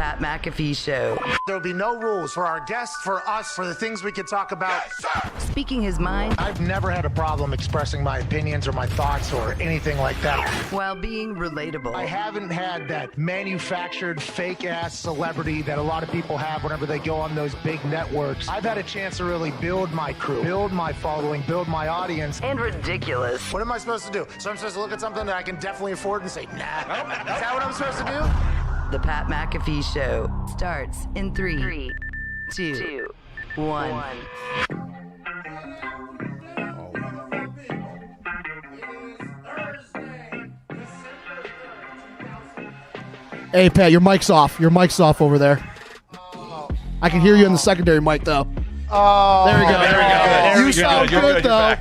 Pat McAfee Show. There will be no rules for our guests, for us, for the things we can talk about. Yes, speaking his mind. I've never had a problem expressing my opinions or my thoughts or anything like that. While being relatable. I haven't had that manufactured fake-ass celebrity that a lot of people have whenever they go on those big networks. I've had a chance to really build my crew, build my following, build my audience. And ridiculous. What am I supposed to do? So I'm supposed to look at something that I can definitely afford and say, nah. Is that what I'm supposed to do? The Pat McAfee Show starts in 3, 2, 1. Hey, Pat, your mic's off. Your mic's off over there. I can hear you in the secondary mic, though. Oh, there we go. There we go. You sound good, though.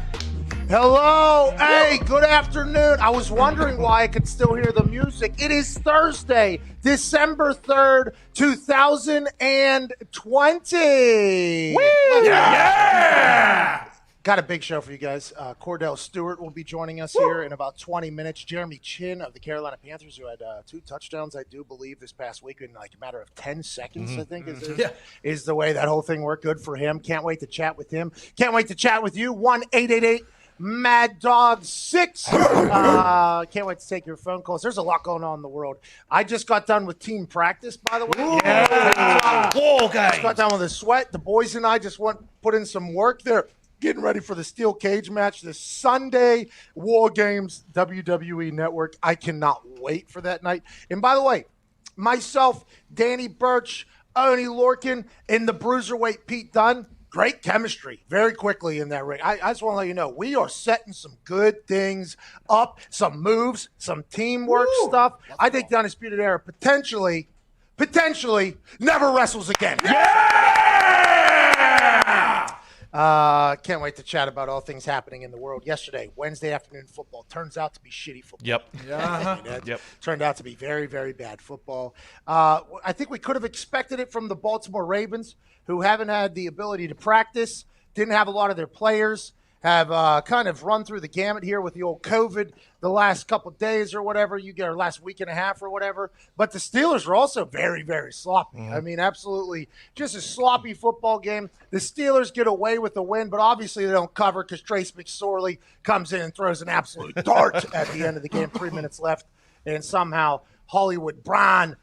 Hello. Hey, good afternoon. I was wondering why I could still hear the music. It is Thursday, December 3rd, 2020. Woo! Yeah! Got a big show for you guys. Cordell Stewart will be joining us here in about 20 minutes. Jeremy Chin of the Carolina Panthers, who had 2 touchdowns, I do believe, this past week in like a matter of 10 seconds, I think, is the way that whole thing worked. Good for him. Can't wait to chat with him. Can't wait to chat with you. 1-888-MAD Dog 6. Can't wait to take your phone calls. There's a lot going on in the world. I just got done with team practice, by the way. Whoa, guys. Just got done with the sweat. The boys and I just put in some work there. Getting ready for the steel cage match this Sunday, War Games, WWE Network. I cannot wait for that night. And by the way, myself, Danny Burch, Oni Lorcan, and the bruiserweight Pete Dunne, great chemistry very quickly in that ring. I just want to let you know, we are setting some good things up, some moves, some teamwork stuff. I think the Undisputed Era potentially never wrestles again. Can't wait to chat about all things happening in the world. Yesterday, Wednesday afternoon football turned out to be shitty football. Yep. Yep. Turned out to be very, very bad football. I think we could have expected it from the Baltimore Ravens, who haven't had the ability to practice, didn't have a lot of their players, have kind of run through the gamut here with the old COVID the last couple days or whatever, or last week and a half or whatever. But the Steelers are also very, very sloppy. I mean, absolutely just a sloppy football game. The Steelers get away with the win, but obviously they don't cover because Trace McSorley comes in and throws an absolute dart at the end of the game, 3 minutes left, and somehow Hollywood Brown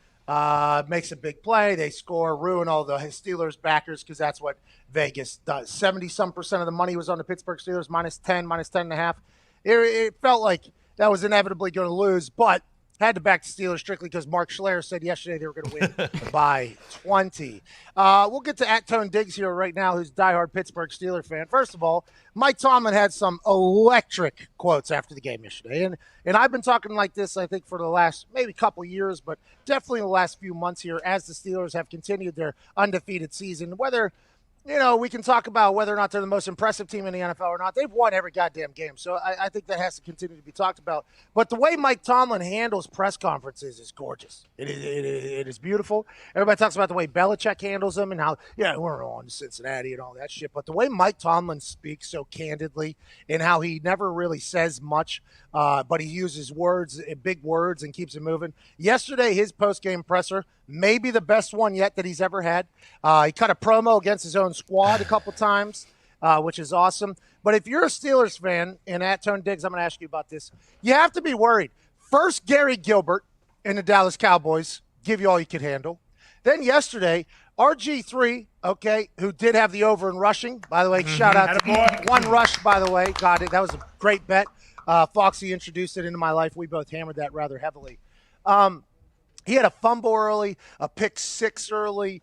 makes a big play. They score, ruin all the Steelers backers because that's what Vegas does. 70-some% of the money was on the Pittsburgh Steelers, -10, -10.5. It felt like that was inevitably going to lose, but had to back the Steelers strictly because Mark Schleyer said yesterday they were going to win by 20. We'll get to Tone Diggs here right now, who's a diehard Pittsburgh Steelers fan. First of all, Mike Tomlin had some electric quotes after the game yesterday. And I've been talking like this, I think, for the last maybe couple years, but definitely the last few months here as the Steelers have continued their undefeated season. Whether we can talk about whether or not they're the most impressive team in the NFL or not. They've won every goddamn game, so I think that has to continue to be talked about. But the way Mike Tomlin handles press conferences is gorgeous. It is beautiful. Everybody talks about the way Belichick handles them and how, we're on to Cincinnati and all that shit. But the way Mike Tomlin speaks so candidly and how he never really says much, but he uses words, big words, and keeps it moving. Yesterday, his post-game presser, maybe the best one yet that he's ever had. He cut a promo against his own squad a couple times, which is awesome. But if you're a Steelers fan, and Tone Diggs, I'm going to ask you about this, you have to be worried. First, Gary Gilbert and the Dallas Cowboys give you all you can handle. Then yesterday, RG3, who did have the over in rushing. By the way, shout out to one rush, by the way. Got it. That was a great bet. Foxy introduced it into my life. We both hammered that rather heavily. He had a fumble early, a pick six early.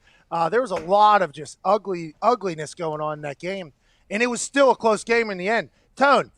There was a lot of just ugliness going on in that game, and it was still a close game in the end. Tone,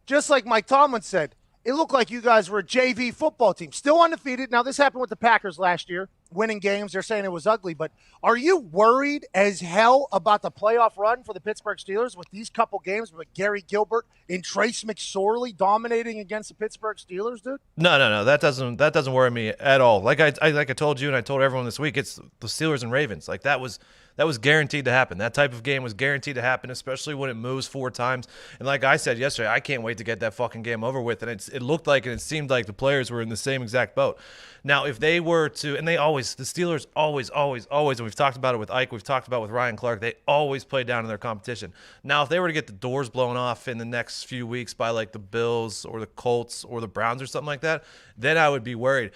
just like Mike Tomlin said, it looked like you guys were a JV football team, still undefeated. Now, this happened with the Packers last year, winning games. They're saying it was ugly, but are you worried as hell about the playoff run for the Pittsburgh Steelers with these couple games with Gary Gilbert and Trace McSorley dominating against the Pittsburgh Steelers, dude? No. That doesn't worry me at all. Like I told you and I told everyone this week, it's the Steelers and Ravens. Like that was That was guaranteed to happen. That type of game was guaranteed to happen, especially when it moves 4 times. And like I said yesterday, I can't wait to get that fucking game over with. And it looked like and it seemed like the players were in the same exact boat. Now, if they were to, and the Steelers always, and we've talked about it with Ike, we've talked about it with Ryan Clark, they always play down in their competition. Now, if they were to get the doors blown off in the next few weeks by like the Bills or the Colts or the Browns or something like that, then I would be worried.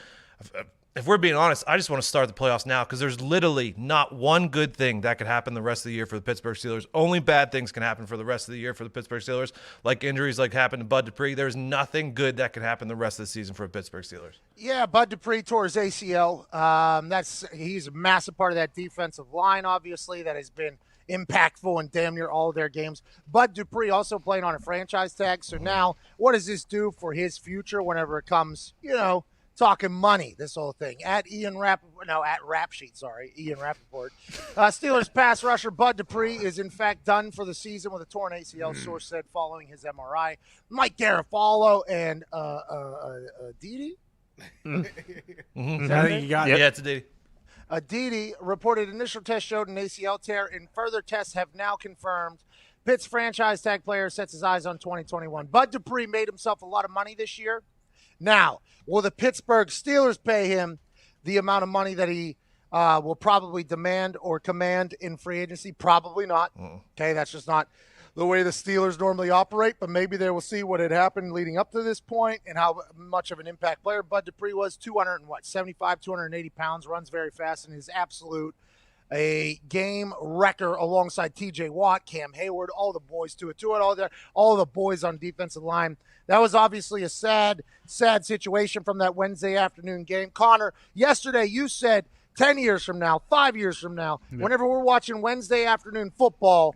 If we're being honest, I just want to start the playoffs now because there's literally not one good thing that could happen the rest of the year for the Pittsburgh Steelers. Only bad things can happen for the rest of the year for the Pittsburgh Steelers, like injuries like happened to Bud Dupree. There's nothing good that can happen the rest of the season for the Pittsburgh Steelers. Yeah, Bud Dupree tore his ACL. He's a massive part of that defensive line, obviously, that has been impactful in damn near all of their games. Bud Dupree also playing on a franchise tag. So now what does this do for his future whenever it comes, talking money, this whole thing? Ian Rappaport. Steelers pass rusher Bud Dupree is in fact done for the season with a torn ACL, source said following his MRI. Mike Garafolo and Didi? I think you got it. Yeah, it's a Didi. Aditi reported initial test showed an ACL tear, and further tests have now confirmed Pitt's franchise tag player sets his eyes on 2021. Bud Dupree made himself a lot of money this year. Now, will the Pittsburgh Steelers pay him the amount of money that he will probably demand or command in free agency? Probably not. Okay, that's just not the way the Steelers normally operate, but maybe they will see what had happened leading up to this point and how much of an impact player Bud Dupree was. 280 pounds, runs very fast, and is a game wrecker alongside TJ Watt, Cam Hayward, all the boys to it, all the boys on defensive line. That was obviously a sad situation from that Wednesday afternoon game. Connor, yesterday you said 10 years from now, 5 years from now, whenever we're watching Wednesday afternoon football,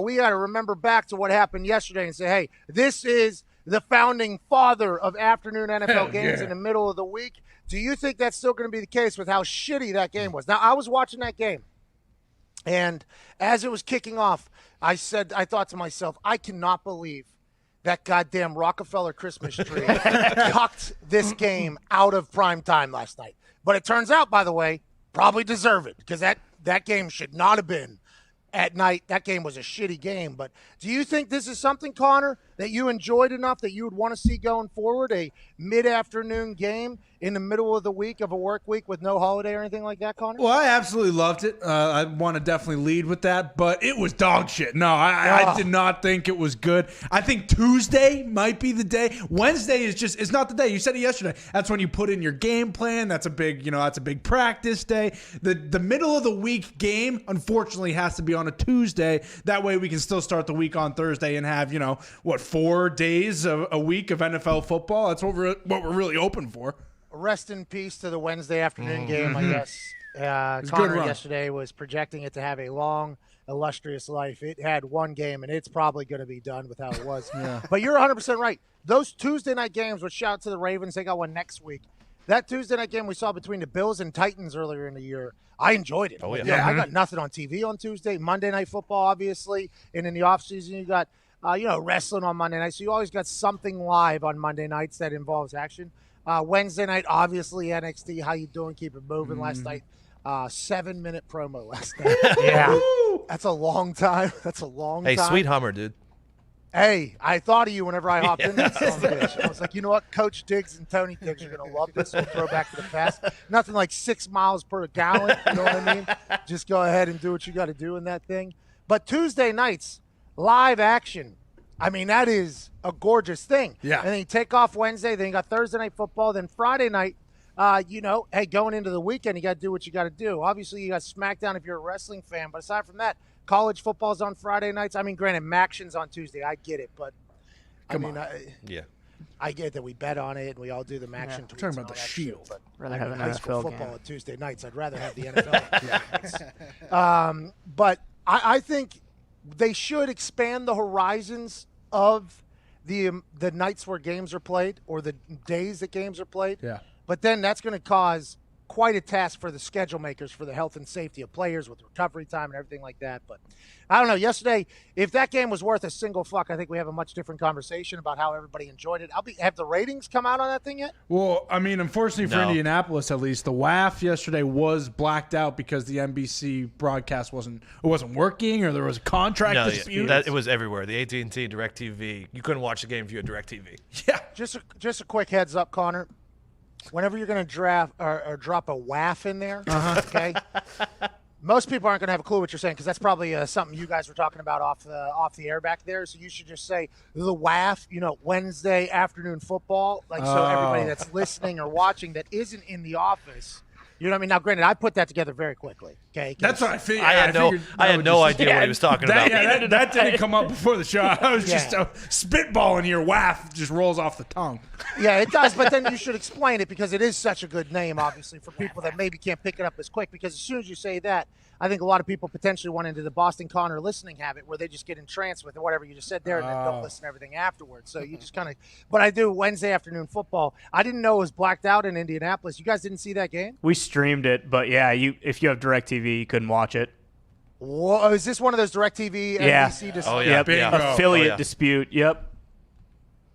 we got to remember back to what happened yesterday and say, hey, this is the founding father of afternoon NFL games in the middle of the week. Do you think that's still going to be the case with how shitty that game was? Now, I was watching that game, and as it was kicking off, I thought to myself, I cannot believe that goddamn Rockefeller Christmas tree cucked this game out of prime time last night. But it turns out, by the way, probably deserve it, because that game should not have been at night. That game was a shitty game. But do you think this is something, Connor, that you enjoyed enough that you would want to see going forward, a mid-afternoon game in the middle of the week of a work week with no holiday or anything like that, Connor? Well, I absolutely loved it. I want to definitely lead with that, but it was dog shit. No, I did not think it was good. I think Tuesday might be the day. Wednesday is not the day. You said it yesterday. That's when you put in your game plan. That's a big practice day. The middle of the week game, unfortunately, has to be on a Tuesday. That way we can still start the week on Thursday and have, 4 days a week of NFL football. That's what we're really hoping for. Rest in peace to the Wednesday afternoon game, I guess. Connor yesterday was projecting it to have a long, illustrious life. It had one game, and it's probably going to be done with how it was. But you're 100% right. Those Tuesday night games, which shout out to the Ravens, they got one next week. That Tuesday night game we saw between the Bills and Titans earlier in the year, I enjoyed it. I got nothing on TV on Tuesday. Monday Night Football, obviously. And in the offseason, you got, wrestling on Monday night. So you always got something live on Monday nights that involves action. Wednesday night, obviously, NXT. How you doing? Keep it moving. Last night, 7-minute promo last night. Yeah. That's a long time. Hey, sweet Hummer, dude. Hey, I thought of you whenever I hopped in that son of a bitch. I was like, you know what? Coach Diggs and Tony Diggs are going to love this. We'll throw back to the past. Nothing like 6 miles per gallon. You know what I mean? Just go ahead and do what you got to do in that thing. But Tuesday nights, live action. I mean, that is a gorgeous thing. Yeah. And then you take off Wednesday, then you got Thursday night football, then Friday night, hey, going into the weekend, you got to do what you got to do. Obviously, you got SmackDown if you're a wrestling fan, but aside from that, college football's on Friday nights. I mean, granted, Maction's on Tuesday. I get it, but I get that we bet on it and we all do the Maction tweets. We're talking about the Shield. But rather have an high NFL school football game on Tuesday nights. I'd rather have the NFL. But I think they should expand the horizons of the nights where games are played or the days that games are played. Yeah. But then that's going to cause quite a task for the schedule makers for the health and safety of players with recovery time and everything like that. But I don't know. Yesterday, if that game was worth a single fuck, I think we have a much different conversation about how everybody enjoyed it. Have the ratings come out on that thing yet? Well, I mean, unfortunately for Indianapolis, at least, the WAF yesterday was blacked out because the NBC broadcast wasn't working, or there was a contract dispute. It was everywhere. The AT&T, DirecTV. You couldn't watch the game if you had DirecTV. Yeah. Just a quick heads up, Connor. Whenever you're going to draft or drop a WAF in there, okay, most people aren't going to have a clue what you're saying because that's probably something you guys were talking about off the air back there. So you should just say the WAF, Wednesday afternoon football, so everybody that's listening or watching that isn't in the office. You know what I mean? Now, granted, I put that together very quickly. Okay, that's what I figured. I had no idea what he was talking about. Yeah, that didn't come up before the show. I was just spitballing here. WAF just rolls off the tongue. Yeah, it does. But then you should explain it because it is such a good name, obviously, for people that maybe can't pick it up as quick. Because as soon as you say that, I think a lot of people potentially went into the Boston Connor listening habit where they just get entranced with whatever you just said there and then don't listen to everything afterwards. So you just kind of – but I do Wednesday afternoon football. I didn't know it was blacked out in Indianapolis. You guys didn't see that game? We streamed it, but, yeah, if you have DirecTV, you couldn't watch it. Whoa, is this one of those DirecTV NBC disputes? Oh, yeah. Affiliate dispute, yep.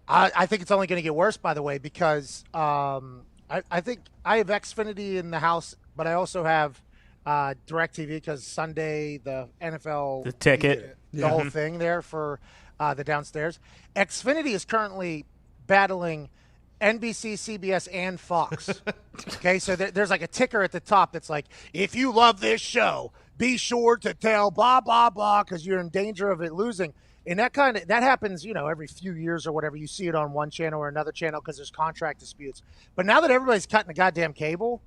I think it's only going to get worse, by the way, because I think I have Xfinity in the house, but I also have – DirecTV because Sunday the NFL the ticket the whole thing there for the downstairs. Xfinity is currently battling NBC, CBS, and Fox. Okay, so there's like a ticker at the top that's like, if you love this show, be sure to tell blah blah blah because you're in danger of it losing. And that happens, every few years or whatever. You see it on one channel or another channel because there's contract disputes. But now that everybody's cutting the goddamn cable,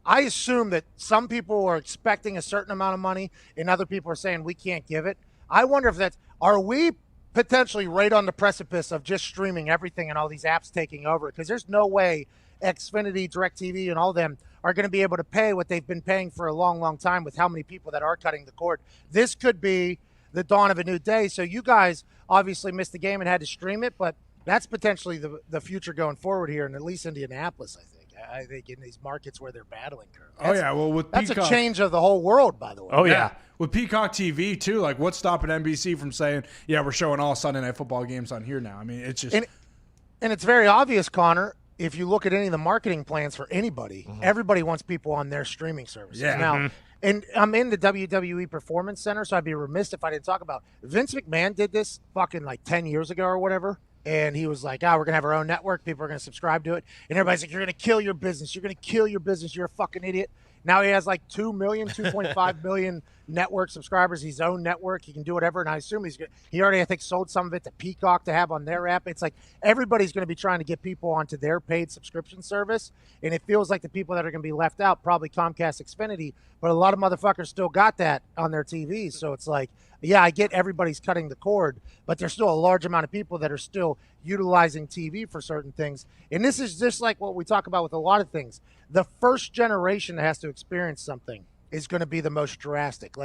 I assume that some people are expecting a certain amount of money and other people are saying we can't give it. I wonder if are we potentially right on the precipice of just streaming everything and all these apps taking over? Because there's no way Xfinity, DirecTV, and all of them are going to be able to pay what they've been paying for a long, long time with how many people that are cutting the cord. This could be the dawn of a new day. So you guys obviously missed the game and had to stream it, but that's potentially the future going forward here in at least Indianapolis, I think. I think in these markets where they're battling currently. That's a change of the whole world, by the way. Oh, yeah. With Peacock TV, too, what's stopping NBC from saying, we're showing all Sunday Night Football games on here now? I mean, it's just... And it's very obvious, Connor, if you look at any of the marketing plans for anybody, everybody wants people on their streaming services. Yeah. Now, and I'm in the WWE Performance Center, so I'd be remiss if I didn't talk about Vince McMahon did this fucking 10 years ago or whatever. And he was like, we're going to have our own network. People are going to subscribe to it. And everybody's like, you're going to kill your business. You're going to kill your business. You're a fucking idiot. Now he has 2 million, 2.5 million network subscribers. His own network. He can do whatever. And I assume he already, I think, sold some of it to Peacock to have on their app. It's like everybody's going to be trying to get people onto their paid subscription service. And it feels like the people that are going to be left out, probably Comcast, Xfinity. But a lot of motherfuckers still got that on their TVs. So it's like, yeah, I get everybody's cutting the cord, but there's still a large amount of people that are still utilizing TV for certain things. And this is just like what we talk about with a lot of things. The first generation that has to experience something is going to be the most drastic.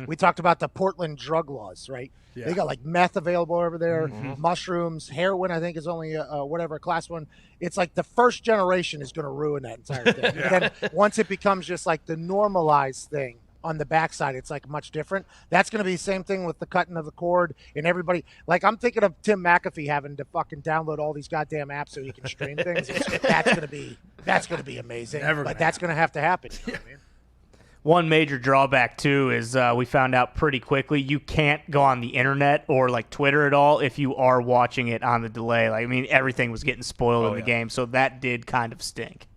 We talked about the Portland drug laws, right? Yeah. They got meth available over there, mushrooms, heroin, I think is only a class 1. It's the first generation is going to ruin that entire thing. Then once it becomes just the normalized thing, on the backside, it's much different. That's going to be the same thing with the cutting of the cord and everybody. I'm thinking of Tim McAfee having to fucking download all these goddamn apps so he can stream things. That's going to be amazing. But that's going to have to happen. You know what I mean? One major drawback, too, is we found out pretty quickly you can't go on the internet or Twitter at all if you are watching it on the delay. Everything was getting spoiled in the game, so that did kind of stink.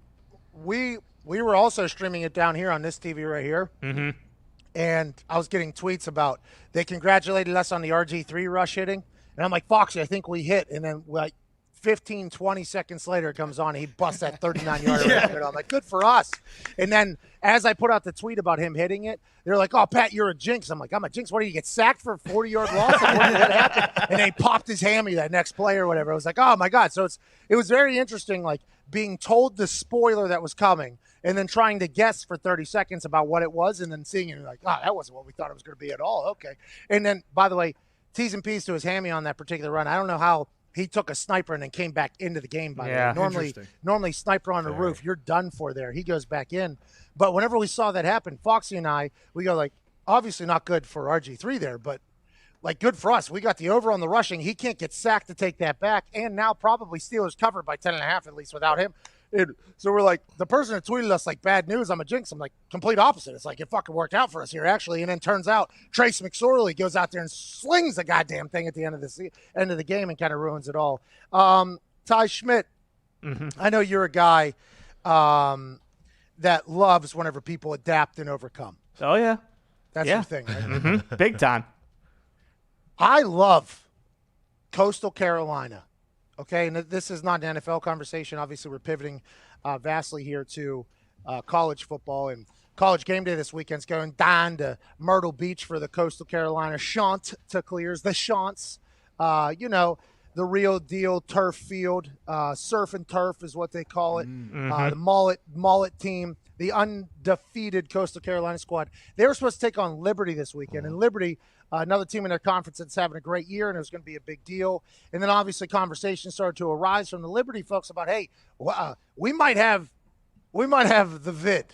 We were also streaming it down here on this TV right here. Mm-hmm. And I was getting tweets about they congratulated us on the RG3 rush hitting. And I'm like, Foxy, I think we hit. And then 15, 20 seconds later it comes on and he busts that 39-yarder. Yeah. I'm like, good for us. And then as I put out the tweet about him hitting it, they're like, oh, Pat, you're a jinx. I'm like, I'm a jinx. What, do you get sacked for a 40-yard loss? When did that happen? And they popped his hammy that next play or whatever. I was like, oh, my God. So it was very interesting, being told the spoiler that was coming and then trying to guess for 30 seconds about what it was and then seeing it that wasn't what we thought it was going to be at all. Okay. And then, by the way, T's and P's to his hammy on that particular run. I don't know how he took a sniper and then came back into the game. By Yeah. the way, normally sniper on the roof, you're done for there. He goes back in. But whenever we saw that happen, Foxy and I, we go like, obviously not good for RG3 there, but like good for us. We got the over on the rushing. He can't get sacked to take that back, and now probably Steelers covered by 10.5 at least without him. So we're like, the person that tweeted us like bad news, I'm a jinx. I'm like, complete opposite. It's like it fucking worked out for us here actually. And then turns out Trace McSorley goes out there and slings the goddamn thing at the end of the game and kind of ruins it all. Ty Schmidt, I know you're a guy that loves whenever people adapt and overcome. Oh yeah, That's your thing, right? Big time. I love Coastal Carolina. Okay, and this is not an NFL conversation. Obviously, we're pivoting vastly here to college football, and college game day this weekend's going down to Myrtle Beach for the Coastal Carolina Chanticleers, the Chants. The real deal turf field, surf and turf is what they call it. The mullet team, the undefeated Coastal Carolina squad. They were supposed to take on Liberty this weekend, and Liberty, another team in their conference that's having a great year, and it was going to be a big deal. And then obviously conversations started to arise from the Liberty folks about, hey, we might have the vid.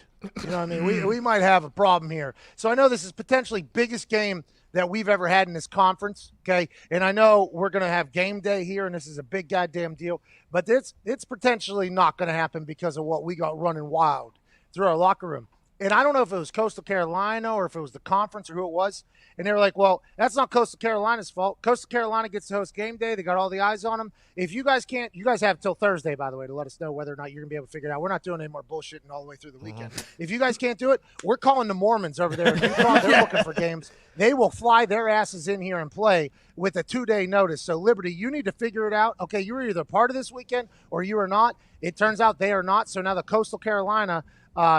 You know what I mean? We might have a problem here. So I know this is potentially biggest game that we've ever had in this conference, okay? And I know we're going to have game day here, and this is a big goddamn deal, but it's potentially not going to happen because of what we got running wild through our locker room. And I don't know if it was Coastal Carolina or if it was the conference or who it was. And they were like, well, that's not Coastal Carolina's fault. Coastal Carolina gets to host game day. They got all the eyes on them. If you guys can't, you guys have till Thursday, by the way, to let us know whether or not you're going to be able to figure it out. We're not doing any more bullshitting all the way through the weekend. If you guys can't do it, we're calling the Mormons over there in Utah. They're looking for games. They will fly their asses in here and play with a 2-day notice. So, Liberty, you need to figure it out. Okay, you were either part of this weekend or you are not. It turns out they are not. So now the Coastal Carolina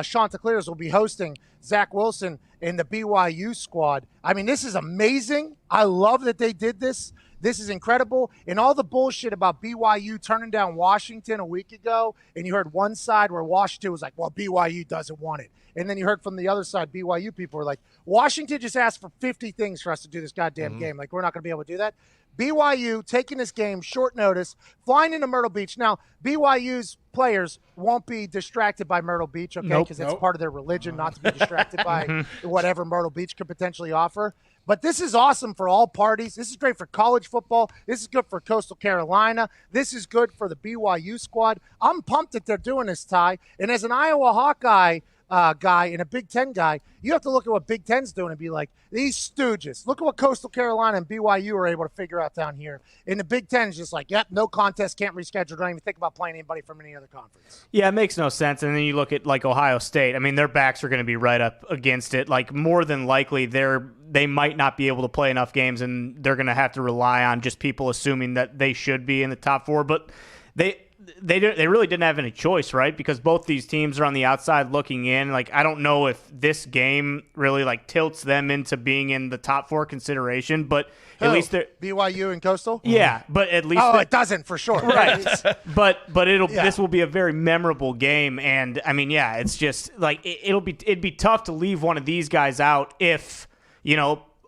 Chanticleers will be hosting Zach Wilson and the BYU squad. I mean, this is amazing. I love that they did this. This is incredible. And all the bullshit about BYU turning down Washington a week ago, and you heard one side where Washington was like, well, BYU doesn't want it. And then you heard from the other side, BYU people were like, Washington just asked for 50 things for us to do this goddamn game. Like, we're not going to be able to do that. BYU taking this game short notice, flying into Myrtle Beach. Now, BYU's players won't be distracted by Myrtle Beach, okay, because it's part of their religion not to be distracted by whatever Myrtle Beach could potentially offer. But this is awesome for all parties. This is great for college football. This is good for Coastal Carolina. This is good for the BYU squad. I'm pumped that they're doing this, Ty. And as an Iowa Hawkeye guy and a Big Ten guy, you have to look at what Big Ten's doing and be like, these stooges. Look at what Coastal Carolina and BYU are able to figure out down here. And the Big Ten is just like, yep, no contest, can't reschedule, don't even think about playing anybody from any other conference. Yeah, it makes no sense. And then you look at like Ohio State. I mean, their backs are going to be right up against it. Like, more than likely, they might not be able to play enough games, and they're going to have to rely on just people assuming that they should be in the top four. But they really didn't have any choice, right? Because both these teams are on the outside looking in. Like, I don't know if this game really like tilts them into being in the top four consideration, but at least they're BYU and Coastal. Yeah, but at least it doesn't for sure, right? but this will be a very memorable game, and I mean, yeah, it's just like it'd be tough to leave one of these guys out if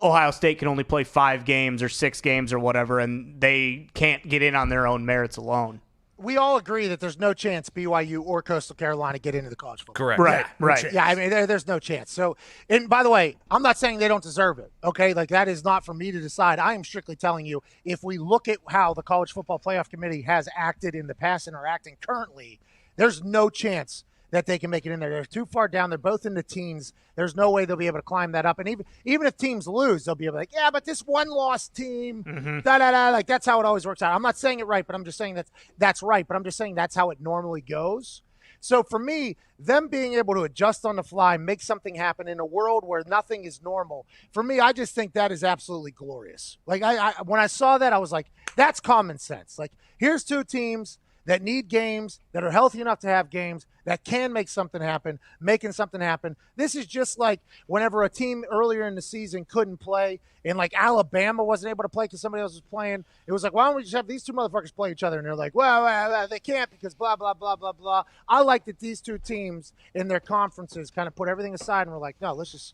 Ohio State can only play 5 games or 6 games or whatever, and they can't get in on their own merits alone. We all agree that there's no chance BYU or Coastal Carolina get into the college football. Correct. Right. Yeah, I mean, there's no chance. So, and by the way, I'm not saying they don't deserve it, okay? Like, that is not for me to decide. I am strictly telling you, if we look at how the College Football Playoff Committee has acted in the past and are acting currently, there's no chance that they can make it in there. They're too far down. They're both in the teens. There's no way they'll be able to climb that up. And even if teams lose, they'll be able to like, yeah, but this one-loss team, like that's how it always works out. I'm not saying it right, but I'm just saying that's right. But I'm just saying that's how it normally goes. So for me, them being able to adjust on the fly, make something happen in a world where nothing is normal, for me, I just think that is absolutely glorious. Like when I saw that, I was like, that's common sense. Like, here's 2 teams that need games, that are healthy enough to have games, that can make something happen, making something happen. This is just like whenever a team earlier in the season couldn't play, and like Alabama wasn't able to play because somebody else was playing. It was like, why don't we just have these 2 motherfuckers play each other? And they're like, well, they can't because blah, blah, blah, blah, blah. I like that these 2 teams in their conferences kind of put everything aside and were like, no, let's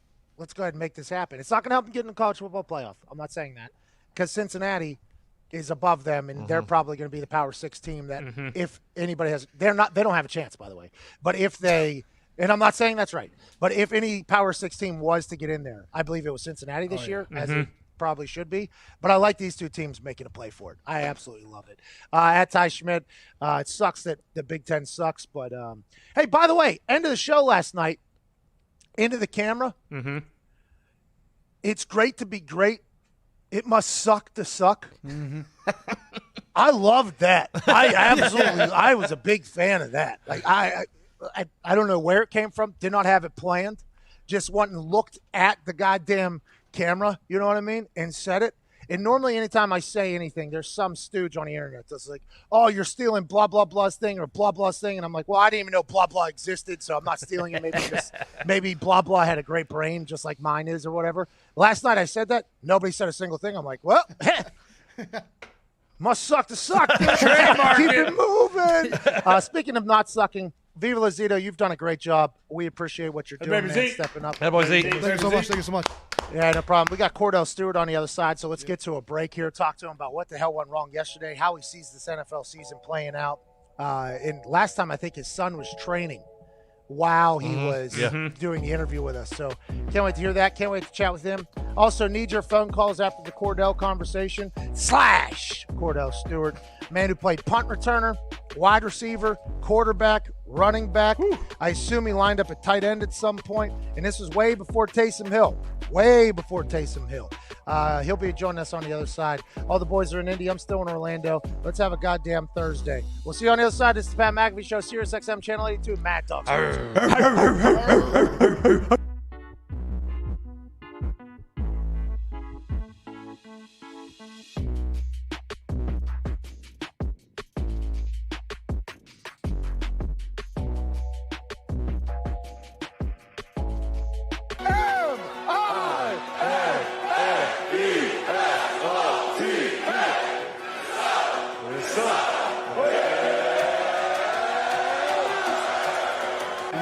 go ahead and make this happen. It's not going to help them get in the college football playoff. I'm not saying that, because Cincinnati is above them, and they're probably going to be the Power 6 team that if anybody has – they don't have a chance, by the way. But if they – and I'm not saying that's right. But if any Power 6 team was to get in there, I believe it was Cincinnati this year, as it probably should be. But I like these two teams making a play for it. I absolutely love it. At Ty Schmidt, it sucks that the Big Ten sucks. But, hey, by the way, end of the show last night, into the camera. It's great to be great. It must suck to suck. I loved that. I was a big fan of that. Like I don't know where it came from. Did not have it planned. Just went and looked at the goddamn camera. You know what I mean? And said it. And normally anytime I say anything, there's some stooge on the internet that's like, oh, you're stealing blah, blah, blah's thing or blah, blah's thing. And I'm like, well, I didn't even know blah, blah existed, so I'm not stealing it. Maybe blah, blah had a great brain just like mine is or whatever. Last night I said that. Nobody said a single thing. I'm like, well, must suck to suck. Keep it moving. Speaking of not sucking, Viva La Zito, you've done a great job. We appreciate what you're doing, man, stepping up. That boy Z. Thank you so much. Thank you so much. Yeah, no problem. We got Cordell Stewart on the other side, so let's get to a break here. Talk to him about what the hell went wrong yesterday, how he sees this NFL season playing out. And last time, I think his son was training while he was doing the interview with us. So can't wait to hear that. Can't wait to chat with him. Also, need your phone calls after the Cordell conversation. / Cordell Stewart, man who played punt returner, wide receiver, quarterback, running back. I assume he lined up at tight end at some point, and this was way before Taysom Hill. Way before Taysom Hill. He'll be joining us on the other side. All the boys are in Indy. I'm still in Orlando. Let's have a goddamn Thursday. We'll see you on the other side. This is the Pat McAfee Show, Sirius XM Channel 82, Mad Dogs.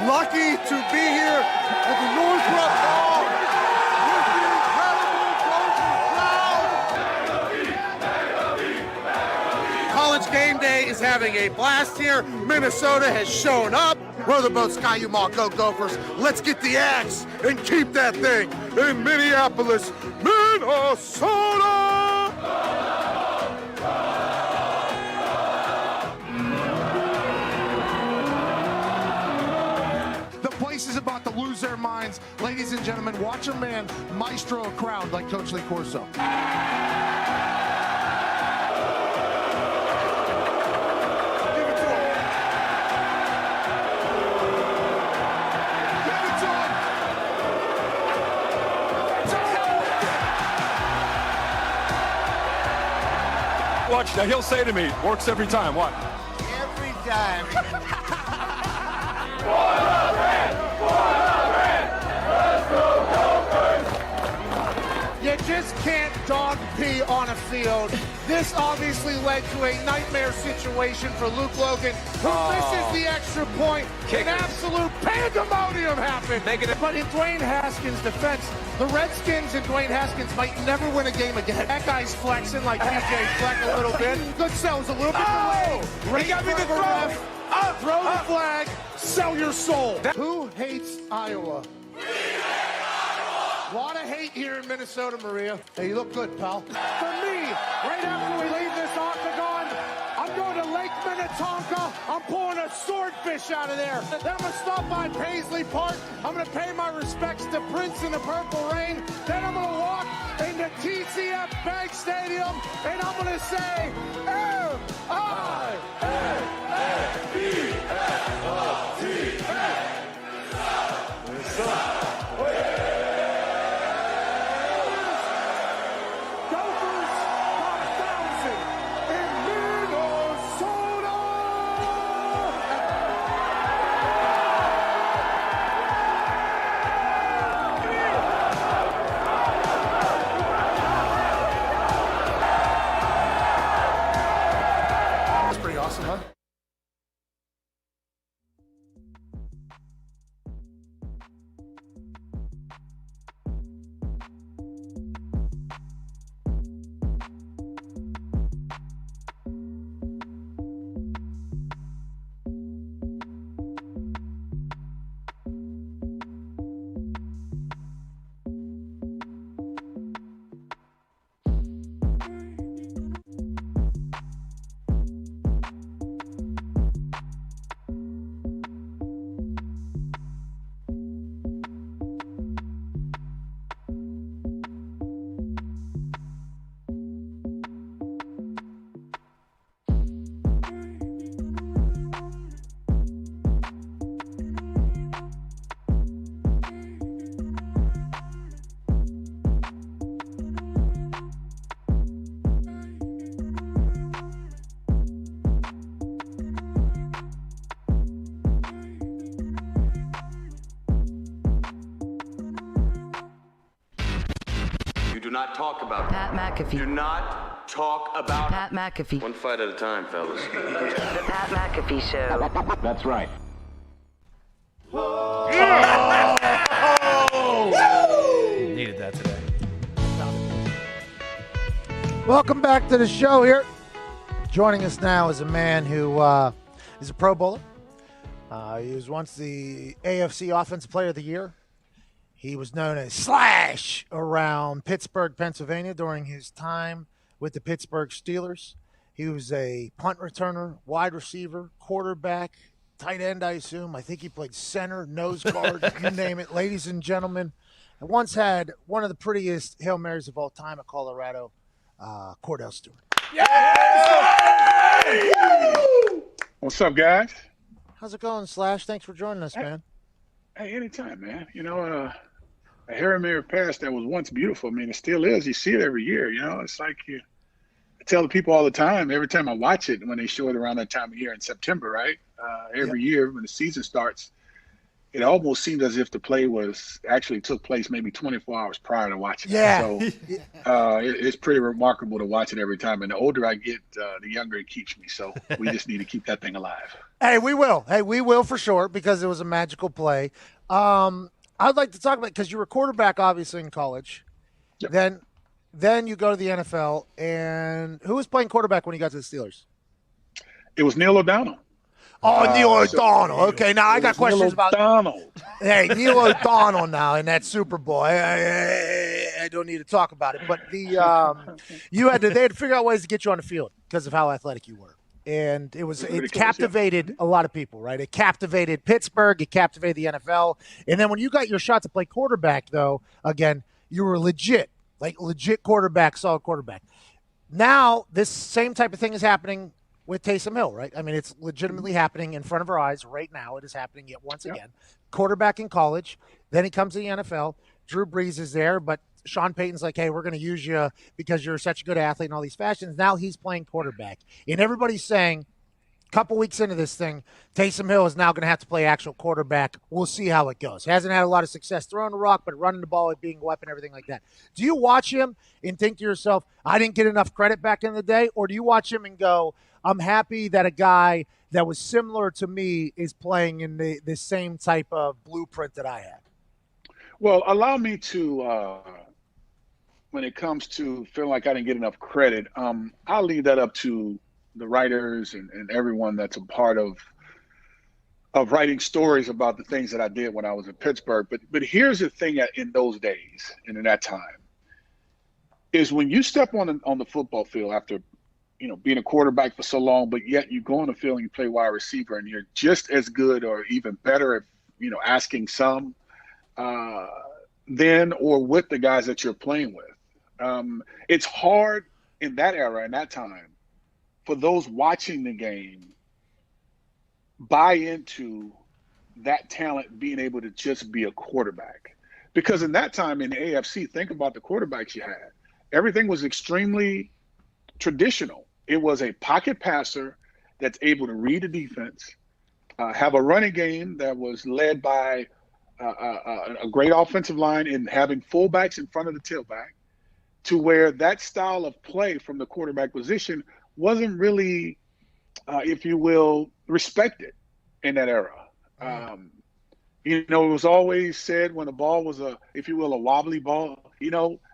Lucky to be here at the Northrop Hall with the incredible crowd. College game day is having a blast here. Minnesota has shown up. Row the boat, Sky U Mall, go Gophers. Let's get the axe and keep that thing in Minneapolis, Minnesota. Is about to lose their minds. Ladies and gentlemen, watch a man maestro a crowd like Coach Lee Corso. Give it to him. Give it to him. Watch, now he'll say to me, works every time, what? Every time. You just can't dog pee on a field. This obviously led to a nightmare situation for Luke Logan, who misses the extra point. An absolute pandemonium happened. But in Dwayne Haskins' defense, the Redskins and Dwayne Haskins might never win a game again. That guy's flexing like DJ Fleck a little bit. Good sells a little bit away. He got me the throw. Throw the flag. Sell your soul. Who hates Iowa? A lot of hate here in Minnesota, Maria. Hey, you look good, pal. For me, right after we leave this octagon, I'm going to Lake Minnetonka. I'm pulling a swordfish out of there. Then I'm going to stop by Paisley Park. I'm going to pay my respects to Prince in the Purple Rain. Then I'm going to walk into TCF Bank Stadium, and I'm going to say, M-I-N-E-S-O-T-A. not talk about Pat McAfee. Do not talk about Pat McAfee. One fight at a time, fellas. The Pat McAfee Show. That's right. Needed that today. Welcome back to the show here. Joining us now is a man who is a Pro Bowler. He was once the AFC Offensive Player of the Year. He was known as Slash around Pittsburgh, Pennsylvania during his time with the Pittsburgh Steelers. He was a punt returner, wide receiver, quarterback, tight end, I assume. I think he played center, nose guard, you name it. Ladies and gentlemen, I once had one of the prettiest Hail Marys of all time at Colorado, Cordell Stewart. What's up, guys? How's it going, Slash? Thanks for joining us, man. Hey, anytime, man. You know, a Harry Mirror past that was once beautiful. I mean, it still is. You see it every year, you know. It's like I tell the people all the time, every time I watch it, when they show it around that time of year in September, right? Every year when the season starts, it almost seems as if the play actually took place maybe 24 hours prior to watching it. So it's pretty remarkable to watch it every time. And the older I get, the younger it keeps me. So we just need to keep that thing alive. Hey, we will. Hey, we will for sure, because it was a magical play. I'd like to talk about, because you were quarterback, obviously, in college. Yep. Then you go to the NFL. And who was playing quarterback when you got to the Steelers? It was Neil O'Donnell. Oh, Neil O'Donnell. Okay, now I got questions about O'Donnell. Hey, Neil O'Donnell now in that Super Bowl. I don't need to talk about it, but they had to figure out ways to get you on the field because of how athletic you were. And it captivated a lot of people, right? It captivated Pittsburgh, it captivated the NFL. And then when you got your shot to play quarterback, though, again, you were legit quarterback, solid quarterback. Now, this same type of thing is happening with Taysom Hill, right? I mean, it's legitimately happening in front of our eyes right now. It is happening yet once again. Quarterback in college, then he comes to the NFL. Drew Brees is there, but Sean Payton's like, hey, we're going to use you because you're such a good athlete in all these fashions. Now he's playing quarterback. And everybody's saying, a couple weeks into this thing, Taysom Hill is now going to have to play actual quarterback. We'll see how it goes. Hasn't had a lot of success throwing the rock, but running the ball, it being a weapon, everything like that. Do you watch him and think to yourself, I didn't get enough credit back in the day? Or do you watch him and go, I'm happy that a guy that was similar to me is playing in the same type of blueprint that I had? Well, allow me to, when it comes to feeling like I didn't get enough credit, I'll leave that up to the writers and everyone that's a part of writing stories about the things that I did when I was in Pittsburgh. But here's the thing in those days and in that time is when you step on the football field after being a quarterback for so long, but yet you go on the field and you play wide receiver and you're just as good or even better if, asking some then or with the guys that you're playing with. It's hard in that era, in that time, for those watching the game buy into that talent being able to just be a quarterback. Because in that time in the AFC, think about the quarterbacks you had. Everything was extremely traditional. It was a pocket passer that's able to read the defense, have a running game that was led by a great offensive line and having fullbacks in front of the tailback, to where that style of play from the quarterback position wasn't really, if you will, respected in that era. It was always said when the ball was a wobbly ball,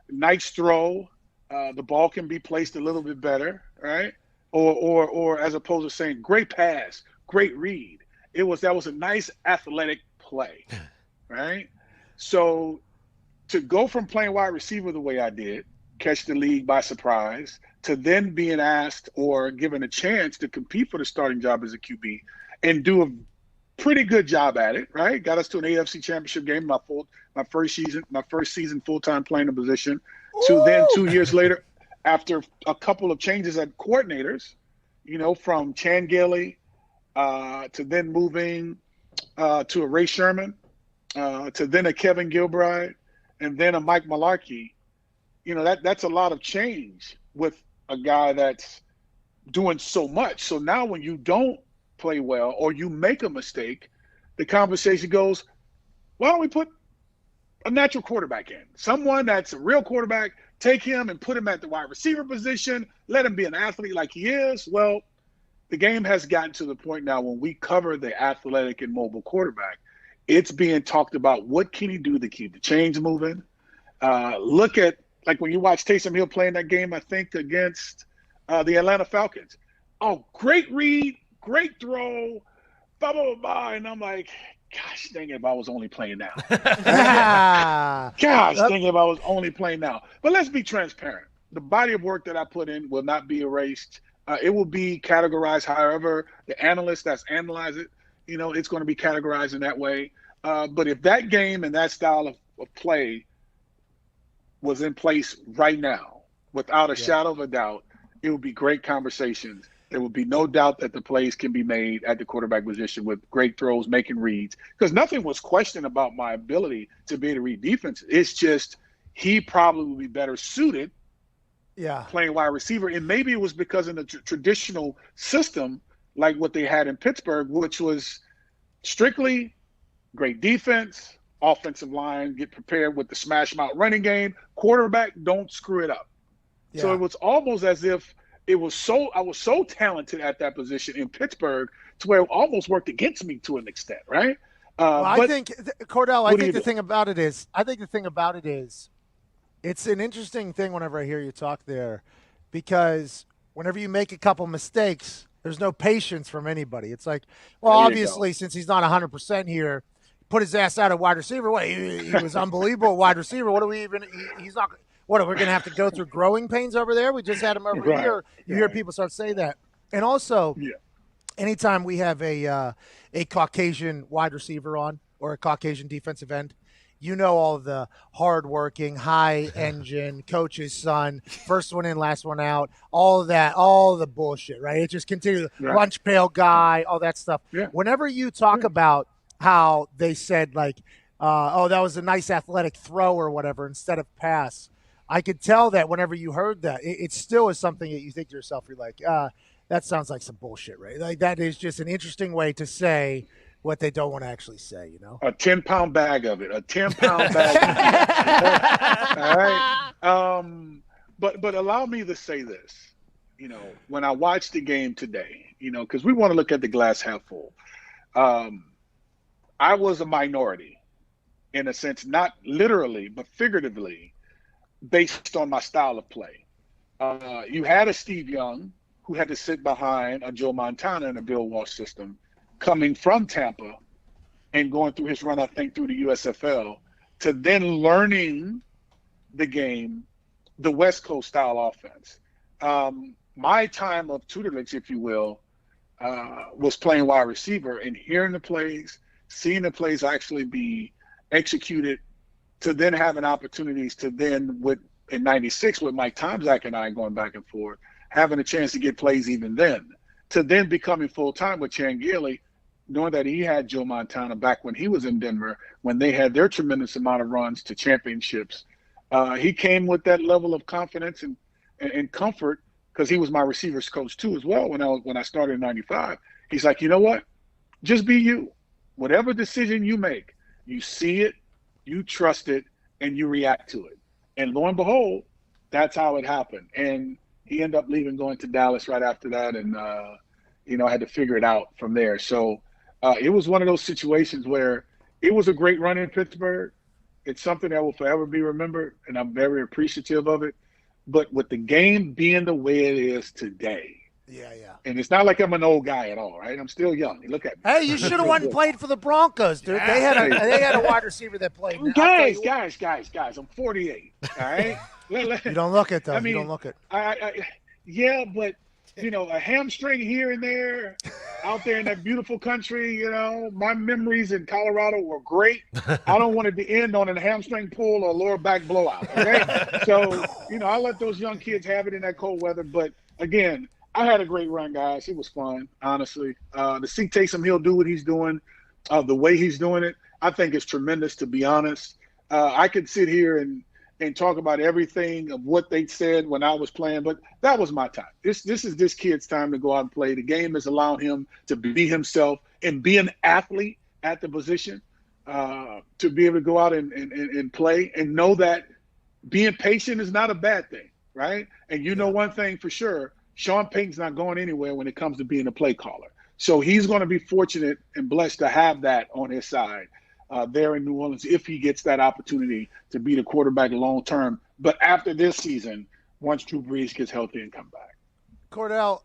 nice throw, the ball can be placed a little bit better, right? Or as opposed to saying great pass, great read. That was a nice athletic play, right? So to go from playing wide receiver the way I did, catch the league by surprise, to then being asked or given a chance to compete for the starting job as a QB and do a pretty good job at it, right? Got us to an AFC Championship game, my first season full-time playing the position. To then 2 years later, after a couple of changes at coordinators, from Chan Gailey to then moving to a Ray Sherman, to then a Kevin Gilbride, and then a Mike Mularkey. That's a lot of change with a guy that's doing so much. So now when you don't play well or you make a mistake, the conversation goes, why don't we put a natural quarterback in? Someone that's a real quarterback take him and put him at the wide receiver position, let him be an athlete like he is. Well, the game has gotten to the point now when we cover the athletic and mobile quarterback, it's being talked about what can he do to keep the chains moving. Look at, like when you watch Taysom Hill playing that game, I think against the Atlanta Falcons. Oh, great read, great throw, blah, blah, blah. And I'm like, gosh, dang it, if I was only playing now. Gosh, dang it, if I was only playing now. But let's be transparent. The body of work that I put in will not be erased. It will be categorized however the analyst that's analyzed it, it's going to be categorized in that way. But if that game and that style of play was in place right now, without a shadow of a doubt, it would be great conversations. There would be no doubt that the plays can be made at the quarterback position with great throws, making reads, because nothing was questioned about my ability to be able to read defense. It's just he probably would be better suited playing wide receiver. And maybe it was because in the traditional system, like what they had in Pittsburgh, which was strictly great defense, offensive line, get prepared with the smash mouth running game, quarterback, don't screw it up. Yeah. So it was almost as if I was so talented at that position in Pittsburgh to where it almost worked against me to an extent, right? I think, Cordell, I think the thing about it is, it's an interesting thing whenever I hear you talk there, because whenever you make a couple mistakes, there's no patience from anybody. It's like, well, obviously, since he's not 100% here, put his ass out at wide receiver. What, he was unbelievable at wide receiver. What are we even – he's not – what, are we going to have to go through growing pains over there? We just had him over here. You hear people start saying that. And also, anytime we have a Caucasian wide receiver on or a Caucasian defensive end, all of the hardworking, high engine, coach's son, first one in, last one out, all of that, all the bullshit, right? It just continues. Lunch pail guy, all that stuff. Yeah. Whenever you talk about how they said, like, that was a nice athletic throw or whatever instead of pass, I could tell that whenever you heard that, it still is something that you think to yourself, you're like, that sounds like some bullshit, right? Like, that is just an interesting way to say what they don't want to actually say, A 10-pound bag of it. A 10-pound bag. All right. But allow me to say this. When I watched the game today, because we want to look at the glass half full. I was a minority in a sense, not literally, but figuratively, based on my style of play. You had a Steve Young who had to sit behind a Joe Montana in a Bill Walsh system, coming from Tampa and going through his run, I think, through the USFL, to then learning the game, the West Coast style offense. My time of tutelage, if you will, was playing wide receiver and hearing the plays, seeing the plays actually be executed, to then having opportunities to then, in 96 with Mike Tomczak and I going back and forth, having a chance to get plays even then, to then becoming full-time with Chan Gailey, knowing that he had Joe Montana back when he was in Denver, when they had their tremendous amount of runs to championships. He came with that level of confidence and comfort, because he was my receivers coach too as well when I started in 95. He's like, you know what? Just be you. Whatever decision you make, you see it, you trust it, and you react to it. And lo and behold, that's how it happened. And he ended up going to Dallas right after that, and I had to figure it out from there. So it was one of those situations where it was a great run in Pittsburgh. It's something that will forever be remembered, and I'm very appreciative of it. But with the game being the way it is today, and it's not like I'm an old guy at all, right? I'm still young. Look at me. Hey, you should have went and played for the Broncos, dude. They had a wide receiver that played. Guys, I'm 48. All right. You don't look it though. You don't look it. But a hamstring here and there, out there in that beautiful country. My memories in Colorado were great. I don't want it to end on a hamstring pull or a lower back blowout. Okay, so I let those young kids have it in that cold weather. But again, I had a great run, guys. It was fun, honestly. To see Taysom Hill do what he's doing, the way he's doing it, I think it's tremendous, to be honest. I could sit here and talk about everything of what they said when I was playing, but that was my time. This is this kid's time to go out and play. The game is allowing him to be himself and be an athlete at the position, to be able to go out and play and know that being patient is not a bad thing, right? And you know one thing for sure, Sean Payton's not going anywhere when it comes to being a play caller. So he's going to be fortunate and blessed to have that on his side there in New Orleans if he gets that opportunity to be the quarterback long term. But after this season, once Drew Brees gets healthy and come back. Cordell,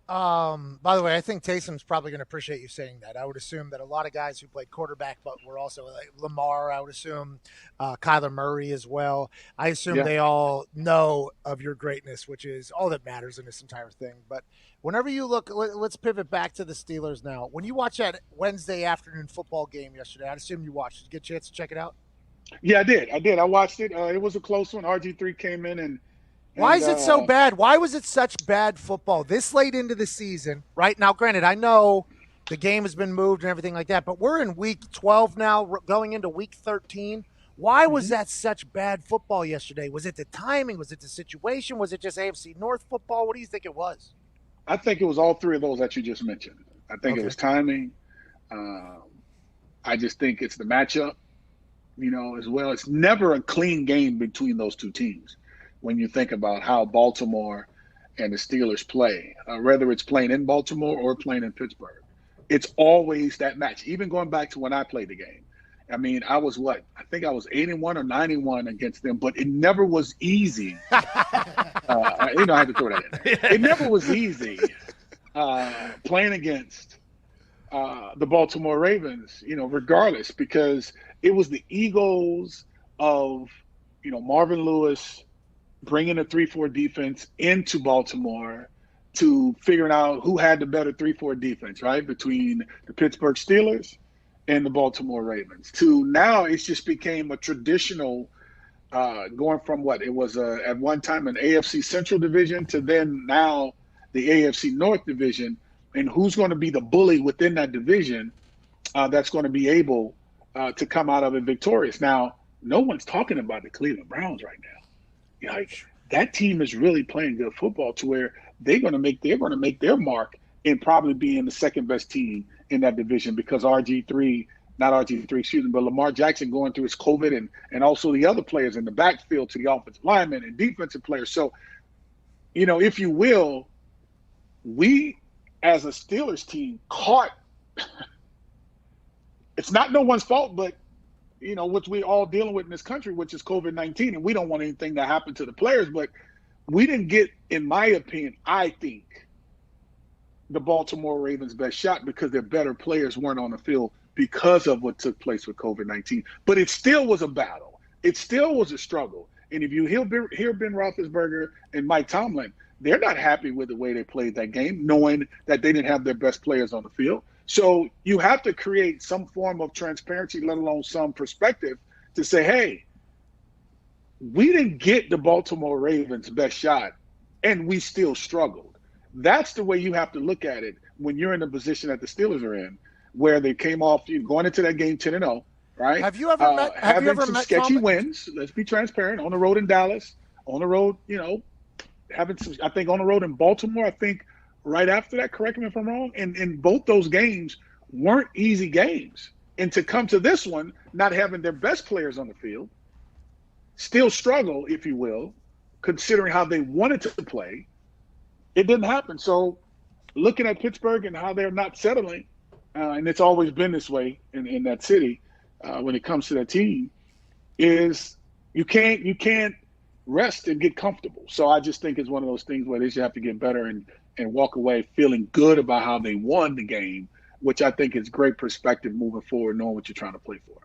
by the way, I think Taysom's probably going to appreciate you saying that. I would assume that a lot of guys who played quarterback but were also like Lamar, I would assume, Kyler Murray as well. I assume they all know of your greatness, which is all that matters in this entire thing. But whenever you look, let's pivot back to the Steelers now. When you watch that Wednesday afternoon football game yesterday, I'd assume you watched. Did you get a chance to check it out? Yeah, I did. I watched it. It was a close one. RG3 came in and why is it so bad? Why was it such bad football this late into the season? Right now, granted, I know the game has been moved and everything like that, but we're in week 12 now, going into week 13. Why was that such bad football yesterday? Was it the timing? Was it the situation? Was it just AFC North football? What do you think it was? I think it was all three of those that you just mentioned. I think it was timing. I just think it's the matchup, as well. It's never a clean game between those two teams. When you think about how Baltimore and the Steelers play, whether it's playing in Baltimore or playing in Pittsburgh, it's always that match. Even going back to when I played the game, I mean, I was I think I was 8-1 or 9-1 against them, but it never was easy. I had to throw that in there. It never was easy playing against the Baltimore Ravens, regardless, because it was the egos of, Marvin Lewis bringing a 3-4 defense into Baltimore to figuring out who had the better 3-4 defense, right, between the Pittsburgh Steelers and the Baltimore Ravens. To now it's just became a traditional going from it was at one time an AFC Central division to then now the AFC North division, and who's going to be the bully within that division that's going to be able to come out of it victorious. Now, no one's talking about the Cleveland Browns right now. That team is really playing good football to where they're going to make their mark and probably being the second best team in that division because but Lamar Jackson going through his COVID and also the other players in the backfield to the offensive linemen and defensive players. So, if you will, we as a Steelers team caught it's not no one's fault, but which we're all dealing with in this country, which is COVID-19, and we don't want anything to happen to the players, but we didn't get, in my opinion, I think, the Baltimore Ravens' best shot because their better players weren't on the field because of what took place with COVID-19. But it still was a battle. It still was a struggle. And if you hear Ben Roethlisberger and Mike Tomlin, they're not happy with the way they played that game, knowing that they didn't have their best players on the field. So you have to create some form of transparency, let alone some perspective to say, hey, we didn't get the Baltimore Ravens' best shot, and we still struggled. That's the way you have to look at it when you're in the position that the Steelers are in, where they came off going into that game 10-0, right? Have you ever met some sketchy Tomlin? Wins? Let's be transparent. On the road in Dallas, on the road, having some. I think on the road in Baltimore. I think right after that. Correct me if I'm wrong. And both those games weren't easy games. And to come to this one, not having their best players on the field, still struggle, if you will, considering how they wanted to play. It didn't happen. So looking at Pittsburgh and how they're not settling, and it's always been this way in that city when it comes to that team, is you can't rest and get comfortable. So I just think it's one of those things where they just have to get better and walk away feeling good about how they won the game, which I think is great perspective moving forward, knowing what you're trying to play for.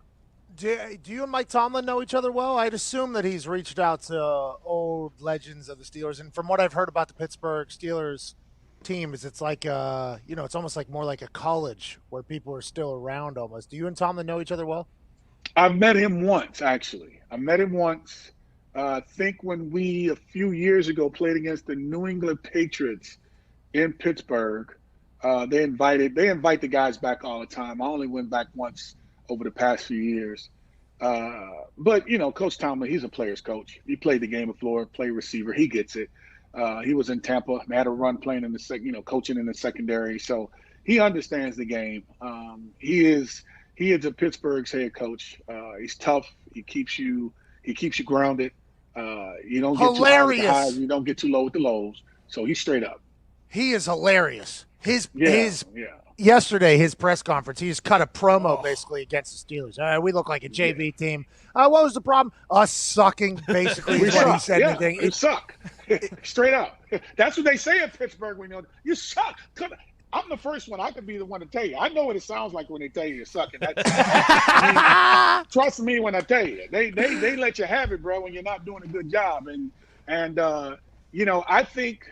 Do you and Mike Tomlin know each other well? I'd assume that he's reached out to old legends of the Steelers. And from what I've heard about the Pittsburgh Steelers team, it's like, it's almost like more like a college where people are still around almost. Do you and Tomlin know each other well? I've met him once, actually. I think when we, a few years ago, played against the New England Patriots in Pittsburgh, they invite the guys back all the time. I only went back once over the past few years. But, Coach Tomlin, he's a player's coach. He played the game of floor, played receiver. He gets it. He was in Tampa, had a run playing in the coaching in the secondary. So he understands the game. He is a Pittsburgh's head coach. He's tough. He keeps you grounded. You don't get too high with the highs. Hilarious. You don't get too low with the lows. So he's straight up. He is hilarious. His Yeah. yesterday, his press conference, he just cut a promo basically against the Steelers. We look like a JV team. What was the problem? Us sucking, basically, is what he said. Yeah, you suck. Straight up. That's what they say in Pittsburgh. You suck. I'm the first one. I could be the one to tell you. I know what it sounds like when they tell you you suck. Trust me when I tell you. They let you have it, bro, when you're not doing a good job. And I think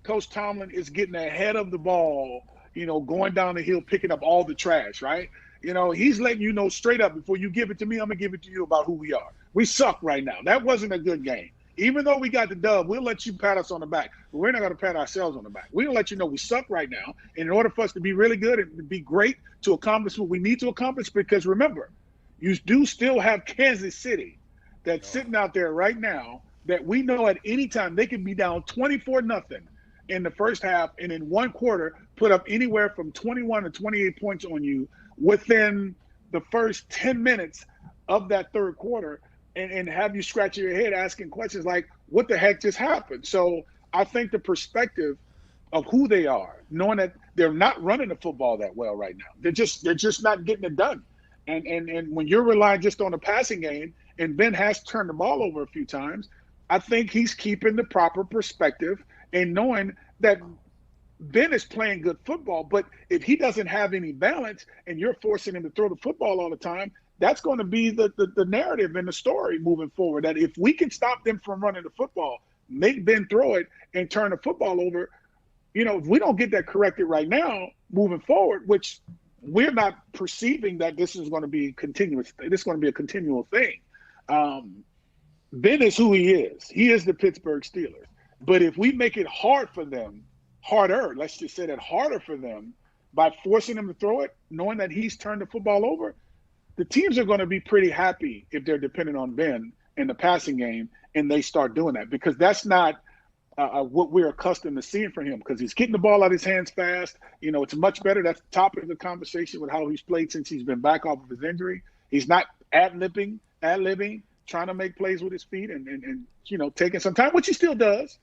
Coach Tomlin is getting ahead of the ball, going down the hill, picking up all the trash, right? He's letting you know straight up, before you give it to me, I'm going to give it to you about who we are. We suck right now. That wasn't a good game. Even though we got the dub, we'll let you pat us on the back. But we're not going to pat ourselves on the back. We're going to let you know we suck right now. And in order for us to be really good and to be great, to accomplish what we need to accomplish, because remember, you do still have Kansas City that's sitting out there right now that we know at any time they can be down 24-0 in the first half, and in one quarter put up anywhere from 21 to 28 points on you within the first 10 minutes of that third quarter, and have you scratching your head asking questions like, what the heck just happened? So I think the perspective of who they are, knowing that they're not running the football that well right now, they're just not getting it done. And when you're relying just on the passing game, and Ben has turned the ball over a few times, I think he's keeping the proper perspective and knowing that Ben is playing good football, but if he doesn't have any balance and you're forcing him to throw the football all the time, that's going to be the narrative and the story moving forward. That if we can stop them from running the football, make Ben throw it and turn the football over, if we don't get that corrected right now moving forward, which we're not perceiving that this is going to be continuous. This is going to be a continual thing. Ben is who he is. He is the Pittsburgh Steelers. But if we make it hard for them, let's just say that harder for them by forcing them to throw it, knowing that he's turned the football over, the teams are going to be pretty happy if they're dependent on Ben in the passing game and they start doing that, because that's not what we're accustomed to seeing from him, because he's getting the ball out of his hands fast. It's much better. That's the topic of the conversation with how he's played since he's been back off of his injury. He's not ad-libbing, trying to make plays with his feet and taking some time, which he still does.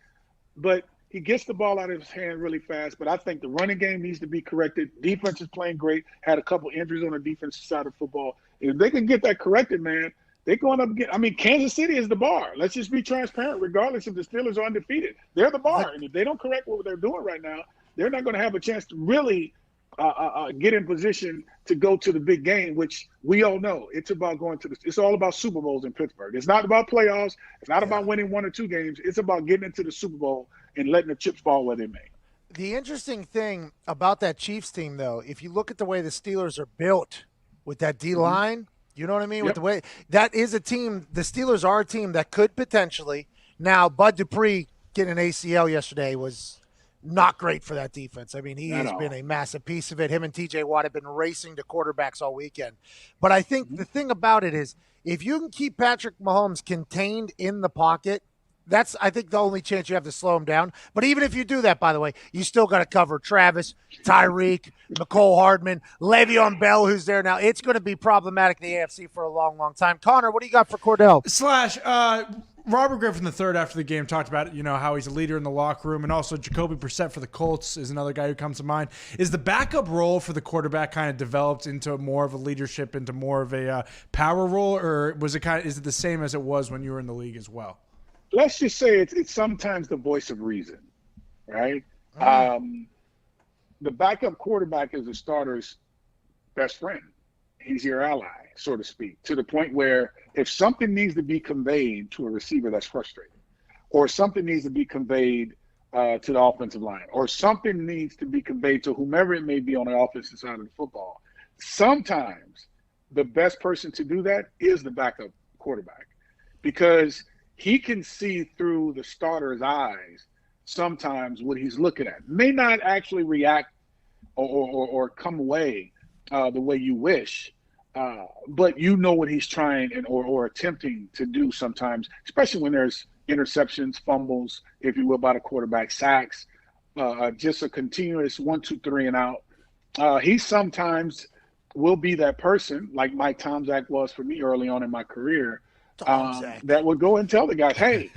But he gets the ball out of his hand really fast. But I think the running game needs to be corrected. Defense is playing great. Had a couple injuries on the defensive side of football. If they can get that corrected, man, they're going up again. Kansas City is the bar. Let's just be transparent. Regardless if the Steelers are undefeated, they're the bar. And if they don't correct what they're doing right now, they're not going to have a chance to really get in position to go to the big game, which we all know it's about going to it's all about Super Bowls in Pittsburgh. It's not about playoffs. It's not about winning one or two games. It's about getting into the Super Bowl and letting the chips fall where they may. The interesting thing about that Chiefs team, though, if you look at the way the Steelers are built with that D-line, you know what I mean? Yep. With the way that is a team, the Steelers are a team that could potentially. Now, Bud Dupree getting an ACL yesterday was not great for that defense. He has been a massive piece of it. Him and TJ Watt have been racing to quarterbacks all weekend. But I think the thing about it is, if you can keep Patrick Mahomes contained in the pocket, that's, I think, the only chance you have to slow him down. But even if you do that, by the way, you still got to cover Travis, Tyreek, Mecole Hardman, Le'Veon Bell, who's there now. It's going to be problematic in the AFC for a long, long time. Connor, what do you got for Cordell? Robert Griffin III after the game talked about how he's a leader in the locker room, and also Jacoby Brissett for the Colts is another guy who comes to mind. Is the backup role for the quarterback kind of developed into more of a leadership, into more of a power role, or is it the same as it was when you were in the league as well? Let's just say it's sometimes the voice of reason, right? The backup quarterback is the starter's best friend. He's your ally, so to speak, to the point where if something needs to be conveyed to a receiver that's frustrated, or something needs to be conveyed to the offensive line, or something needs to be conveyed to whomever it may be on the offensive side of the football, sometimes the best person to do that is the backup quarterback, because he can see through the starter's eyes sometimes what he's looking at. May not actually react or come away the way you wish, but you know what he's trying or attempting to do sometimes, especially when there's interceptions, fumbles, if you will, by the quarterback, sacks, just a continuous 1, 2, 3 and out. He sometimes will be that person, like Mike Tomczak was for me early on in my career, that would go and tell the guys, hey,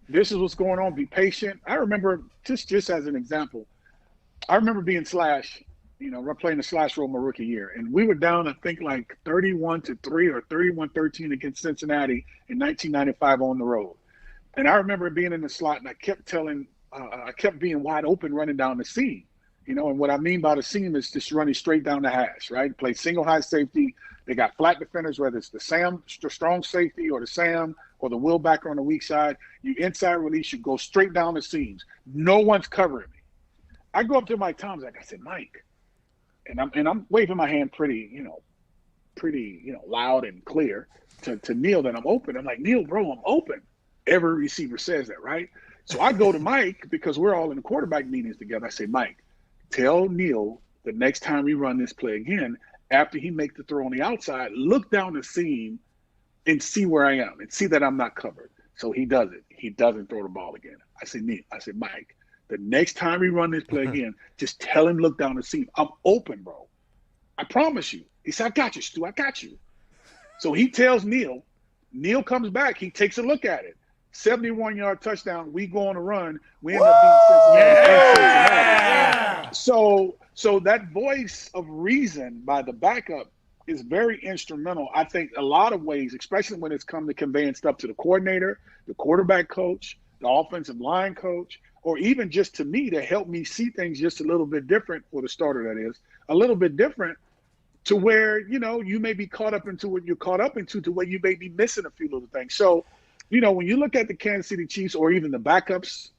this is what's going on. Be patient. I remember, just as an example, I remember being slash, we're playing the slash role my rookie year, and we were down, I think, like 31-3 or 31-13 against Cincinnati in 1995 on the road. And I remember being in the slot, and I kept being wide open running down the seam. And what I mean by the seam is just running straight down the hash, right? Play single high safety. They got flat defenders, whether it's the strong safety or the Sam or the will backer on the weak side. You inside release, you go straight down the seams. No one's covering me. I go up to Mike Tomczak. I said, Mike, and I'm waving my hand pretty loud and clear to Neil that I'm open. I'm like, Neil, bro, I'm open. Every receiver says that, right? So I go to Mike because we're all in the quarterback meetings together. I say, Mike, tell Neil the next time we run this play again, after he makes the throw on the outside, look down the seam and see where I am and see that I'm not covered. So he does it. He doesn't throw the ball again. I said, Neil, Mike, the next time we run this play again, just tell him look down the seam. I'm open, bro. I promise you. He said, I got you, Stu. I got you. So he tells Neil. Neil comes back. He takes a look at it. 71-yard touchdown. We go on a run. We end up being Cincinnati. So that voice of reason by the backup is very instrumental. I think a lot of ways, especially when it's come to conveying stuff to the coordinator, the quarterback coach, the offensive line coach, or even just to me to help me see things just a little bit different, for the starter that is, a little bit different, to where, you may be caught up into what you're caught up into, to where you may be missing a few little things. So, when you look at the Kansas City Chiefs or even the backups,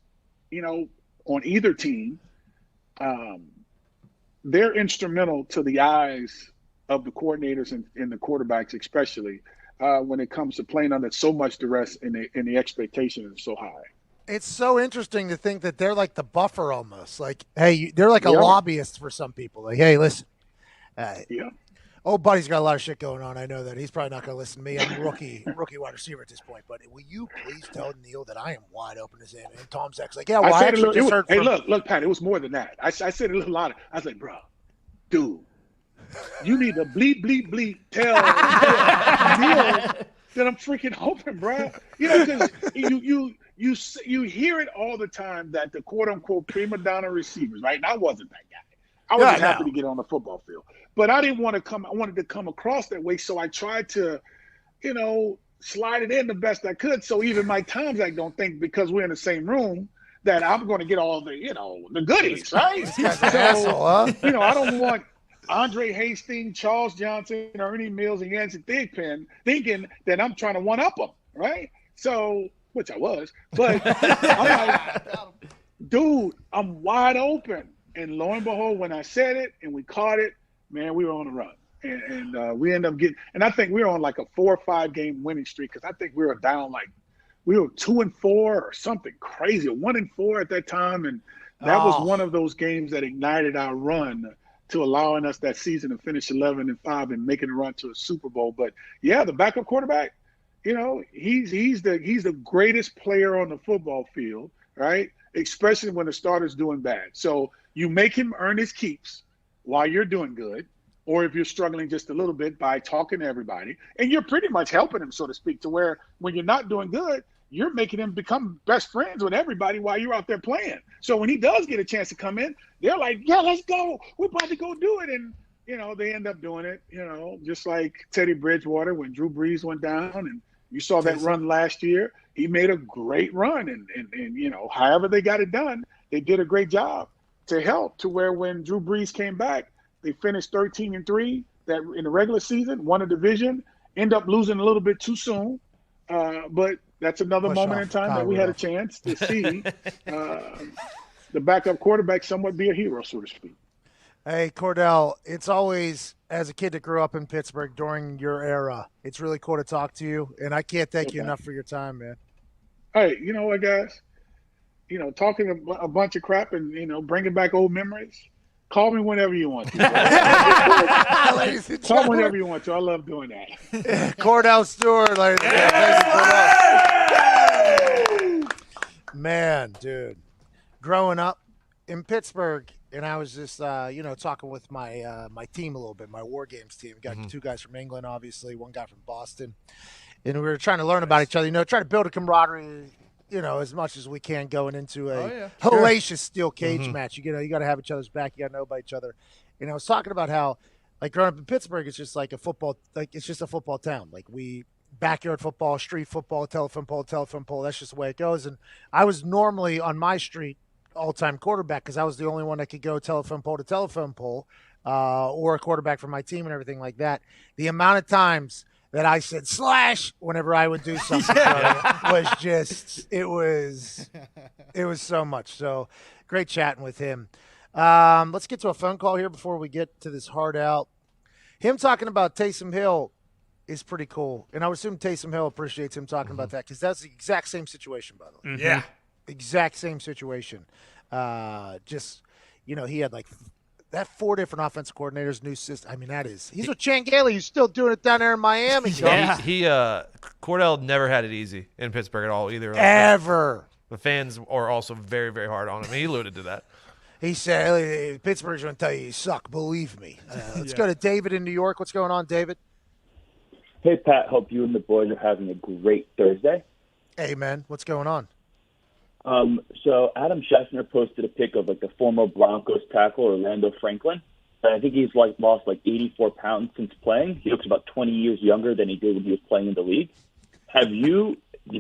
on either team, they're instrumental to the eyes of the coordinators and the quarterbacks, especially when it comes to playing under so much duress and the expectation is so high. It's so interesting to think that they're like the buffer almost. Like, hey, they're like a lobbyist for some people. Like, hey, listen. Old buddy's got a lot of shit going on. I know that. He's probably not going to listen to me. I'm a rookie wide receiver at this point. But will you please tell Neil that I am wide open as in? And Tom Zach's like, yeah, well, I actually just heard from... Hey, look, Pat, it was more than that. I said a little louder. I was like, bro, dude, you need to bleep, tell Neil that I'm freaking open, bro. Because you hear it all the time that the quote-unquote prima donna receivers, right? And I wasn't that guy. I was happy to get on the football field. But I didn't want to come. I wanted to come across that way, so I tried to, slide it in the best I could. So even Mike Tomczak don't think, because we're in the same room, that I'm going to get all the, the goodies, right? This guy's an asshole, huh? I don't want Andre Hastings, Charles Johnson, Ernie Mills, and Yancey Thigpen thinking that I'm trying to one-up them, right? So, which I was. But I'm like, dude, I'm wide open. And lo and behold, when I said it and we caught it, man, we were on the run. And we ended up getting – and I think we were on like a 4 or 5 game winning streak, because I think we were down we were 2-4 or something crazy, 1-4 at that time. And that was one of those games that ignited our run to allowing us that season to finish 11-5 and making a run to a Super Bowl. But, yeah, the backup quarterback, he's the greatest player on the football field, right, especially when the starter's doing bad. So you make him earn his keeps while you're doing good, or if you're struggling just a little bit, by talking to everybody. And you're pretty much helping him, so to speak, to where when you're not doing good, you're making him become best friends with everybody while you're out there playing. So when he does get a chance to come in, they're like, yeah, let's go. We're about to go do it. And, they end up doing it, just like Teddy Bridgewater when Drew Brees went down. And you saw that run last year. He made a great run. And however they got it done, they did a great job to help, to where when Drew Brees came back, they finished 13-3 that in the regular season, won a division, end up losing a little bit too soon. But that's another moment in time that we had a chance to see the backup quarterback somewhat be a hero, so to speak. Hey, Cordell, it's always, as a kid that grew up in Pittsburgh during your era, it's really cool to talk to you, and I can't thank you enough for your time, man. Hey, you know what, guys? Talking a bunch of crap and, bringing back old memories. Call me whenever you want to. Call me whenever you want to. I love doing that. Cordell Stewart, ladies and gentlemen. Man, dude. Growing up in Pittsburgh, and I was just talking with my my team a little bit, my War Games team. Got 2 guys from England, obviously, 1 guy from Boston, and we were trying to learn about each other. Try to build a camaraderie. As much as we can going into a hellacious steel cage match. You got to have each other's back. You got to know about each other. I was talking about how, like, growing up in Pittsburgh, it's just like a football, it's just a football town. Like, backyard football, street football, telephone pole. That's just the way it goes. And I was normally on my street all-time quarterback because I was the only one that could go telephone pole to telephone pole, or a quarterback for my team and everything like that. The amount of times that I said slash whenever I would do something was just it was so much. So great chatting with him. Let's get to a phone call here before we get to this hard out. Him talking about Taysom Hill is pretty cool, and I would assume Taysom Hill appreciates him talking about that because that's the exact same situation, by the way. Yeah, exact same situation. He had like that 4 different offensive coordinators, new system. I mean, he's with Chan Gailey, who's still doing it down there in Miami. Yeah, Cordell never had it easy in Pittsburgh at all either. Ever. The fans are also very, very hard on him. He alluded to that. He said, hey, Pittsburgh's going to tell you suck. Believe me. Let's go to David in New York. What's going on, David? Hey, Pat. Hope you and the boys are having a great Thursday. Hey, man. What's going on? So Adam Scheffner posted a pic of, like, the former Broncos tackle, Orlando Franklin. And I think he's, lost, 84 pounds since playing. He looks about 20 years younger than he did when he was playing in the league. Did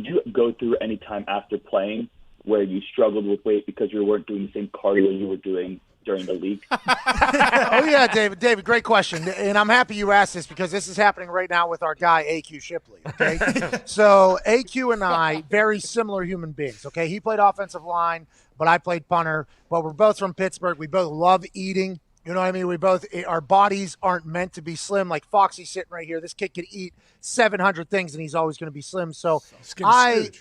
you go through any time after playing where you struggled with weight because you weren't doing the same cardio you were doing during the league? Oh, yeah, David. David, great question. And I'm happy you asked this because this is happening right now with our guy, A.Q. Shipley, okay? So A.Q. and I, very similar human beings, okay? He played offensive line, but I played punter. But we're both from Pittsburgh. We both love eating. You know what I mean? Our bodies aren't meant to be slim. Like Foxy's sitting right here. This kid could eat 700 things, and he's always going to be slim. So I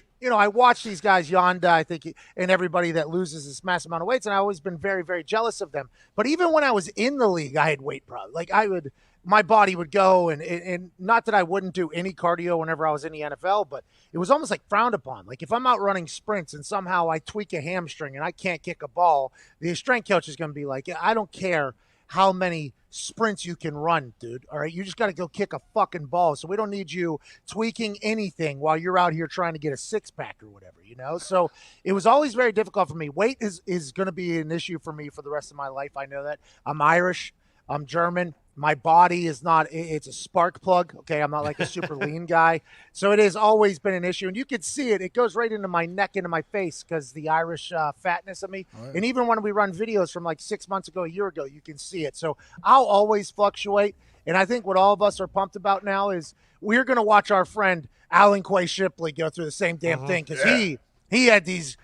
watch these guys, Yonda, I think, and everybody that loses this massive amount of weights, and I've always been very, very jealous of them. But even when I was in the league, I had weight problems. Like my body would go, and not that I wouldn't do any cardio whenever I was in the NFL, but it was almost like frowned upon. Like if I'm out running sprints and somehow I tweak a hamstring and I can't kick a ball, the strength coach is going to be like, I don't care how many sprints you can run, dude. All right, you just got to go kick a fucking ball. So we don't need you tweaking anything while you're out here trying to get a 6-pack or whatever, So it was always very difficult for me. Weight is going to be an issue for me for the rest of my life. I know that. I'm Irish. I'm German. My body is not, it's a spark plug. Okay. I'm not like a super lean guy. So it has always been an issue. And you can see it. It goes right into my neck, into my face because the Irish fatness of me. Oh, yeah. And even when we run videos from like 6 months ago, a year ago, you can see it. So I'll always fluctuate. And I think what all of us are pumped about now is we're going to watch our friend Alan Quay Shipley go through the same damn thing because he had these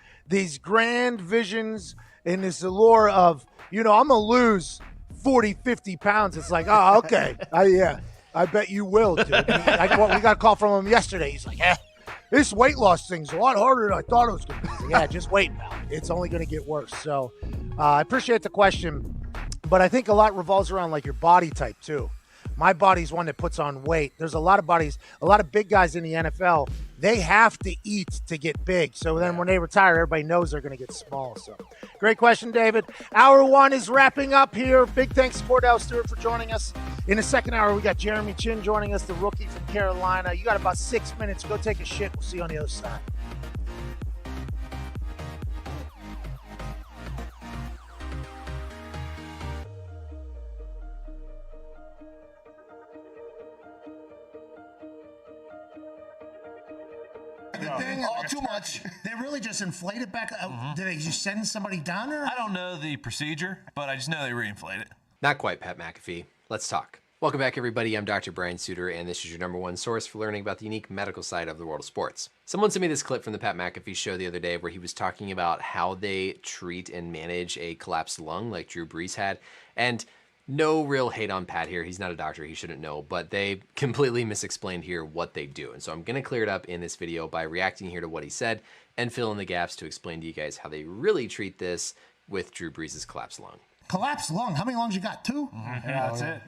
grand visions and this allure of, I'm going to lose 40, 50 pounds. It's like, oh, okay. I bet you will, dude. We got a call from him yesterday. He's like, this weight loss thing's a lot harder than I thought it was going to be. Yeah, just wait, pal. It's only going to get worse. So I appreciate the question, but I think a lot revolves around like your body type too. My body's one that puts on weight. There's a lot of big guys in the NFL. They have to eat to get big. So then when they retire, everybody knows they're going to get small. So great question, David. Hour 1 is wrapping up here. Big thanks to Cordell Stewart for joining us. In the second hour, we got Jeremy Chin joining us, the rookie from Carolina. You got about 6 minutes. Go take a shit. We'll see you on the other side. Too much. They really just inflate it back. Did they just send somebody down there? I don't know the procedure, but I just know they reinflate it. Not quite, Pat McAfee. Let's talk. Welcome back, everybody. I'm Dr. Brian Suter, and this is your #1 source for learning about the unique medical side of the world of sports. Someone sent me this clip from the Pat McAfee show the other day where he was talking about how they treat and manage a collapsed lung like Drew Brees had, and no real hate on Pat here. He's not a doctor. He shouldn't know. But they completely misexplained here what they do. And so I'm going to clear it up in this video by reacting here to what he said and fill in the gaps to explain to you guys how they really treat this with Drew Brees' collapsed lung. Collapsed lung? How many lungs you got? 2? Yeah, that's it.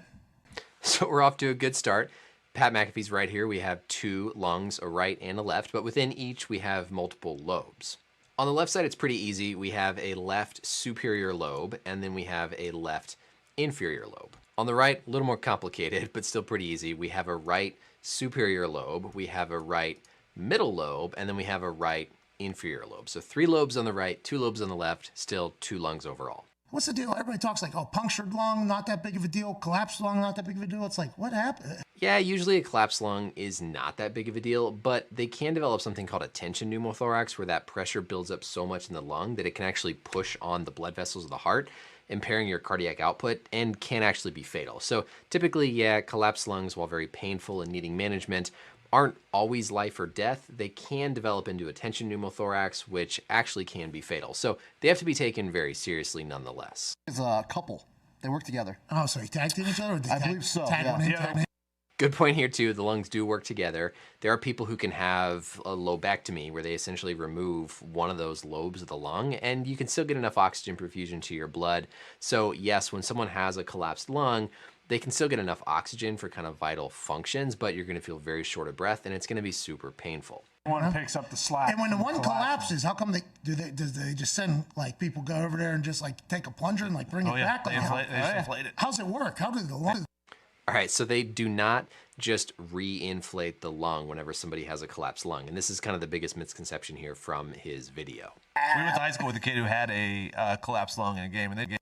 So we're off to a good start. Pat McAfee's right here. We have 2 lungs, a right and a left. But within each, we have multiple lobes. On the left side, it's pretty easy. We have a left superior lobe, and then we have a left inferior lobe. On the right, a little more complicated, but still pretty easy. We have a right superior lobe, we have a right middle lobe, and then we have a right inferior lobe. So 3 lobes on the right, 2 lobes on the left, still 2 lungs overall. What's the deal? Everybody talks like, oh, punctured lung, not that big of a deal. Collapsed lung, not that big of a deal. It's like, what happened? Yeah, usually a collapsed lung is not that big of a deal, but they can develop something called a tension pneumothorax, where that pressure builds up so much in the lung that it can actually push on the blood vessels of the heart, impairing your cardiac output, and can actually be fatal. So typically, yeah, collapsed lungs, while very painful and needing management, aren't always life or death. They can develop into a tension pneumothorax, which actually can be fatal. So they have to be taken very seriously nonetheless. It's a couple. They work together. Oh, so they tag team each other? Or I believe so. Tag one in, tag one in? Good point here too. The lungs do work together. There are people who can have a lobectomy, where they essentially remove one of those lobes of the lung, and you can still get enough oxygen perfusion to your blood. So yes, when someone has a collapsed lung, they can still get enough oxygen for kind of vital functions, but you're going to feel very short of breath, and it's going to be super painful. One picks up the slack. And when the one collapses, how come do they just send like people go over there and just like take a plunger and like bring it back? They inflate it. How's it work? How do the lungs? All right, so they do not just re-inflate the lung whenever somebody has a collapsed lung, and this is kind of the biggest misconception here from his video. We went to high school with a kid who had a collapsed lung in a game, and they.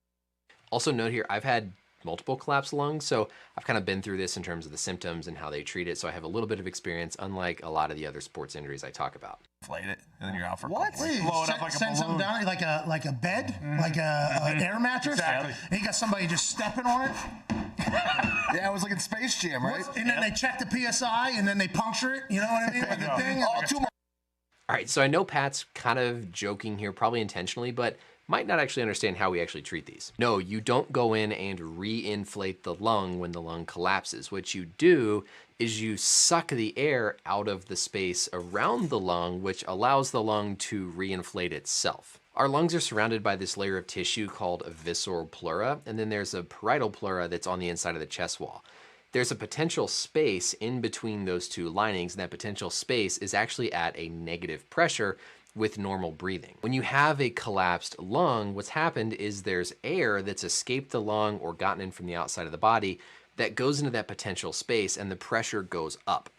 Also note here, I've had multiple collapsed lungs, so I've kind of been through this in terms of the symptoms and how they treat it, so I have a little bit of experience, unlike a lot of the other sports injuries I talk about. Inflate it, and then you're out for what? blow it up like a send something down like a bed, like an air mattress. Exactly. And you got somebody just stepping on it. Yeah, it was like in Space Jam, right? And then they check the PSI, and then they puncture it. You know what I mean? With the thing. All right, so I know Pat's kind of joking here, probably intentionally, but might not actually understand how we actually treat these. No, you don't go in and re-inflate the lung when the lung collapses. What you do is you suck the air out of the space around the lung, which allows the lung to re-inflate itself. Our lungs are surrounded by this layer of tissue called a visceral pleura, and then there's a parietal pleura that's on the inside of the chest wall. There's a potential space in between those two linings, and that potential space is actually at a negative pressure with normal breathing. When you have a collapsed lung, what's happened is there's air that's escaped the lung or gotten in from the outside of the body that goes into that potential space, and the pressure goes up.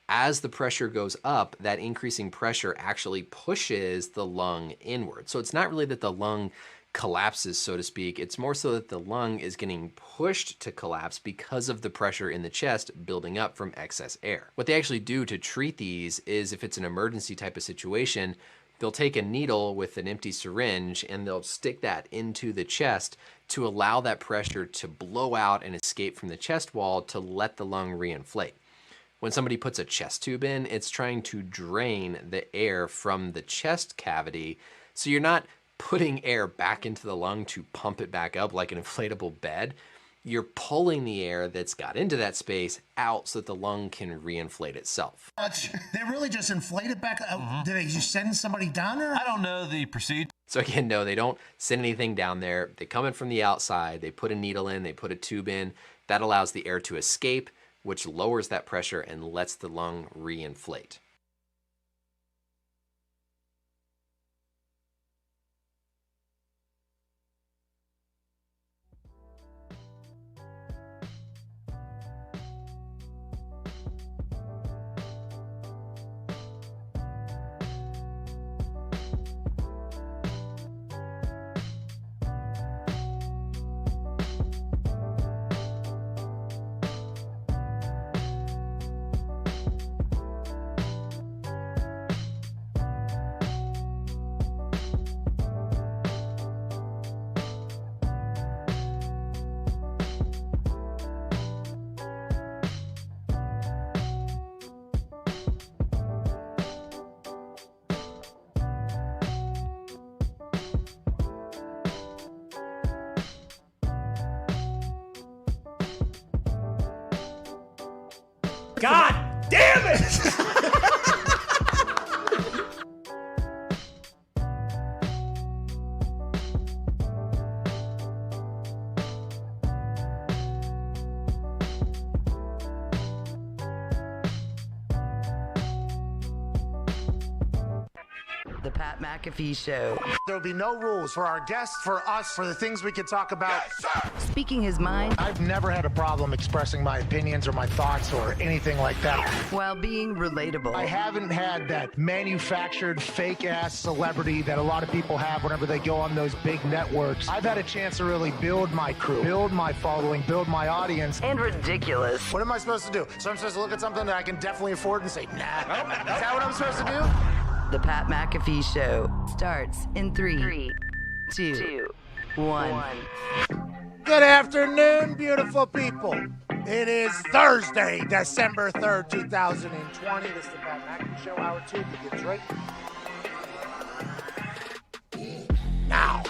As the pressure goes up, that increasing pressure actually pushes the lung inward. So it's not really that the lung collapses, so to speak. It's more so that the lung is getting pushed to collapse because of the pressure in the chest building up from excess air. What they actually do to treat these is, if it's an emergency type of situation, they'll take a needle with an empty syringe and they'll stick that into the chest to allow that pressure to blow out and escape from the chest wall to let the lung reinflate. When somebody puts a chest tube in, it's trying to drain the air from the chest cavity, so you're not putting air back into the lung to pump it back up like an inflatable bed. You're pulling the air that's got into that space out so that the lung can reinflate itself. They really just inflate it back. Do they just send somebody down there? I don't know the procedure. So again, no, they don't send anything down there. They come in from the outside, they put a needle in, they put a tube in. That allows the air to escape, which lowers that pressure and lets the lung reinflate. God damn it! The Pat McAfee Show. There'll be no rules for our guests, for us, for the things we can talk about. Speaking his mind. I've never had a problem expressing my opinions or my thoughts or anything like that. While being relatable. I haven't had that manufactured fake-ass celebrity that a lot of people have whenever they go on those big networks. I've had a chance to really build my crew, build my following, build my audience. And ridiculous. What am I supposed to do? So I'm supposed to look at something that I can definitely afford and say, nah. Is that what I'm supposed to do? The Pat McAfee Show starts in 3, 2, 1. Good afternoon, beautiful people. It is Thursday, December 3rd, 2020. This is the Pat McAfee Show. Hour 2 begins right now.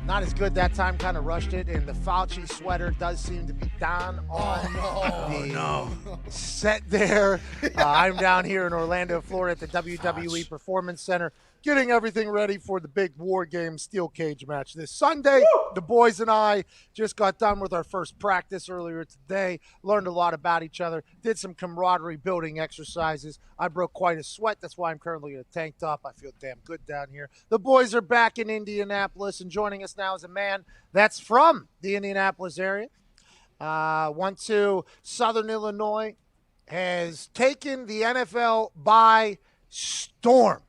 Not as good that time, kind of rushed it, and the Fauci sweater does seem to be down on the set there. I'm down here in Orlando, Florida at the WWE Performance Center, getting everything ready for the big War Games Steel Cage match this Sunday. The boys and I just got done with our first practice earlier today, learned a lot about each other, did some camaraderie building exercises. I broke quite a sweat. That's why I'm currently in a tank top. I feel damn good down here. The boys are back in Indianapolis, and joining us now is a man that's from the Indianapolis area. Went to Southern Illinois, has taken the NFL by storm.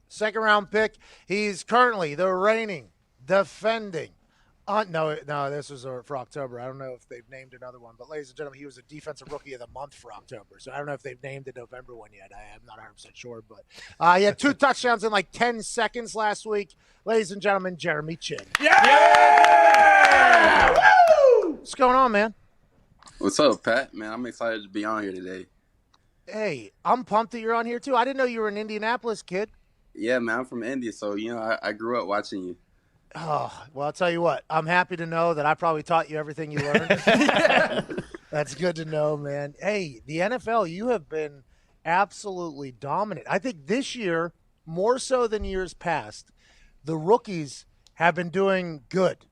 Second round pick. He's currently the reigning, defending. No, this was for October. I don't know if they've named another one. But, ladies and gentlemen, he was a Defensive Rookie of the Month for October. So I don't know if they've named the November one yet. I'm not 100% sure. But he had 2 touchdowns in like 10 seconds last week. Ladies and gentlemen, Jeremy Chin. Yeah! Woo! What's going on, man? What's up, Pat? Man, I'm excited to be on here today. Hey, I'm pumped that you're on here, too. I didn't know you were an Indianapolis kid. Yeah, man, I'm from India, so, I grew up watching you. Oh, well, I'll tell you what. I'm happy to know that I probably taught you everything you learned. That's good to know, man. Hey, the NFL, you have been absolutely dominant. I think this year, more so than years past, the rookies have been doing good.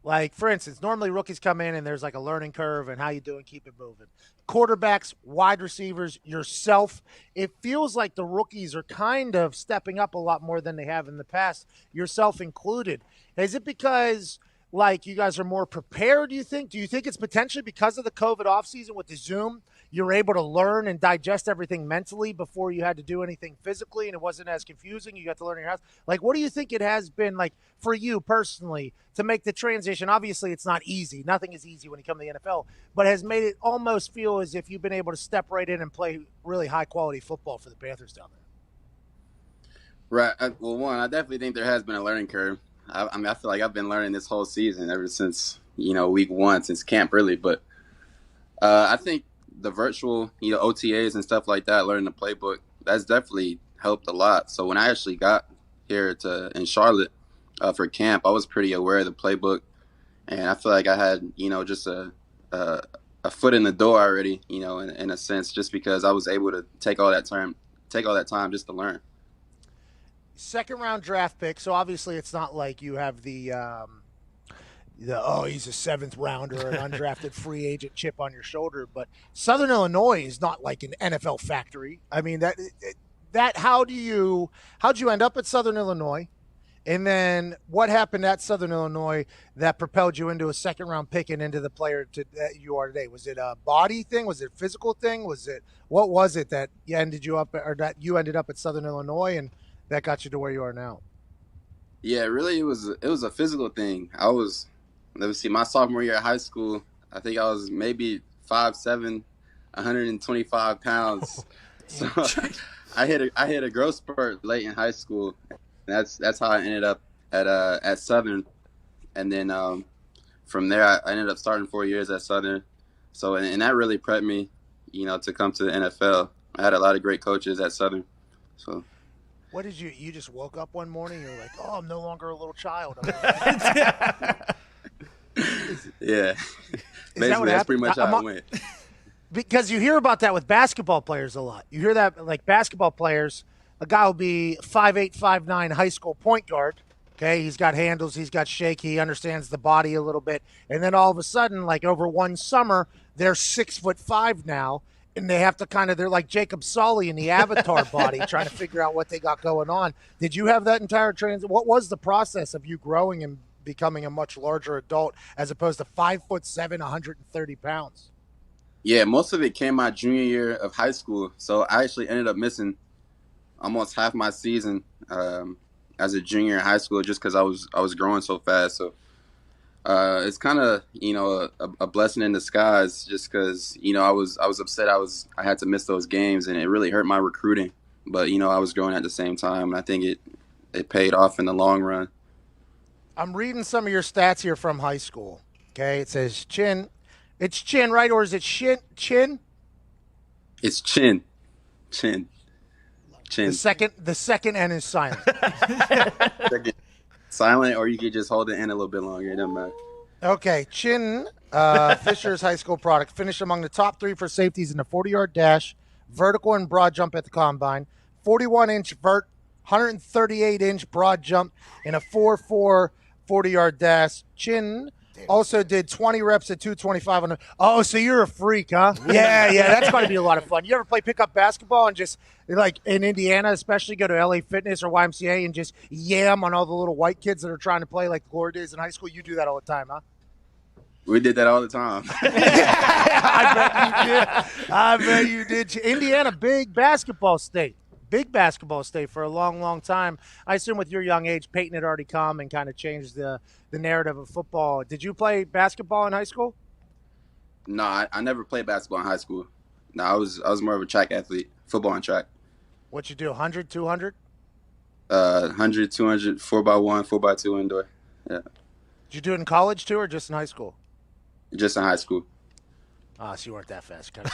Like, for instance, normally rookies come in and there's like a learning curve and how you doing, keep it moving. Quarterbacks, wide receivers, yourself, it feels like the rookies are kind of stepping up a lot more than they have in the past, yourself included. Is it because, like, you guys are more prepared, do you think? Do you think it's potentially because of the COVID offseason with the Zoom, you're able to learn and digest everything mentally before you had to do anything physically and it wasn't as confusing? You got to learn in your house. Like, what do you think it has been like for you personally to make the transition? Obviously, it's not easy. Nothing is easy when you come to the NFL, but has made it almost feel as if you've been able to step right in and play really high-quality football for the Panthers down there. Right. Well, one, I definitely think there has been a learning curve. I feel like I've been learning this whole season ever since, week 1, since camp, really. But I think the virtual, OTAs and stuff like that, learning the playbook, that's definitely helped a lot. So when I actually got here in Charlotte for camp, I was pretty aware of the playbook, and I feel like I had, just a foot in the door already, in a sense, just because I was able to take all that time just to learn. Second-round draft pick, so obviously it's not like you have he's a 7th rounder or an undrafted free agent chip on your shoulder, but Southern Illinois is not like an NFL factory. I mean, how'd you end up at Southern Illinois? And then what happened at Southern Illinois that propelled you into a second-round pick and into the player that you are today? Was it a body thing? Was it a physical thing? What was it that you ended up at Southern Illinois and that got you to where you are now? Yeah, really, it was a physical thing. My sophomore year at high school, I think I was maybe 5'7", 125 pounds. So I hit a growth spurt late in high school. And that's how I ended up at Southern, and then from there I ended up starting 4 years at Southern. So and that really prepped me, to come to the NFL. I had a lot of great coaches at Southern. So. What did you just woke up one morning and you're like, oh, I'm no longer a little child. Yeah. Basically, that's pretty much how it went. Because you hear about that with basketball players a lot. You hear that, like, basketball players, a guy will be 5'8", 5'9", high school point guard. Okay, he's got handles, he's got shake, he understands the body a little bit. And then all of a sudden, like over one summer, they're 6'5" now. and they have to they're like Jacob Sully in the Avatar body trying to figure out what they got going on. Did you have that entire what was the process of you growing and becoming a much larger adult as opposed to 5'7", 130 pounds? Yeah, most of it came my junior year of high school. So I actually ended up missing almost half my season as a junior in high school just because I was growing so fast. So it's kind of a blessing in disguise just because I was upset I had to miss those games and it really hurt my recruiting. But I was growing at the same time and I think it paid off in the long run. I'm reading some of your stats here from high school. Okay, it says chin. It's chin, right? Or is it chin? It's chin. Chin. The second N is silent. Silent, or you could just hold the N a little bit longer. It doesn't matter. Okay, Chin, Fisher's high school product, finished among the top 3 for safeties in the 40-yard dash, vertical and broad jump at the combine, 41-inch vert, 138-inch broad jump, and a 4.4 40-yard dash. Chin also did 20 reps at 225 on the. Oh, so you're a freak, huh? Yeah, that's going to be a lot of fun. You ever play pickup basketball and just, like in Indiana especially, go to LA Fitness or YMCA and just yam on all the little white kids that are trying to play like the glory days in high school? You do that all the time, huh? We did that all the time. I bet you did. Indiana, big basketball state. Big basketball state for a long, long time. I assume with your young age, Peyton had already come and kind of changed the narrative of football. Did you play basketball in high school? No, I never played basketball in high school. No, I was more of a track athlete, football and track. What you do, 100, 200? 100, 200, 4x1, 4x2 indoor. Yeah. Did you do it in college too or just in high school? Just in high school. Oh, so you weren't that fast. Kind of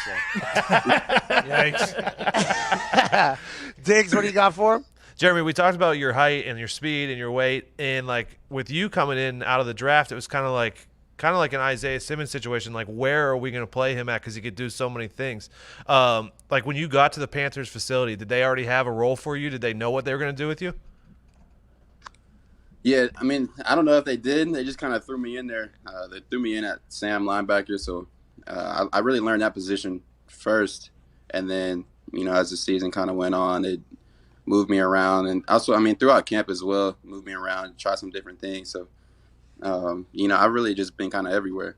Yikes. Diggs, what do you got for him? Jeremy, we talked about your height and your speed and your weight, and like with you coming in out of the draft, it was kind of like an Isaiah Simmons situation. Like, where are we going to play him at? Because he could do so many things. Like when you got to the Panthers facility, did they already have a role for you? Did they know what they were going to do with you? Yeah, I mean, I don't know if they did. They just kind of threw me in there. They threw me in at Sam linebacker, so I really learned that position first, and then as the season kind of went on, it moved me around, and also throughout camp as well, moved me around, try some different things. So I've really just been kind of everywhere.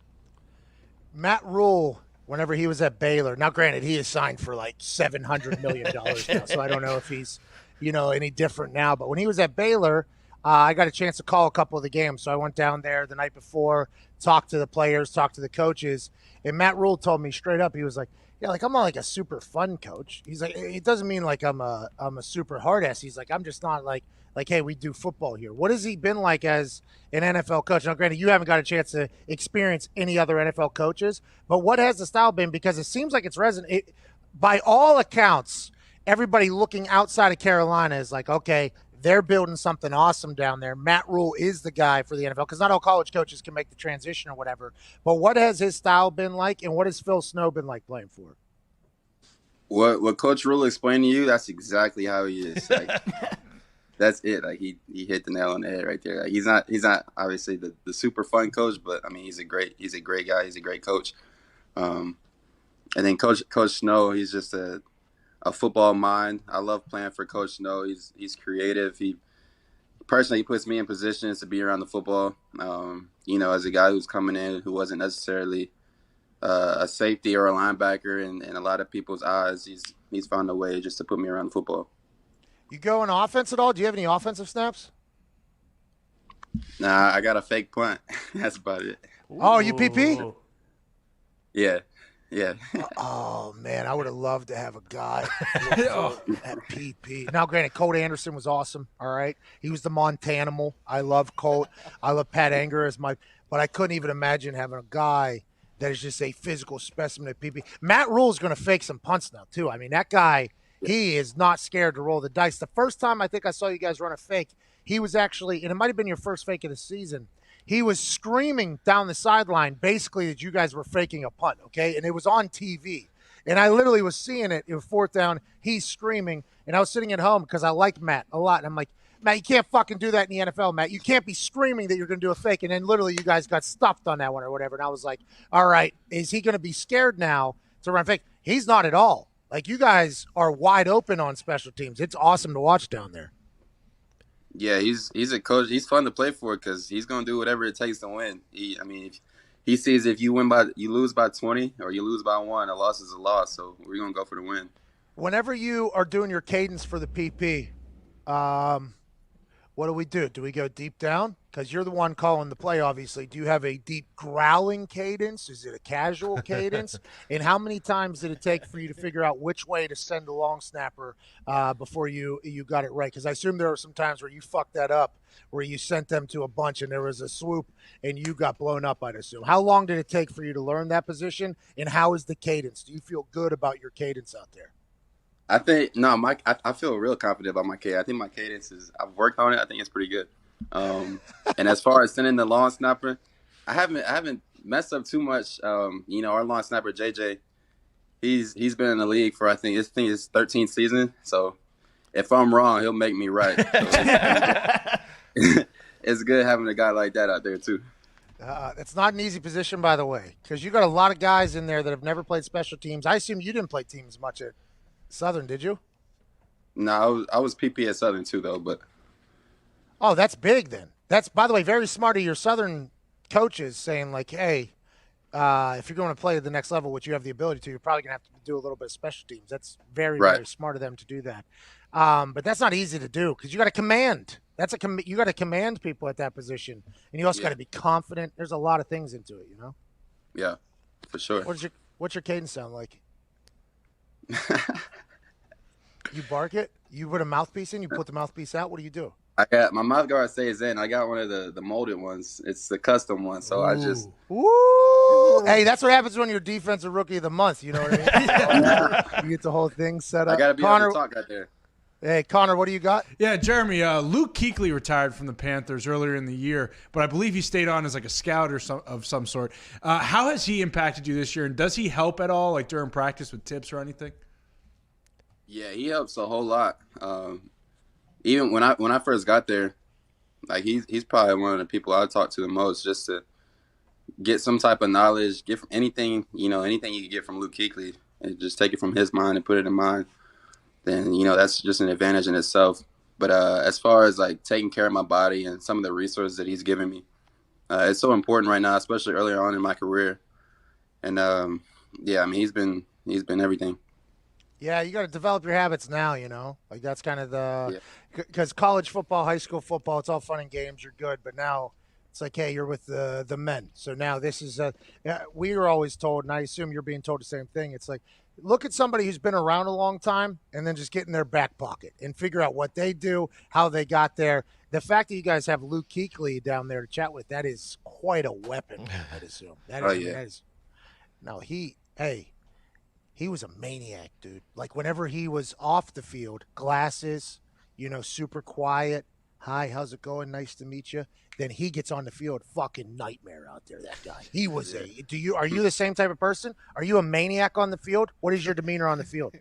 Matt Rule, whenever he was at Baylor, now granted he is signed for like $700 million now, so I don't know if he's any different now. But when he was at Baylor, I got a chance to call a couple of the games, so I went down there the night before, talked to the players, talked to the coaches. And Matt Rule told me straight up, he was like, yeah, like I'm not like a super fun coach. He's like, it doesn't mean like I'm a super hard ass. He's like, I'm just not like, hey, we do football here. What has he been like as an NFL coach? Now, granted, you haven't got a chance to experience any other NFL coaches, but what has the style been? Because it seems like it's resonant. By all accounts, everybody looking outside of Carolina is like, okay, they're building something awesome down there. Matt Rule is the guy for the NFL because not all college coaches can make the transition or whatever. But what has his style been like, and what has Phil Snow been like playing for? What Coach Rule explained to you, that's exactly how he is. Like, that's it. Like he hit the nail on the head right there. Like, he's not obviously the super fun coach, but I mean he's a great guy. He's a great coach. And then Coach Snow, he's just a football mind. I love playing for Coach Snow. He's creative. He puts me in positions to be around the football. As a guy who's coming in who wasn't necessarily a safety or a linebacker, and in a lot of people's eyes, he's found a way just to put me around football. You go in offense at all? Do you have any offensive snaps? Nah, I got a fake punt. That's about it. Oh, you PP? Yeah. Oh man, I would have loved to have a guy at PP. Now, granted, Colt Anderson was awesome. All right, he was the Montanimal. I love Colt. I love Pat Anger but I couldn't even imagine having a guy that is just a physical specimen at PP. Matt Rule is going to fake some punts now too. I mean, that guy, he is not scared to roll the dice. The first time I think I saw you guys run a fake, he was actually, and it might have been your first fake of the season. He was screaming down the sideline basically that you guys were faking a punt, okay? And it was on TV. And I literally was seeing it. It was fourth down. He's screaming. And I was sitting at home because I like Matt a lot. And I'm like, Matt, you can't fucking do that in the NFL, Matt. You can't be screaming that you're going to do a fake. And then literally you guys got stuffed on that one or whatever. And I was like, all right, is he going to be scared now to run fake? He's not at all. Like, you guys are wide open on special teams. It's awesome to watch down there. Yeah, he's a coach. He's fun to play for because he's gonna do whatever it takes to win. If he sees if you lose by 20 or you lose by 1, a loss is a loss. So we're gonna go for the win. Whenever you are doing your cadence for the PP, what do we do? Do we go deep down? Because you're the one calling the play, obviously. Do you have a deep growling cadence? Is it a casual cadence? And how many times did it take for you to figure out which way to send the long snapper before you got it right? Because I assume there were some times where you fucked that up, where you sent them to a bunch and there was a swoop and you got blown up, I'd assume. How long did it take for you to learn that position? And how is the cadence? Do you feel good about your cadence out there? I think I feel real confident about my cadence. I think my cadence I've worked on it. I think it's pretty good. And as far as sending the long snapper, I haven't messed up too much. Our long snapper JJ, he's been in the league for I think his 13th season. So if I'm wrong, he'll make me right. So it's good having a guy like that out there too. It's not an easy position, by the way, because you got a lot of guys in there that have never played special teams. I assume you didn't play teams much at Southern, did you? No, I was PP at Southern too, though. But oh, that's big then. That's, by the way, very smart of your Southern coaches saying, like, hey, if you're going to play at the next level, which you have the ability to, you're probably going to have to do a little bit of special teams. That's very, very smart of them to do that. But that's not easy to do because you got to command. You got to command people at that position, and you also got to be confident. There's a lot of things into it, you know. Yeah, for sure. What's your cadence sound like? You bark it? You put a mouthpiece in? You put the mouthpiece out? What do you do? I got my mouth guard stays in. I got one of the molded ones. It's the custom one, so I just. Woo! Hey, that's what happens when you're defensive rookie of the month. You know what I mean? You get the whole thing set up. I gotta be able to talk right there. Hey, Connor, what do you got? Yeah, Jeremy, Luke Keakley retired from the Panthers earlier in the year, but I believe he stayed on as like a scout or of some sort. How has he impacted you this year, and does he help at all, like during practice with tips or anything? Yeah, he helps a whole lot. Even when I first got there, like he's probably one of the people I talk to the most, just to get some type of knowledge, get from anything you can get from Luke Keakley, and just take it from his mind and put it in mine. Then that's just an advantage in itself. But as far as like taking care of my body and some of the resources that he's given me, it's so important right now, especially earlier on in my career. And he's been everything. Yeah, you got to develop your habits now, Like that's kind of because college football, high school football, it's all fun and games. You're good, but now it's like, hey, you're with the men. So now this is we were always told, and I assume you're being told the same thing. It's like, look at somebody who's been around a long time and then just get in their back pocket and figure out what they do, how they got there. The fact that you guys have Luke Keakley down there to chat with, that is quite a weapon, I'd assume. He was a maniac, dude. Like whenever he was off the field, glasses, super quiet. Hi, how's it going? Nice to meet you. Then he gets on the field, fucking nightmare out there, that guy. He was are you the same type of person? Are you a maniac on the field? What is your demeanor on the field?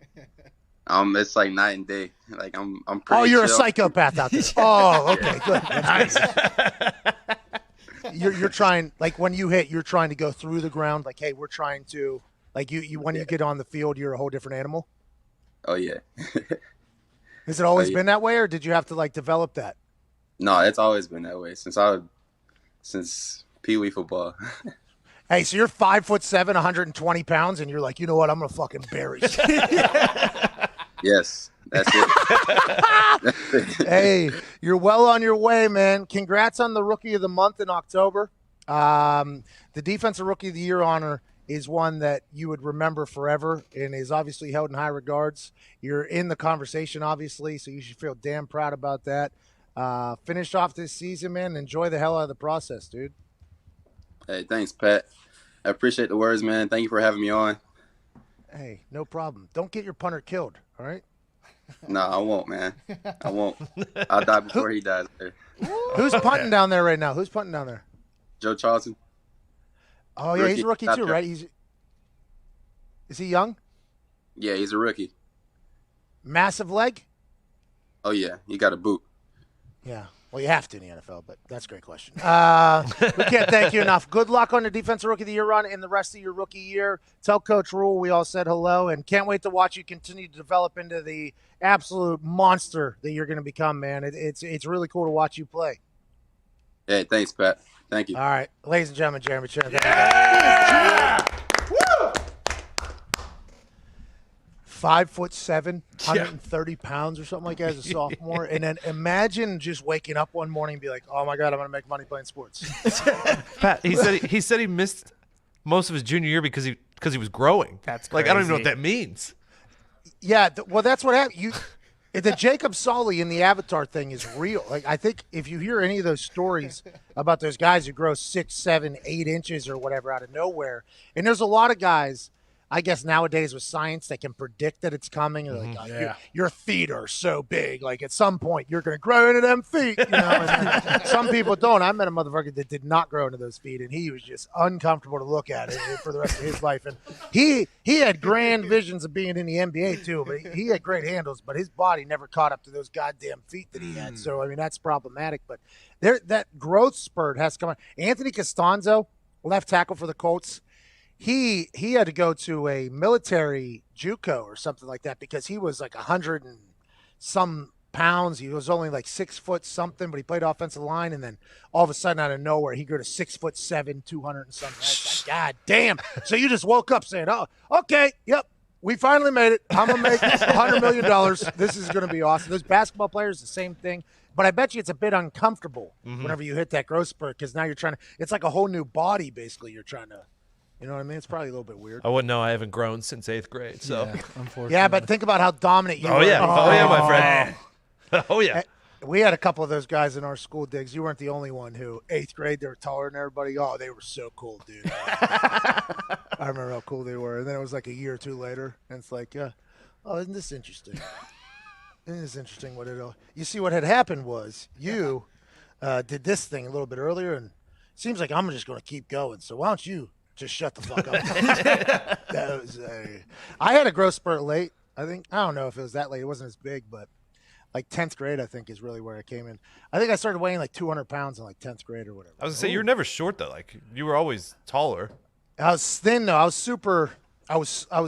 It's like night and day. Like I'm pretty. Oh, you're chill. a psychopath out there. Oh, okay, good. Nice. You're trying, like when you hit, you're trying to go through the ground. Like, hey, we're trying to, like you when you get on the field, you're a whole different animal. Oh yeah. Has it always been that way, or did you have to like develop that? No, it's always been that way since Pee Wee football. Hey, so you're 5'7", 120 pounds, and you're like, you know what? I'm gonna fucking bury you. Yes, that's it. Hey, you're well on your way, man. Congrats on the Rookie of the Month in October. The Defensive Rookie of the Year honor is one that you would remember forever and is obviously held in high regards. You're in the conversation, obviously, so you should feel damn proud about that. Finish off this season, man. Enjoy the hell out of the process, dude. Hey, thanks, Pat. I appreciate the words, man. Thank you for having me on. Hey, no problem. Don't get your punter killed, all right? No, I won't, man. I won't. I'll die before he dies there. Who's punting down there right now? Who's punting down there? Joe Charlton. Oh, yeah, he's a rookie too, right? Is he young? Yeah, he's a rookie. Massive leg? Oh, yeah. He got a boot. Yeah. Well, you have to in the NFL, but that's a great question. We can't thank you enough. Good luck on the Defensive Rookie of the Year run and the rest of your rookie year. Tell Coach Rule we all said hello, and can't wait to watch you continue to develop into the absolute monster that you're going to become, man. It's really cool to watch you play. Hey, thanks, Pat. Thank you. All right. Ladies and gentlemen, Jeremy Chan. Yeah! Woo! 5'7", 130 pounds or something like that as a sophomore. And then imagine just waking up one morning and be like, oh, my God, I'm going to make money playing sports. Pat, he said he missed most of his junior year because he was growing. That's like, crazy. I don't even know what that means. Yeah, well, that's what happened. The Jacob Sully in the Avatar thing is real. Like, I think if you hear any of those stories about those guys who grow 6, 7, 8 inches or whatever out of nowhere, and there's a lot of guys, I guess nowadays with science, they can predict that it's coming. Like, your feet are so big. Like, at some point, you're going to grow into them feet. You know? And some people don't. I met a motherfucker that did not grow into those feet, and he was just uncomfortable to look at for the rest of his life. And he had grand visions of being in the NBA, too, but he had great handles, but his body never caught up to those goddamn feet that he had. So, I mean, that's problematic. But that growth spurt has come on. Anthony Costanzo, left tackle for the Colts, He had to go to a military JUCO or something like that because he was like 100 and some pounds. He was only like 6 foot something, but he played offensive line. And then all of a sudden out of nowhere, he grew to 6'7", 200 and something. I was like, God damn. So you just woke up saying, oh, okay, yep, we finally made it. I'm going to make $100 million. This is going to be awesome. Those basketball players, the same thing. But I bet you it's a bit uncomfortable whenever you hit that growth spurt because now you're trying to – it's like a whole new body basically you're trying to – you know what I mean? It's probably a little bit weird. I wouldn't know. I haven't grown since 8th grade. So, unfortunately. Yeah, but think about how dominant you were. Oh, yeah, my friend. Oh, yeah. We had a couple of those guys in our school, Diggs. You weren't the only one who, 8th grade, they were taller than everybody. Oh, they were so cool, dude. I remember how cool they were. And then it was like a year or two later, and it's like, oh, isn't this interesting? Isn't this interesting? You see, what had happened was you did this thing a little bit earlier, and it seems like I'm just going to keep going. So why don't you just shut the fuck up? I had a growth spurt late, I think. I don't know if it was that late. It wasn't as big, but like 10th grade, I think, is really where I came in. I think I started weighing like 200 pounds in like 10th grade or whatever. I was going to say, you were never short, though. Like, you were always taller. I was thin, though. I was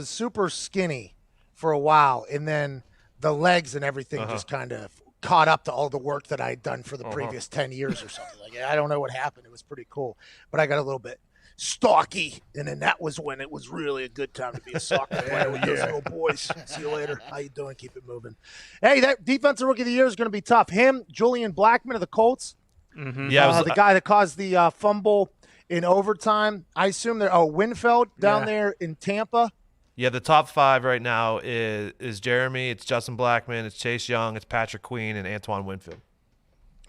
super skinny for a while, and then the legs and everything just kind of caught up to all the work that I had done for the previous 10 years or something. Like, I don't know what happened. It was pretty cool. But I got a little bit stocky, and then that was when it was really a good time to be a soccer player with those little boys. See you later. How you doing? Keep it moving. Hey, that Defensive Rookie of the Year is going to be tough. Him, Julian Blackmon of the Colts. Yeah, the guy that caused the fumble in overtime. I assume they're Winfield down there in Tampa. Yeah, the top 5 right now is Jeremy, it's Justin Blackmon, it's Chase Young, it's Patrick Queen, and Antoine Winfield.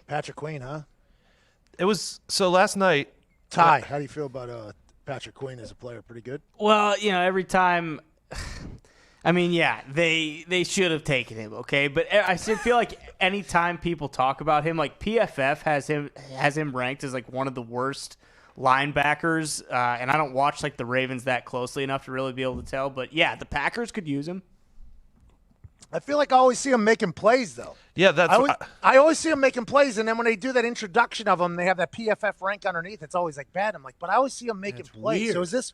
Patrick Queen, huh? It was so last night. Ty, how do you feel about Patrick Queen as a player? Pretty good? Well, every time – I mean, yeah, they should have taken him, okay? But I feel like any time people talk about him, like PFF has him ranked as like one of the worst linebackers, and I don't watch like the Ravens that closely enough to really be able to tell. But, yeah, the Packers could use him. I feel like I always see him making plays, though. Yeah, I always see him making plays, and then when they do that introduction of him, they have that PFF rank underneath. It's always like bad. I'm like, but I always see him making plays. Weird. So is this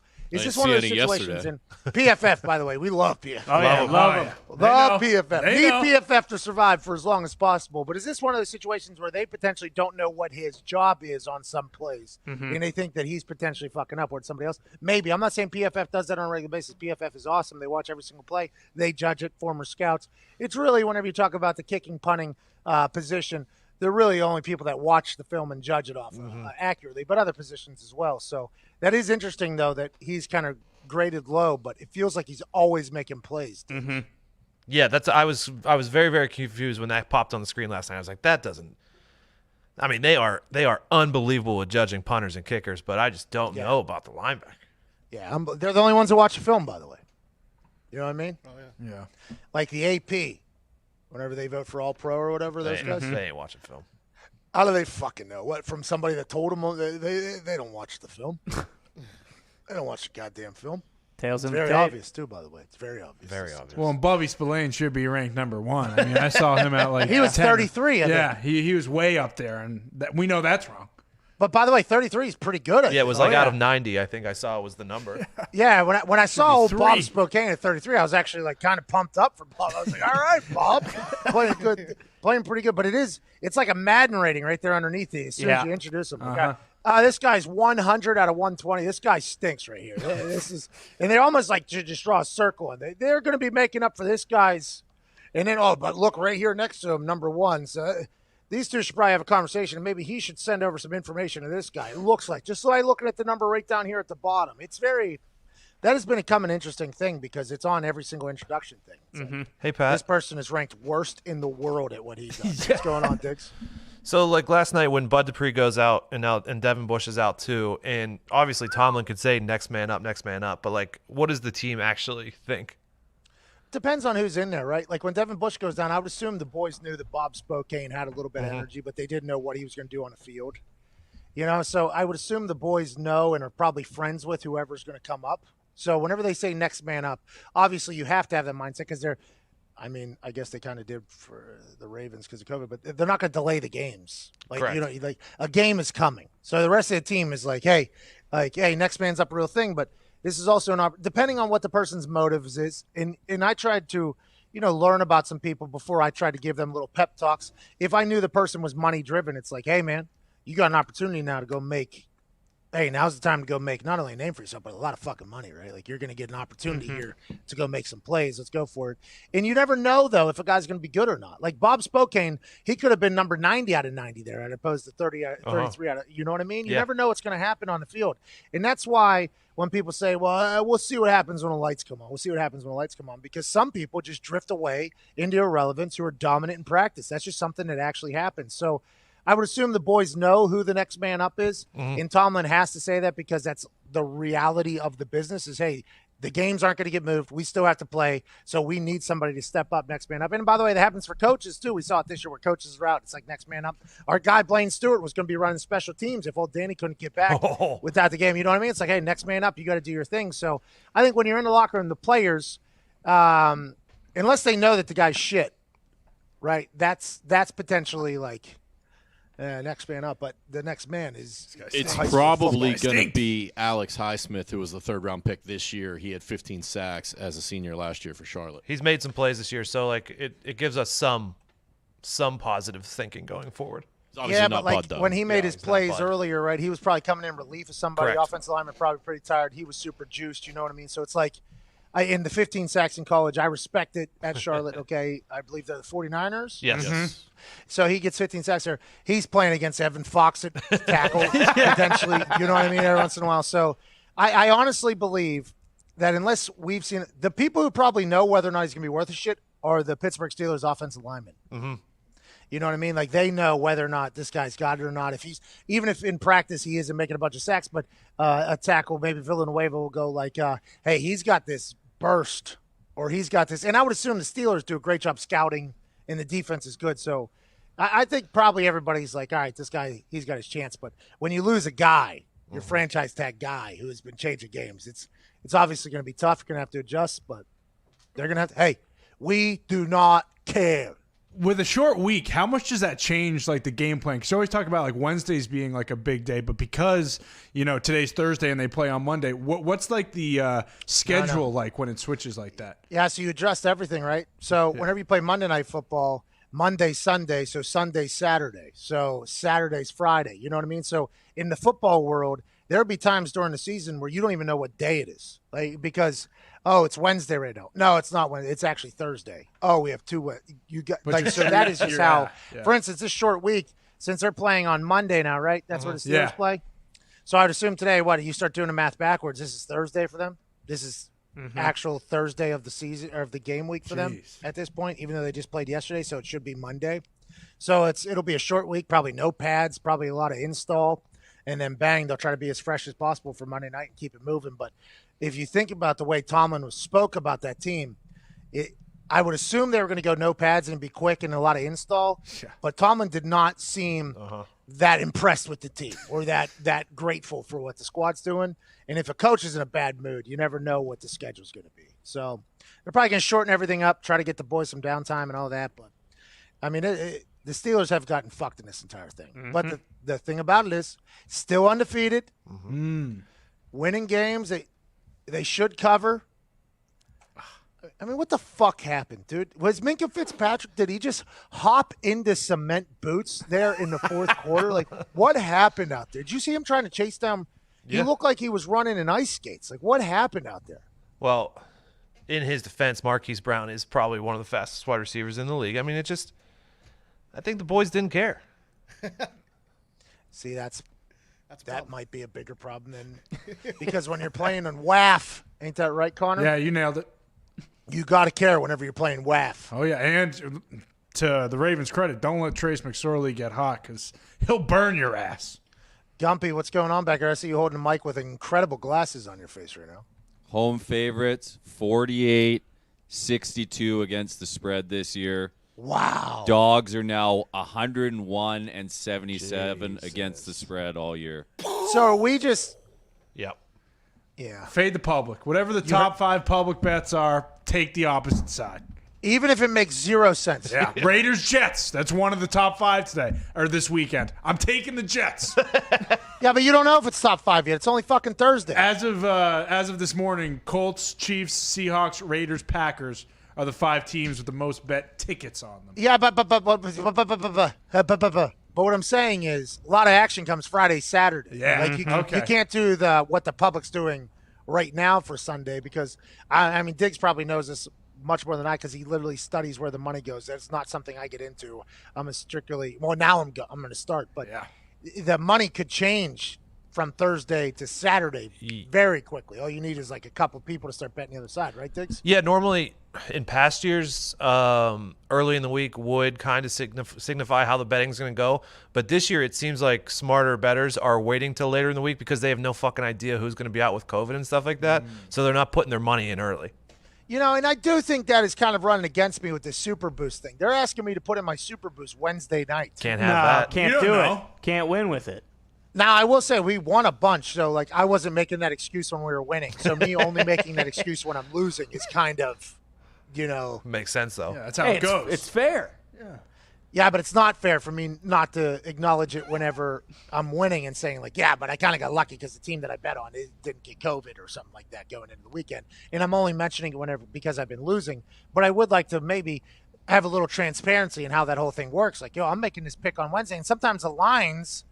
one of those situations? And PFF, by the way, we love PFF. Oh yeah, love him. Love PFF. Need PFF to survive for as long as possible. But is this one of those situations where they potentially don't know what his job is on some plays, and they think that he's potentially fucking up with somebody else? Maybe. I'm not saying PFF does that on a regular basis. PFF is awesome. They watch every single play. They judge it. Former scouts. It's really whenever you talk about the kicking, punting position, they're really the only people that watch the film and judge it off accurately, but other positions as well. So that is interesting, though, that he's kind of graded low, but it feels like he's always making plays. Yeah, I was very, very confused when that popped on the screen last night. I was like, that doesn't. I mean, they are unbelievable at judging punters and kickers, but I just don't know about the linebacker. Yeah, they're the only ones that watch the film, by the way. You know what I mean? Oh yeah. Yeah. Like the AP. Whenever they vote for All-Pro or whatever, those guys. They ain't watching film. How do they fucking know? What, from somebody that told them? They don't watch the film. They don't watch the goddamn film. Tails in the Very tape. obvious, too, by the way. It's very obvious. Very obvious. Well, and Bubby Spillane should be ranked number 1. I mean, I saw him at like He was 10. 33, I Yeah, think. he was way up there, and we know that's wrong. But by the way, 33 is pretty good. Yeah, it was like out of 90, I think I saw was the number. Yeah, when I saw old Bob 3. Spokane at 33, I was actually like kind of pumped up for Bob. I was like, all right, Bob, playing pretty good. But it's like a Madden rating right there underneath it as soon as you introduce him. This guy's 100 out of 120. This guy stinks right here. And they almost like just draw a circle, and they're going to be making up for this guy's. And then but look right here next to him, number 1. So. These two should probably have a conversation, and maybe he should send over some information to this guy. It looks like, just like looking at the number right down here at the bottom. That has become an interesting thing because it's on every single introduction thing. Like, hey, Pat. This person is ranked worst in the world at what he does. What's going on, Diggs? So, like last night when Bud Dupree goes out and Devin Bush is out too, and obviously Tomlin could say next man up, but like, what does the team actually think? Depends on who's in there, right? Like when Devin Bush goes down, I would assume the boys knew that Bob Spokane had a little bit of energy, but they didn't know what he was going to do on the field. So I would assume the boys know and are probably friends with whoever's going to come up. So whenever they say next man up, obviously you have to have that mindset because I guess they kind of did for the Ravens because of COVID, but they're not going to delay the games. Like, Correct. like a game is coming. So the rest of the team is like, hey, next man's up, a real thing, but this is also depending on what the person's motives is. And I tried to, learn about some people before I tried to give them little pep talks. If I knew the person was money driven, it's like, hey man, you got an opportunity now to go make, now's the time to go make not only a name for yourself, but a lot of fucking money, right? Like you're going to get an opportunity here to go make some plays. Let's go for it. And you never know though, if a guy's going to be good or not. Like Bob Spokane, he could have been number 90 out of 90 there, as opposed to 33 out of, you know what I mean? You never know what's going to happen on the field. And that's why when people say, well, we'll see what happens when the lights come on. We'll see what happens when the lights come on. Because some people just drift away into irrelevance who are dominant in practice. That's just something that actually happens. So I would assume the boys know who the next man up is. And Tomlin has to say that because that's the reality of the business is, hey, the games aren't going to get moved. We still have to play. So we need somebody to step up, next man up. And by the way, that happens for coaches too. We saw it this year where coaches are out. It's like next man up. Our guy, Blaine Stewart, was going to be running special teams if old Danny couldn't get back without the game. You know what I mean? It's like, hey, next man up. You got to do your thing. So I think when you're in the locker room, the players, unless they know that the guy's shit, right, that's potentially like, next man up, but the next man is. It's probably going to be Alex Highsmith, who was the third-round pick this year. He had 15 sacks as a senior last year for Charlotte. He's made some plays this year, so like it gives us some positive thinking going forward. Yeah, but like when he made his plays earlier, right, he was probably coming in relief of somebody. Correct. Offensive lineman probably pretty tired. He was super juiced. You know what I mean? So it's like, in the 15 sacks in college, I respect it at Charlotte. Okay, I believe they're the 49ers. Yes. So he gets 15 sacks there. He's playing against Evan Fox at tackle, potentially. You know what I mean? Every once in a while. So I honestly believe that unless we've seen – the people who probably know whether or not he's going to be worth a shit are the Pittsburgh Steelers offensive linemen. You know what I mean? Like they know whether or not this guy's got it or not. Even if in practice he isn't making a bunch of sacks, but a tackle, maybe Villanueva will go like, hey, he's got this burst or he's got this. And I would assume the Steelers do a great job scouting and the defense is good. So I think probably everybody's like, all right, this guy, he's got his chance. But when you lose a guy, your franchise tag guy who has been changing games, it's obviously going to be tough. You're going to have to adjust, but they're going to have to, hey, we do not care. With a short week, how much does that change like the game plan? Because you always talk about like Wednesdays being like a big day, but because today's Thursday and they play on Monday, what's like the schedule like when it switches like that? Yeah, so you adjust everything, right? So whenever you play Monday Night Football, Monday, Sunday, so Sunday, Saturday, so Saturday's Friday. You know what I mean? So in the football world, there'll be times during the season where you don't even know what day it is, like because. Oh, it's Wednesday right now. No, it's not Wednesday. It's actually Thursday. Oh, we have two. You got like so that is just how. Yeah. For instance, this short week, since they're playing on Monday now, right? That's where the Steelers play. So I'd assume today, you start doing the math backwards. This is Thursday for them. This is actual Thursday of the season or of the game week for them at this point, even though they just played yesterday. So it should be Monday. So it'll be a short week. Probably no pads. Probably a lot of install, and then bang, they'll try to be as fresh as possible for Monday night and keep it moving. But if you think about the way Tomlin spoke about that team, I would assume they were going to go no pads and be quick and a lot of install. Yeah. But Tomlin did not seem that impressed with the team or that grateful for what the squad's doing. And if a coach is in a bad mood, you never know what the schedule's going to be. So they're probably going to shorten everything up, try to get the boys some downtime and all that. But, I mean, the Steelers have gotten fucked in this entire thing. Mm-hmm. But the thing about it is still undefeated, winning games. They should cover. I mean, what the fuck happened, dude? Was Minkah Fitzpatrick, did he just hop into cement boots there in the fourth quarter? Like, what happened out there? Did you see him trying to chase down? He looked like he was running in ice skates. Like, what happened out there? Well, in his defense, Marquis Brown is probably one of the fastest wide receivers in the league. I mean, I think the boys didn't care. See, that might be a bigger problem than because when you're playing on WAF, ain't that right, Connor? Yeah, you nailed it. You got to care whenever you're playing WAF. Oh, yeah, and to the Ravens' credit, don't let Trace McSorley get hot because he'll burn your ass. Gumpy, what's going on back there? I see you holding a mic with incredible glasses on your face right now. Home favorites, 48-62 against the spread this year. Wow. Dogs are now 101-77 against the spread all year. So are we just – Yep. Yeah. Fade the public. Whatever the top 5 public bets are, take the opposite side. Even if it makes 0 sense. Yeah. Raiders, Jets. That's one of the top 5 today or this weekend. I'm taking the Jets. Yeah, but you don't know if it's top 5 yet. It's only fucking Thursday. As of this morning, Colts, Chiefs, Seahawks, Raiders, Packers are the 5 teams with the most bet tickets on them. Yeah, but what I'm saying is a lot of action comes Friday, Saturday. Yeah. Like you can't do what the public's doing right now for Sunday because I mean Diggs probably knows this much more than I because he literally studies where the money goes. That's not something I get into. I'm a strictly now I'm going to start, but the money could change from Thursday to Saturday very quickly. All you need is like a couple people to start betting the other side, right, Diggs? Yeah, normally in past years, early in the week would kind of signify how the betting's going to go. But this year it seems like smarter bettors are waiting till later in the week because they have no fucking idea who's going to be out with COVID and stuff like that. So they're not putting their money in early. You know, and I do think that is kind of running against me with this Super Boost thing. They're asking me to put in my Super Boost Wednesday night. Can't have that. Can't do it. Can't win with it. Now, I will say we won a bunch, so like I wasn't making that excuse when we were winning. So me only making that excuse when I'm losing is kind of, Makes sense, though. Yeah, that's how it goes. It's fair. Yeah, but it's not fair for me not to acknowledge it whenever I'm winning and saying, like, yeah, but I kind of got lucky because the team that I bet on didn't get COVID or something like that going into the weekend. And I'm only mentioning it because I've been losing. But I would like to maybe have a little transparency in how that whole thing works. Like, I'm making this pick on Wednesday, and sometimes the lines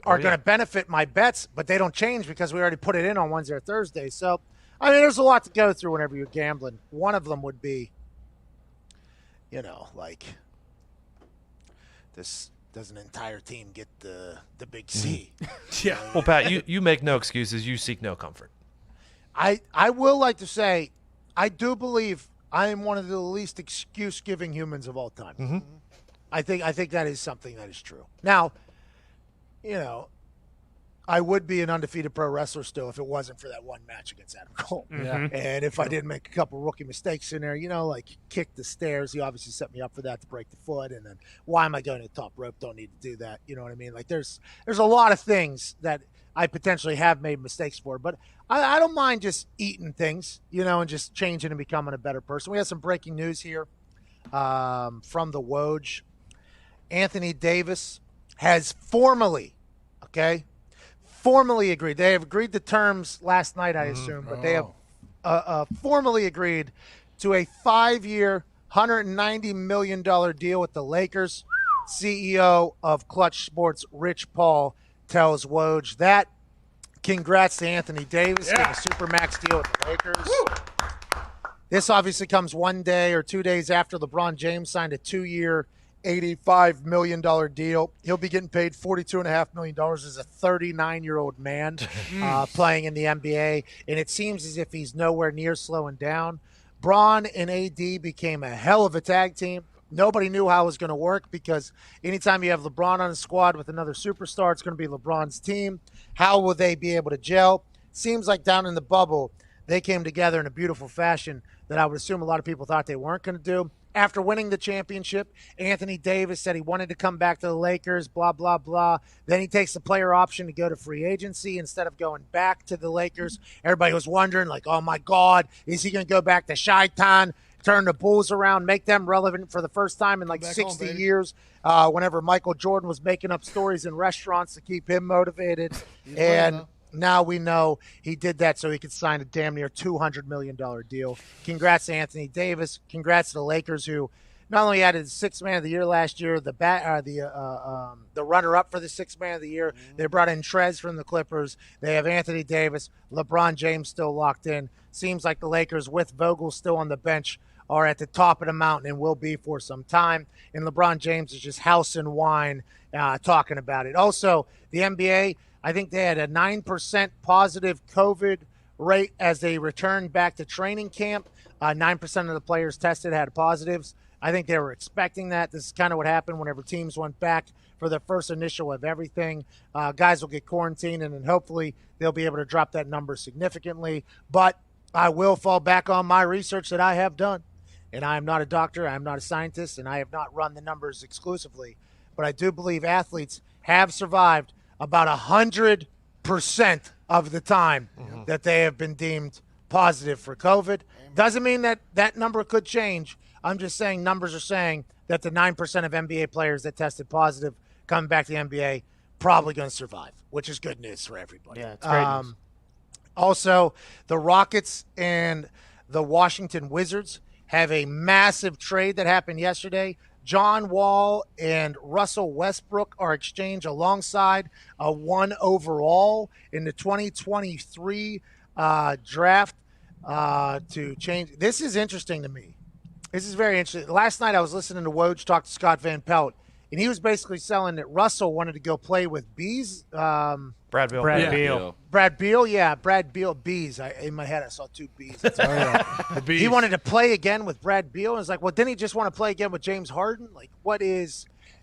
are going to benefit my bets, but they don't change because we already put it in on Wednesday or Thursday. So, I mean, there's a lot to go through whenever you're gambling. One of them would be, like – does an entire team get the big C? Yeah. Well, Pat, you make no excuses. You seek no comfort. I will like to say I do believe I am one of the least excuse-giving humans of all time. Mm-hmm. I think that is something that is true. Now, I would be an undefeated pro wrestler still if it wasn't for that one match against Adam Cole. Yeah. And if I didn't make a couple rookie mistakes in there, like kick the stairs, he obviously set me up for that to break the foot. And then why am I going to the top rope? Don't need to do that. You know what I mean? Like there's a lot of things that I potentially have made mistakes for, but I don't mind just eating things, and just changing and becoming a better person. We have some breaking news here from the Woj. Anthony Davis has formally agreed. They have agreed to terms last night, I assume, but they have formally agreed to a 5-year, $190 million deal with the Lakers. CEO of Clutch Sports, Rich Paul, tells Woj that. Congrats to Anthony Davis getting a Supermax deal with the Lakers. Woo! This obviously comes 1 day or 2 days after LeBron James signed a 2-year, $85 million deal. He'll be getting paid $42.5 million as a 39-year-old man playing in the NBA, and it seems as if he's nowhere near slowing down. Bron and AD became a hell of a tag team. Nobody knew how it was going to work because anytime you have LeBron on a squad with another superstar, it's going to be LeBron's team. How will they be able to gel? Seems like down in the bubble, they came together in a beautiful fashion that I would assume a lot of people thought they weren't going to do. after winning the championship. Anthony Davis said he wanted to come back to the Lakers, blah, blah, blah. Then he takes the player option to go to free agency instead of going back to the Lakers. Everybody was wondering, like, oh, my God, is he going to go back to Chi-Town, turn the Bulls around, make them relevant for the first time in like 60 years, whenever Michael Jordan was making up stories in restaurants to keep him motivated. And now we know he did that so he could sign a damn near $200 million deal. Congrats to Anthony Davis. Congrats to the Lakers, who not only added the Sixth Man of the Year last year, the runner-up for the Sixth Man of the Year. They brought in Trez from the Clippers. They have Anthony Davis, LeBron James still locked in. Seems like the Lakers, with Vogel still on the bench, are at the top of the mountain and will be for some time. And LeBron James is just house and wine talking about it. Also, the NBA, I think they had a 9% positive COVID rate as they returned back to training camp. 9% of the players tested had positives. I think they were expecting that. This is kind of what happened whenever teams went back for the first initial of everything. Guys will get quarantined, and then hopefully they'll be able to drop that number significantly. But I will fall back on my research that I have done. And I am not a doctor, I am not a scientist, and I have not run the numbers exclusively. But I do believe athletes have survived about 100% of the time that they have been deemed positive for COVID. Doesn't mean that that number could change. I'm just saying numbers are saying that the 9% of NBA players that tested positive coming back to the NBA probably going to survive, which is good news for everybody. Yeah, it's great news. Also, the Rockets and the Washington Wizards have a massive trade that happened yesterday. John Wall and Russell Westbrook are exchanged alongside a 1 overall in the 2023 draft to change. This is interesting to me. This is very interesting. Last night I was listening to Woj talk to Scott Van Pelt, and he was basically selling that Russell wanted to go play with Bees. Brad Beal. Brad Beal, Bees. In my head, I saw two Bees. The Bees. He wanted to play again with Brad Beal. And it's like, well, didn't he just want to play again with James Harden? Like,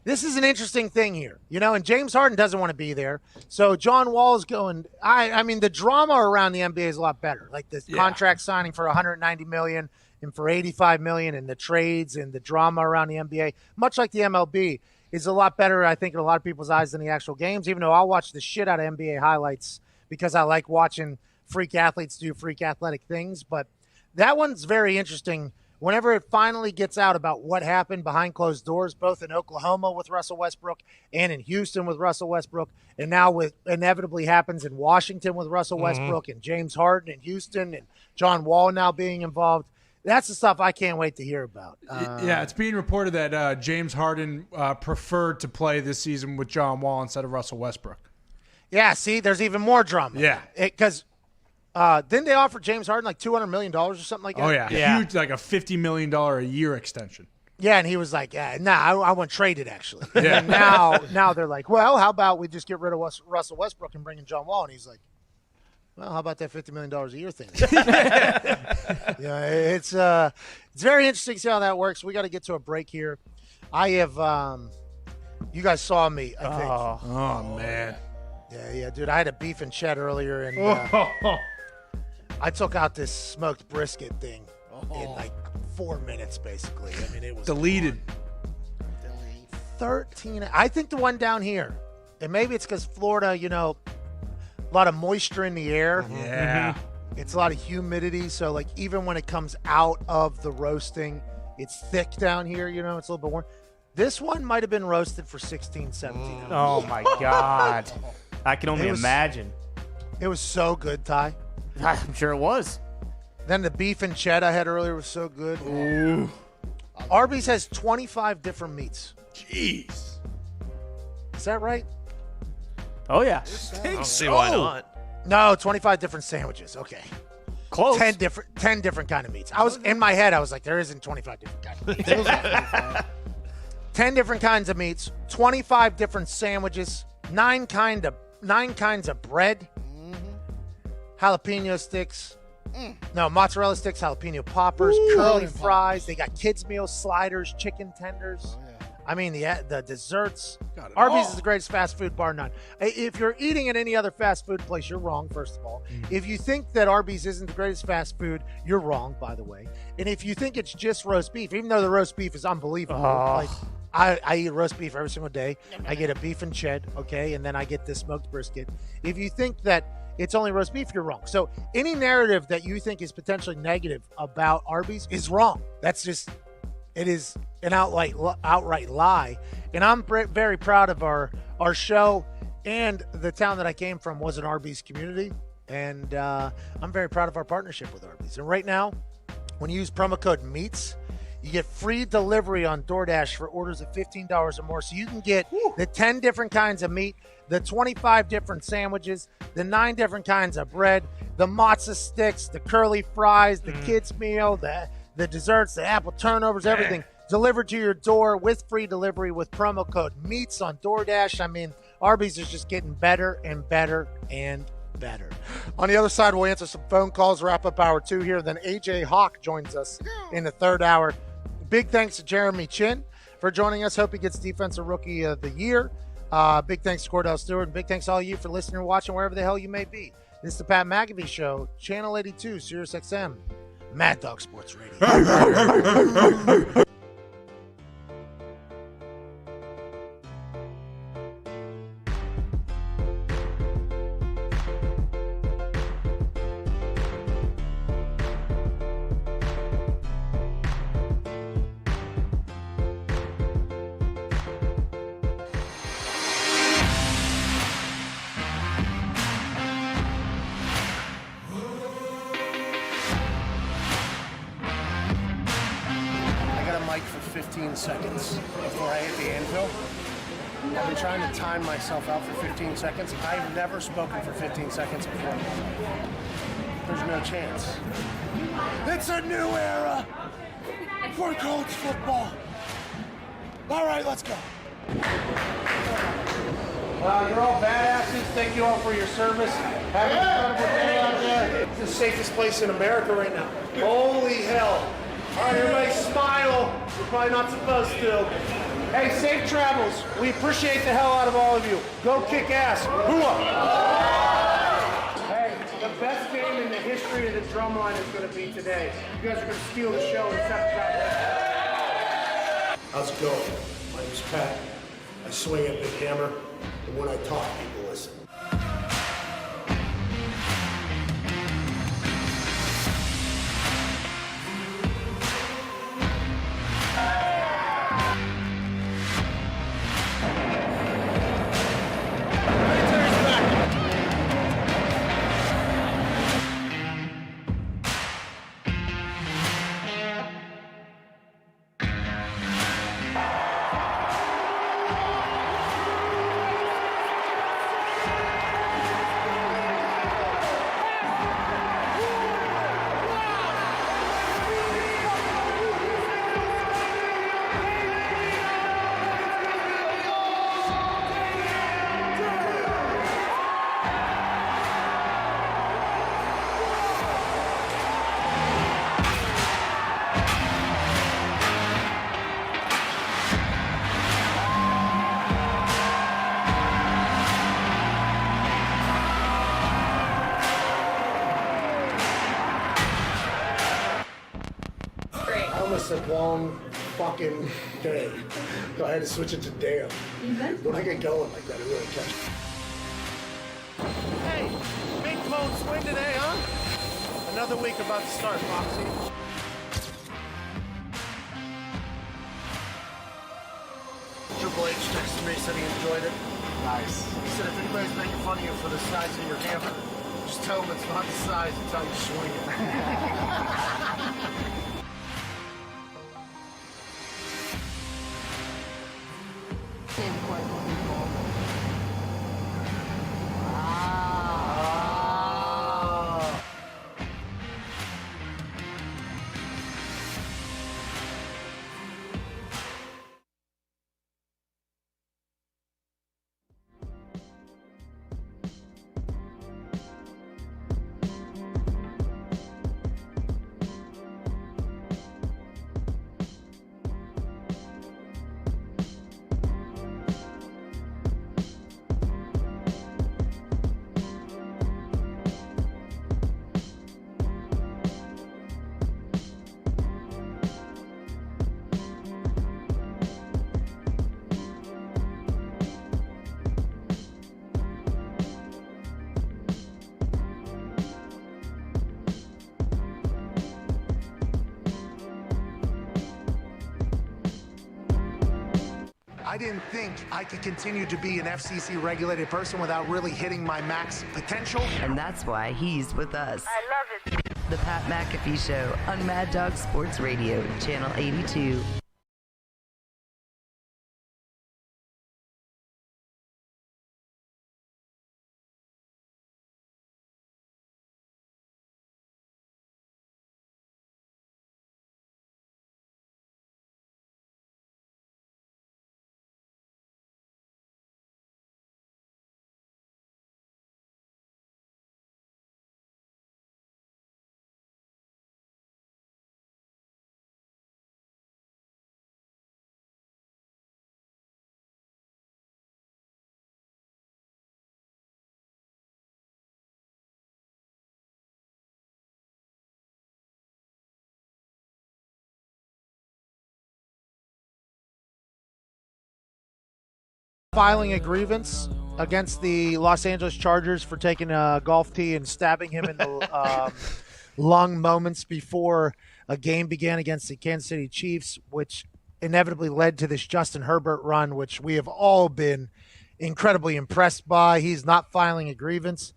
this is an interesting thing here, and James Harden doesn't want to be there. So John Wall is going, I mean, the drama around the NBA is a lot better. Like the contract signing for $190 million and for $85 million, and the trades and the drama around the NBA, much like the MLB, is a lot better, I think, in a lot of people's eyes than the actual games, even though I'll watch the shit out of NBA highlights because I like watching freak athletes do freak athletic things. But that one's very interesting. Whenever it finally gets out about what happened behind closed doors, both in Oklahoma with Russell Westbrook and in Houston with Russell Westbrook, and now with inevitably happens in Washington with Russell Westbrook and James Harden in Houston and John Wall now being involved, that's the stuff I can't wait to hear about. It's being reported that James Harden preferred to play this season with John Wall instead of Russell Westbrook. Yeah, see, there's even more drama. Yeah. Because didn't they offer James Harden like $200 million or something like that? Oh, yeah. Huge, like a $50 million a year extension. Yeah, and he was like, I want traded, actually. Yeah. And now they're like, well, how about we just get rid of Russell Westbrook and bring in John Wall? And he's like, well, how about that $50 million a year thing? It's very interesting to see how that works. We got to get to a break here. I have, you guys saw me, I think. Oh, man. Yeah, dude. I had a beef and chat earlier, and I took out this smoked brisket thing in like 4 minutes, basically. I mean, it was deleted. 13. I think the one down here, and maybe it's because Florida, a lot of moisture in the air. Yeah. It's a lot of humidity. So, like, even when it comes out of the roasting, it's thick down here, it's a little bit warm. This one might have been roasted for 16, 17 hours. Oh, my God. I can only imagine. It was so good, Ty. I'm sure it was. Then the beef and cheddar I had earlier was so good. Ooh. Arby's has 25 different meats. Jeez. Is that right? Oh, yeah. I don't see why not. No, 25 different sandwiches. Okay. Close. 10 different kind of meats. I was in my head, I was like, there isn't 25 different kind of meats. 10 different kinds of meats, 25 different sandwiches, 9 kinds of bread, jalapeno sticks, no, mozzarella sticks, jalapeno poppers, curly fries. They got kids' meals, sliders, chicken tenders. I mean, the desserts. Arby's is the greatest fast food, bar none. If you're eating at any other fast food place, you're wrong, first of all. If you think that Arby's isn't the greatest fast food, you're wrong, by the way. And if you think it's just roast beef, even though the roast beef is unbelievable, like I eat roast beef every single day. I get a beef and ched, okay, and then I get this smoked brisket. If you think that it's only roast beef, you're wrong. So any narrative that you think is potentially negative about Arby's is wrong. It is an outright lie. And I'm very proud of our show, and the town that I came from was an Arby's community. And I'm very proud of our partnership with Arby's. And right now, when you use promo code MEATS, you get free delivery on DoorDash for orders of $15 or more. So you can get the 10 different kinds of meat, the 25 different sandwiches, the 9 different kinds of bread, the matzo sticks, the curly fries, the kids meal, the desserts, the apple turnovers, everything delivered to your door with free delivery with promo code MEATS on DoorDash. I mean, Arby's is just getting better and better and better. On the other side, we'll answer some phone calls, wrap up hour 2 here. Then AJ Hawk joins us in the third hour. Big thanks to Jeremy Chin for joining us. Hope he gets Defensive Rookie of the Year. Big thanks to Cordell Stewart, and big thanks to all you for listening or watching wherever the hell you may be. This is the Pat McAfee Show, Channel 82, Sirius XM, Mad Dog Sports Radio. Seconds before I hit the anvil. I've been trying to time myself out for 15 seconds. I've never spoken for 15 seconds before. There's no chance. It's a new era for college football. All right, let's go. You're all badasses. Thank you all for your service. Have an incredible day out there. It's the safest place in America right now. Holy hell. All right, everybody smile. You're probably not supposed to. Hey, safe travels. We appreciate the hell out of all of you. Go kick ass. Hoo-ah. Hey, the best game in the history of the drumline is going to be today. You guys are going to steal the show and set that. How's it going? My name's Pat. I swing a big hammer, and when I talk, people listen. A long fucking day. So I had to switch it to damn. When I get going like that, it really catches. Hey, big cold swing today, huh? Another week about to start, Foxy. Triple H texted me, said he enjoyed it. Nice. He said if anybody's making fun of you for the size of your hammer, just tell them it's not the size, it's how you swing it. I didn't think I could continue to be an FCC-regulated person without really hitting my max potential. And that's why he's with us. I love it. The Pat McAfee Show on Mad Dog Sports Radio, Channel 82. Filing a grievance against the Los Angeles Chargers for taking a golf tee and stabbing him in the lung moments before a game began against the Kansas City Chiefs, which inevitably led to this Justin Herbert run, which we have all been incredibly impressed by. He's not filing a grievance.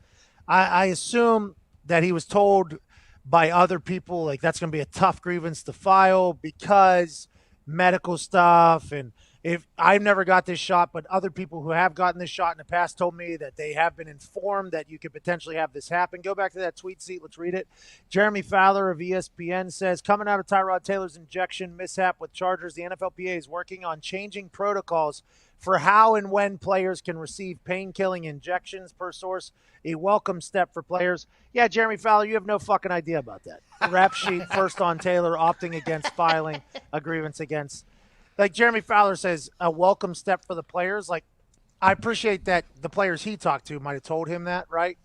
I assume that he was told by other people, like, that's going to be a tough grievance to file because medical stuff. And if I've never got this shot, but other people who have gotten this shot in the past told me that they have been informed that you could potentially have this happen. Go back to that tweet sheet. Let's read it. Jeremy Fowler of ESPN says, coming out of Tyrod Taylor's injection mishap with Chargers, the NFLPA is working on changing protocols for how and when players can receive pain-killing injections, per source. A welcome step for players. Yeah, Jeremy Fowler, you have no fucking idea about that. Rap sheet first on Taylor opting against filing a grievance against. Like Jeremy Fowler says, a welcome step for the players. Like, I appreciate that the players he talked to might have told him that, right?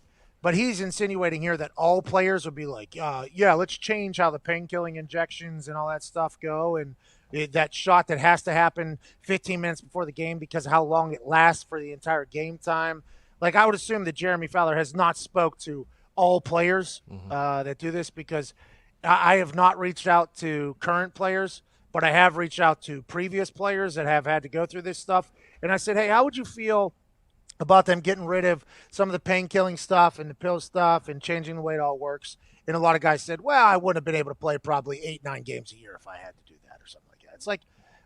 But he's insinuating here that all players would be like, yeah, let's change how the pain-killing injections and all that stuff go. And that shot that has to happen 15 minutes before the game because of how long it lasts for the entire game time. Like, I would assume that Jeremy Fowler has not spoke to all players that do this, because I have not reached out to current players, but I have reached out to previous players that have had to go through this stuff. And I said, hey, how would you feel about them getting rid of some of the pain-killing stuff and the pill stuff and changing the way it all works? And a lot of guys said, well, I wouldn't have been able to play probably 8-9 games a year if I had to do that or something like that. It's like,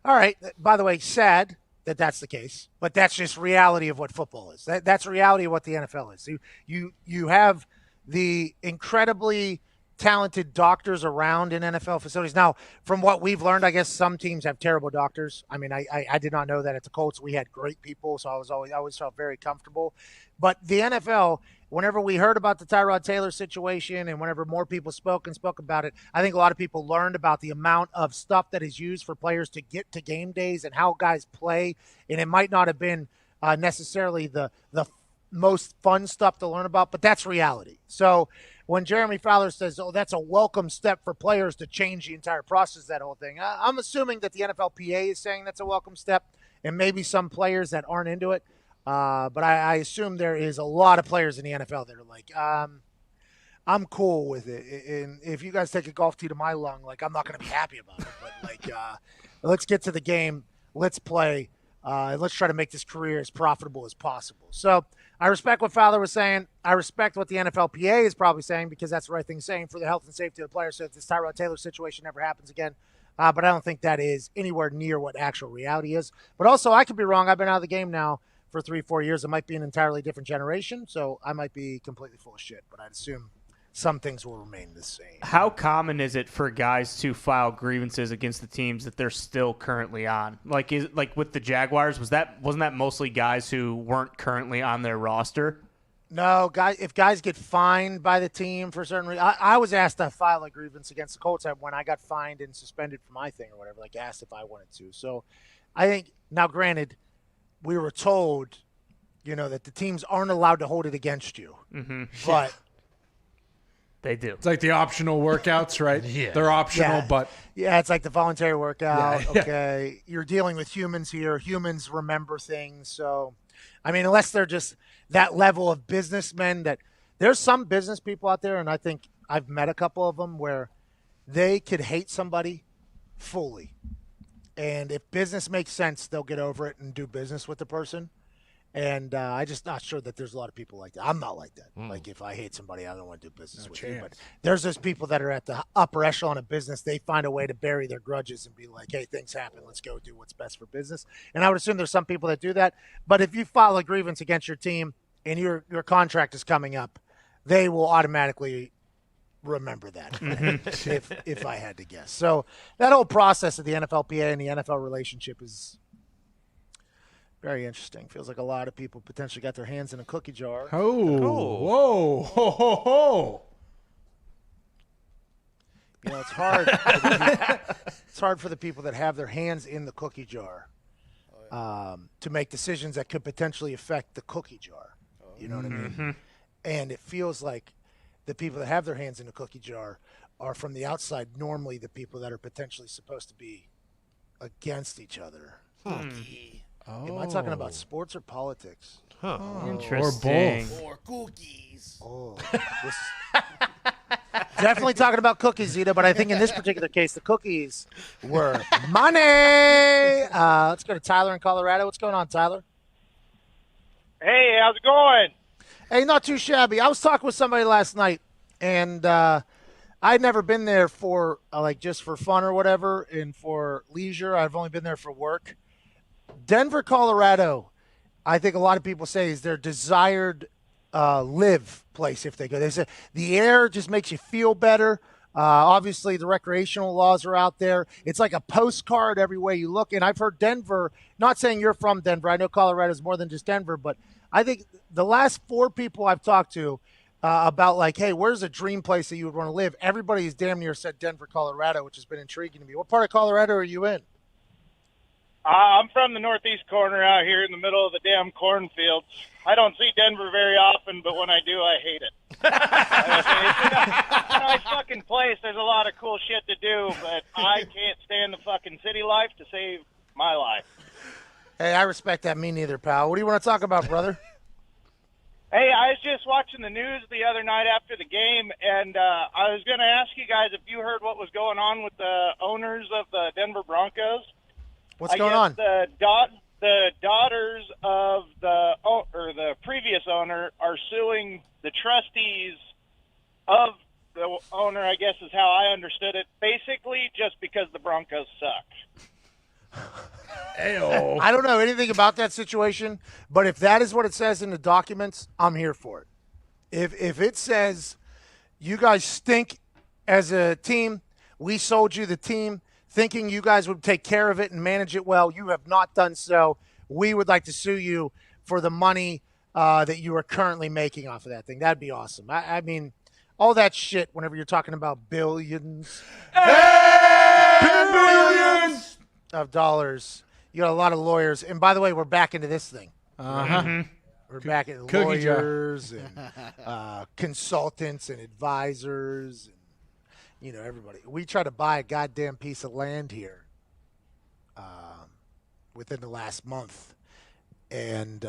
all right, by the way, sad that that's the case, but that's just reality of what football is. That's reality of what the NFL is. You have the incredibly talented doctors around in NFL facilities. Now, from what we've learned, I guess some teams have terrible doctors. I mean, I did not know that at the Colts we had great people, so I always felt very comfortable. But the NFL, whenever we heard about the Tyrod Taylor situation and whenever more people spoke about it, I think a lot of people learned about the amount of stuff that is used for players to get to game days and how guys play. And it might not have been necessarily the most fun stuff to learn about, but that's reality. So when Jeremy Fowler says, oh, that's a welcome step for players to change the entire process, that whole thing, I'm assuming that the NFLPA is saying that's a welcome step, and maybe some players that aren't into it. But I assume there is a lot of players in the NFL that are like, I'm cool with it. And if you guys take a golf tee to my lung, like, I'm not going to be happy about it. But, like, let's get to the game. Let's play. And let's try to make this career as profitable as possible. So I respect what Fowler was saying. I respect what the NFLPA is probably saying, because that's the right thing saying for the health and safety of the players so that this Tyrod Taylor situation never happens again. But I don't think that is anywhere near what actual reality is. But also, I could be wrong. I've been out of the game now for 3-4 years. It might be an entirely different generation, so I might be completely full of shit. But I'd assume some things will remain the same. How common is it for guys to file grievances against the teams that they're still currently on? Like, with the Jaguars, wasn't that mostly guys who weren't currently on their roster? No, guys. If guys get fined by the team for certain reasons, I was asked to file a grievance against the Colts when I got fined and suspended for my thing or whatever. Like, asked if I wanted to. So, I think now, granted, we were told, that the teams aren't allowed to hold it against you, but. They do. It's like the optional workouts, right? Yeah. They're optional, but... Yeah, it's like the voluntary workout. Yeah. Okay, you're dealing with humans here. Humans remember things. So, I mean, unless they're just that level of businessmen that... There's some business people out there, and I think I've met a couple of them, where they could hate somebody fully. And if business makes sense, they'll get over it and do business with the person. And I'm just not sure that there's a lot of people like that. I'm not like that. Like, if I hate somebody, I don't want to do business with you. But there's those people that are at the upper echelon of business. They find a way to bury their grudges and be like, hey, things happen. Let's go do what's best for business. And I would assume there's some people that do that. But if you file a grievance against your team and your contract is coming up, they will automatically remember that if I had to guess. So that whole process of the NFLPA and the NFL relationship is very interesting. Feels like a lot of people potentially got their hands in a cookie jar. Whoa, ho, ho, ho. You know, it's hard. It's hard for the people that have their hands in the cookie jar to make decisions that could potentially affect the cookie jar. You know what I mean? And it feels like the people that have their hands in the cookie jar are from the outside normally the people that are potentially supposed to be against each other. Am I talking about sports or politics? Interesting. Or cookies. Oh, definitely talking about cookies, Zita, but I think in this particular case, the cookies were money. Let's go to Tyler in Colorado. What's going on, Tyler? Hey, how's it going? Hey, not too shabby. I was talking with somebody last night, and I'd never been there for just for fun or whatever and for leisure. I've only been there for work. Denver, Colorado, I think a lot of people say is their desired live place if they go. They say the air just makes you feel better. Obviously, the recreational laws are out there. It's like a postcard every way you look. And I've heard Denver, not saying you're from Denver. I know Colorado is more than just Denver, but I think the last 4 people I've talked to about like, hey, where's a dream place that you would want to live? Everybody's damn near said Denver, Colorado, which has been intriguing to me. What part of Colorado are you in? I'm from the northeast corner out here in the middle of the damn cornfields. I don't see Denver very often, but when I do, I hate it. It's a nice fucking place. There's a lot of cool shit to do, but I can't stand the fucking city life to save my life. Hey, I respect that. Me neither, pal. What do you want to talk about, brother? Hey, I was just watching the news the other night after the game, and I was going to ask you guys if you heard what was going on with the owners of the Denver Broncos. What's going on? The daughters of the previous owner are suing the trustees of the owner, I guess is how I understood it, basically just because the Broncos suck. Ayo. I don't know anything about that situation, but if that is what it says in the documents, I'm here for it. If it says you guys stink as a team, we sold you the team, thinking you guys would take care of it and manage it well. You have not done so. We would like to sue you for the money that you are currently making off of that thing. That'd be awesome. I mean, all that shit, whenever you're talking about billions of dollars, you got a lot of lawyers. And by the way, we're back into this thing. We're back into lawyers and consultants and advisors. You know, everybody. We try to buy a goddamn piece of land here within the last month. And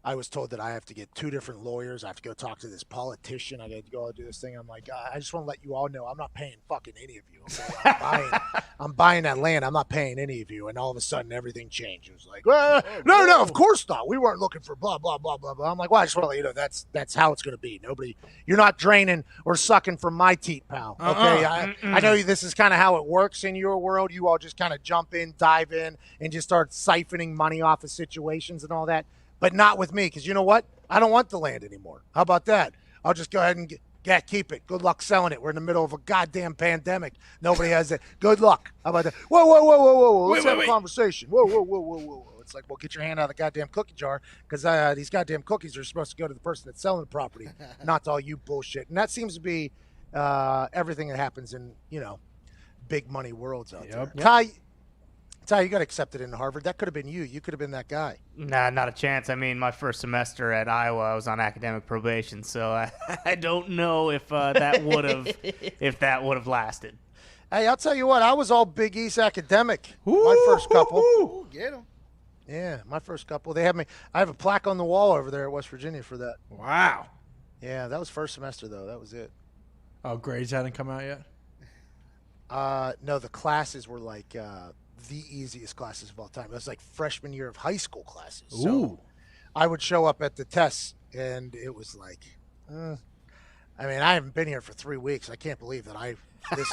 I was told that I have to get 2 different lawyers. I have to go talk to this politician. I got to go do this thing. I'm like, I just want to let you all know I'm not paying fucking any of you. Okay? I'm buying that land. I'm not paying any of you. And all of a sudden, everything changes. Like, no, of course not. We weren't looking for blah, blah, blah, blah, blah. I'm like, well, I just want to let you know that's how it's going to be. You're not draining or sucking from my teat, pal. Okay? I know this is kind of how it works in your world. You all just kind of jump in, dive in, and just start siphoning money off of situations and all that. But not with me, because you know what? I don't want the land anymore. How about that? I'll just go ahead and keep it. Good luck selling it. We're in the middle of a goddamn pandemic. Nobody has it. Good luck. How about that? Whoa. Let's have a conversation. Whoa. It's like, well, get your hand out of the goddamn cookie jar, because these goddamn cookies are supposed to go to the person that's selling the property, not to all you bullshit. And that seems to be everything that happens in, big money worlds out there. Ty, you got accepted into Harvard. That could have been you. You could have been that guy. Nah, not a chance. I mean, my first semester at Iowa, I was on academic probation, so I don't know if that would have lasted. Hey, I'll tell you what. I was all Big East academic. My first couple. Get him. Yeah, my first couple. They have me. I have a plaque on the wall over there at West Virginia for that. Wow. Yeah, that was first semester though. That was it. Oh, grades hadn't come out yet? No, the classes were like. the easiest classes of all time. It was like freshman year of high school classes. Ooh. So I would show up at the tests, and it was like, I mean, I haven't been here for 3 weeks. I can't believe that this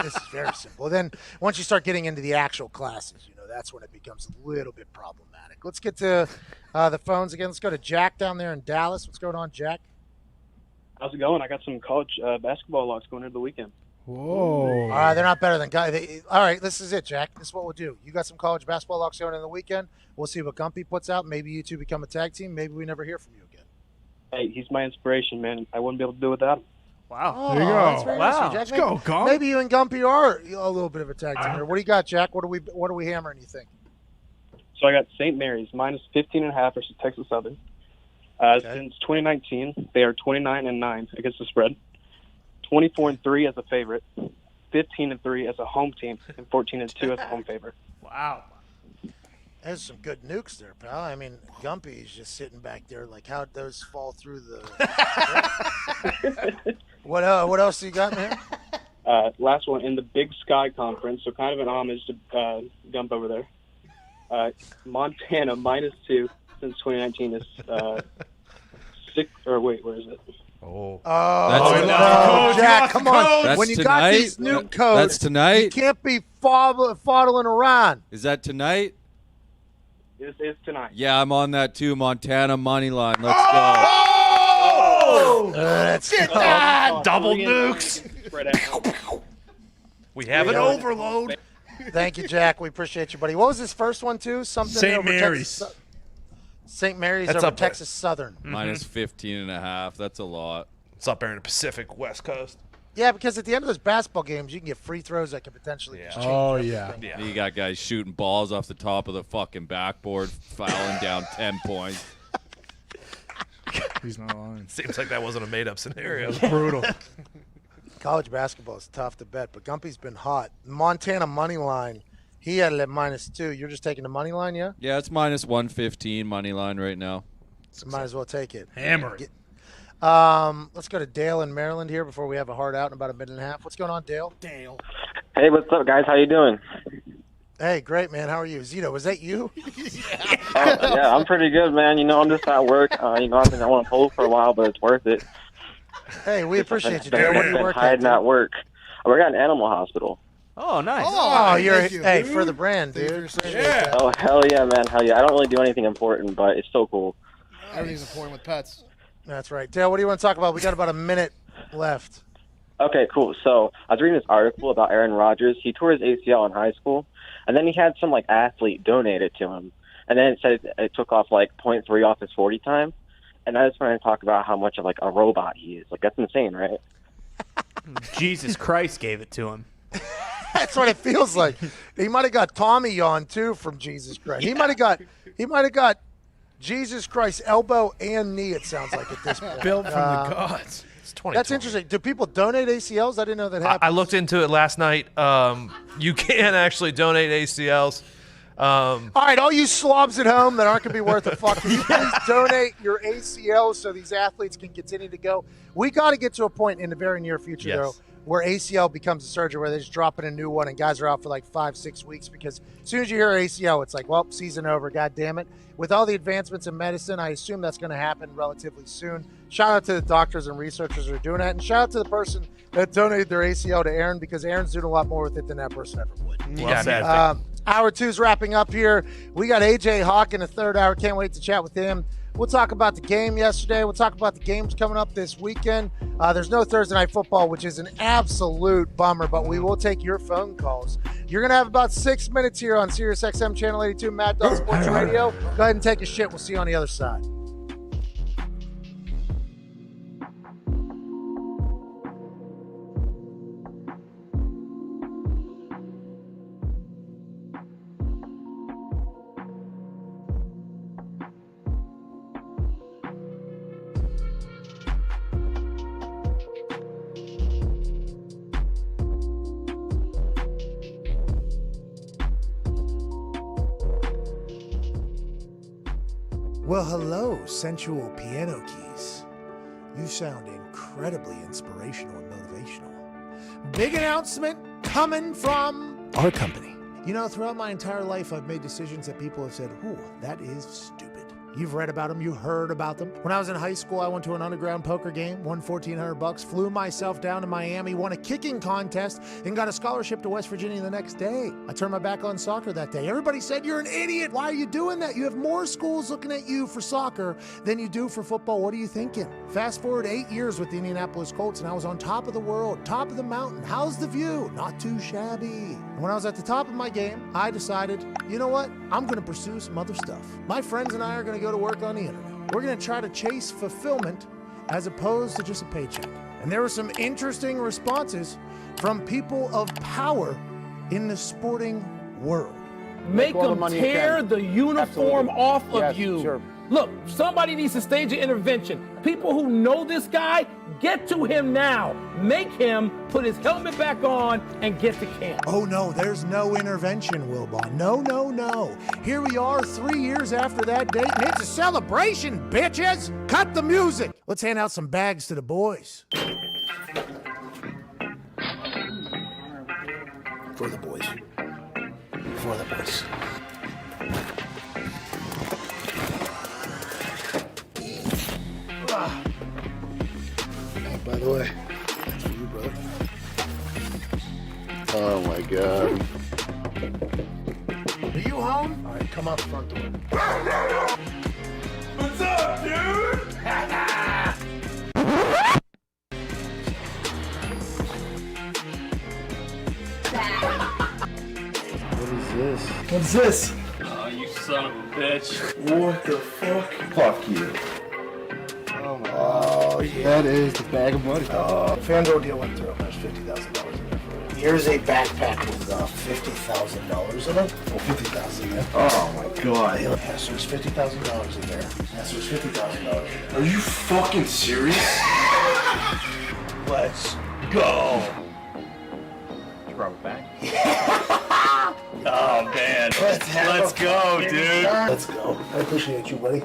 is very simple. Then once you start getting into the actual classes, that's when it becomes a little bit problematic. Let's get to the phones again. Let's go to Jack down there in Dallas. What's going on, Jack? How's it going? I got some college basketball locks going into the weekend. Whoa. All right, they're not better than guys. All right, this is it, Jack. This is what we'll do. You got some college basketball locks going in the weekend. We'll see what Gumpy puts out. Maybe you two become a tag team. Maybe we never hear from you again. Hey, he's my inspiration, man. I wouldn't be able to do it without him. Wow. There you go. That's very nice of you, Jack. Let's go, Gump. Maybe you and Gumpy are a little bit of a tag team here. What do you got, Jack? What are we hammering, you think? So I got St. Mary's minus 15.5 versus Texas Southern. Since 2019, they are 29-9 against the spread, 24-3 as a favorite, 15-3 as a home team, and 14-2 as a home favorite. Wow. There's some good nukes there, pal. I mean, Gumpy's just sitting back there like, how'd those fall through the... What else do you got, man? Last one, in the Big Sky Conference, so kind of an homage to Gump over there. Montana minus 2 since 2019 is 6, or wait, where is it? Jack, come on. That's when you tonight? got these nuke codes, That's tonight? you can't be fodling around. Is that tonight? This is tonight. Yeah, I'm on that too. Montana money line. Let's go. Let's get that. Double nukes. We have an overload. Thank you, Jack. We appreciate you, buddy. What was this first one, too? Something St. over Mary's. St. Mary's That's over up there. Texas Southern. Minus 15.5. That's a lot. It's up there in the Pacific West Coast. Yeah, because at the end of those basketball games, you can get free throws that could potentially just change everything. Yeah. You got guys shooting balls off the top of the fucking backboard, fouling down 10 points. He's not lying. Seems like that wasn't a made-up scenario. Brutal. College basketball is tough to bet, but Gumpy's been hot. Montana money line, he had it at minus 2. You're just taking the money line, yeah? Yeah, it's minus 115 money line right now. So might as well take it. Hammer it. Let's go to Dale in Maryland here before we have a hard out in about a minute and a half. What's going on, Dale? Dale. Hey, what's up, guys? How you doing? Hey, great, man. How are you? Zito, was that you? Yeah, I'm pretty good, man. I'm just at work. I've been on hold for a while, but it's worth it. Hey, we appreciate you, Dale. What do you work at? Hiding at work. I work at an animal hospital. Oh, nice. Oh, hey, for the brand, dude. Yeah. Oh, hell yeah, man. Hell yeah. I don't really do anything important, but it's so cool. Everything's important with pets. That's right. Dale, what do you want to talk about? We got about a minute left. Okay, cool. So I was reading this article about Aaron Rodgers. He tore his ACL in high school, and then he had some athlete donate it to him, and then it said it took off 0.3 off his 40 time. And I just wanted to talk about how much of a robot he is. That's insane, right? Jesus Christ gave it to him. That's what it feels like. He might have got Tommy on too from Jesus Christ. He might have got Jesus Christ elbow and knee. It sounds like at this point. Built from the gods. It's 2020. That's interesting. Do people donate ACLs? I didn't know that happened. I looked into it last night. You can actually donate ACLs. All right, all you slobs at home that aren't going to be worth a fuck, can you please donate your ACLs so these athletes can continue to go? We got to get to a point in the very near future, though, where ACL becomes a surgery where they just drop in a new one and guys are out for 5-6 weeks because as soon as you hear ACL, it's well, season over, God damn it. With all the advancements in medicine, I assume that's going to happen relatively soon. Shout out to the doctors and researchers who are doing that, and shout out to the person that donated their ACL to Aaron because Aaron's doing a lot more with it than that person ever would. Hour 2's wrapping up here. We got AJ Hawk in the third hour. Can't wait to chat with him. We'll talk about the game yesterday. We'll talk about the games coming up this weekend. There's no Thursday Night Football, which is an absolute bummer, but we will take your phone calls. You're going to have about 6 minutes here on Sirius XM Channel 82, Mad Dog Sports Radio. Go ahead and take a shit. We'll see you on the other side. Well, hello, sensual piano keys. You sound incredibly inspirational and motivational. Big announcement coming from our company. You know, throughout my entire life, I've made decisions that people have said, ooh, that is stupid. You've read about them, you heard about them. When I was in high school, I went to an underground poker game, won $1,400, flew myself down to Miami, won a kicking contest, and got a scholarship to West Virginia the next day. I turned my back on soccer that day. Everybody said, you're an idiot. Why are you doing that? You have more schools looking at you for soccer than you do for football. What are you thinking? Fast forward 8 years with the Indianapolis Colts, and I was on top of the world, top of the mountain. How's the view? Not too shabby. And when I was at the top of my game, I decided, you know what? I'm going to pursue some other stuff. My friends and I are going to go to work on the internet. We're going to try to chase fulfillment as opposed to just a paycheck. And there were some interesting responses from people of power in the sporting world. Make them tear the uniform off of you. Sure. Look, somebody needs to stage an intervention. People who know this guy, get to him now. Make him put his helmet back on and get to camp. Oh no, there's no intervention, Wilbon. No. Here we are 3 years after that date, and it's a celebration, bitches! Cut the music! Let's hand out some bags to the boys. For the boys. For the boys. By the way, that's for you, brother. Oh my God. Are you home? All right, come out the front door. What's up, dude? What's this? Oh, you son of a bitch. What the fuck? Fuck you. Oh, yeah. That is the bag of money. Oh, FanDuel deal went through. There's $50,000 in there for you. Here's a backpack with $50,000 in it. Well, $50,000 in it. Oh my God. Yeah, so there's $50,000 in there. Yeah, so there's $50,000. Are you fucking serious? Let's go. Did you rob a bank? Oh, man. Let's go, dude. Let's go. I appreciate you, buddy.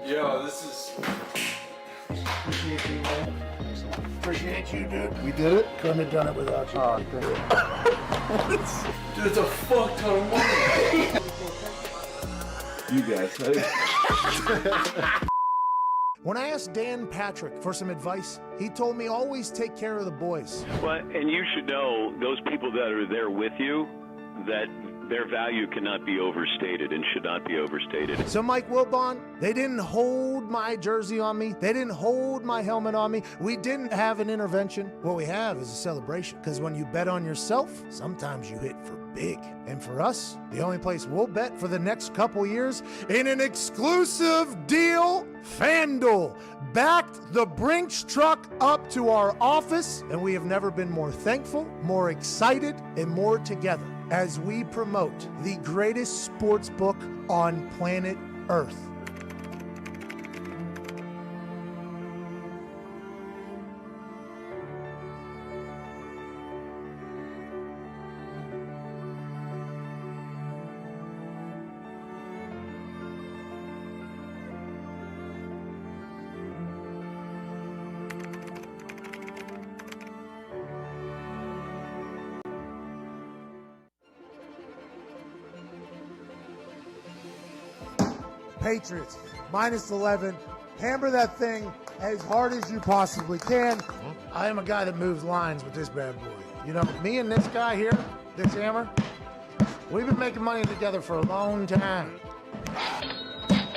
Yo, this is... Appreciate you, man. Appreciate you, dude. We did it? Couldn't have done it without you. Oh, thank you. Dude, it's a fuck ton of money. You guys. When I asked Dan Patrick for some advice, he told me always take care of the boys. Well, and you should know those people that are there with you, that their value cannot be overstated and should not be overstated. So, Mike Wilbon, they didn't hold my jersey on me. They didn't hold my helmet on me. We didn't have an intervention. What we have is a celebration. Because when you bet on yourself, sometimes you hit for big. And for us, the only place we'll bet for the next couple years in an exclusive deal, FanDuel backed the Brinks truck up to our office, and we have never been more thankful, more excited, and more together as we promote the greatest sports book on planet Earth. Patriots, -11. Hammer that thing as hard as you possibly can. I am a guy that moves lines with this bad boy. You know, me and this guy here, this hammer, we've been making money together for a long time.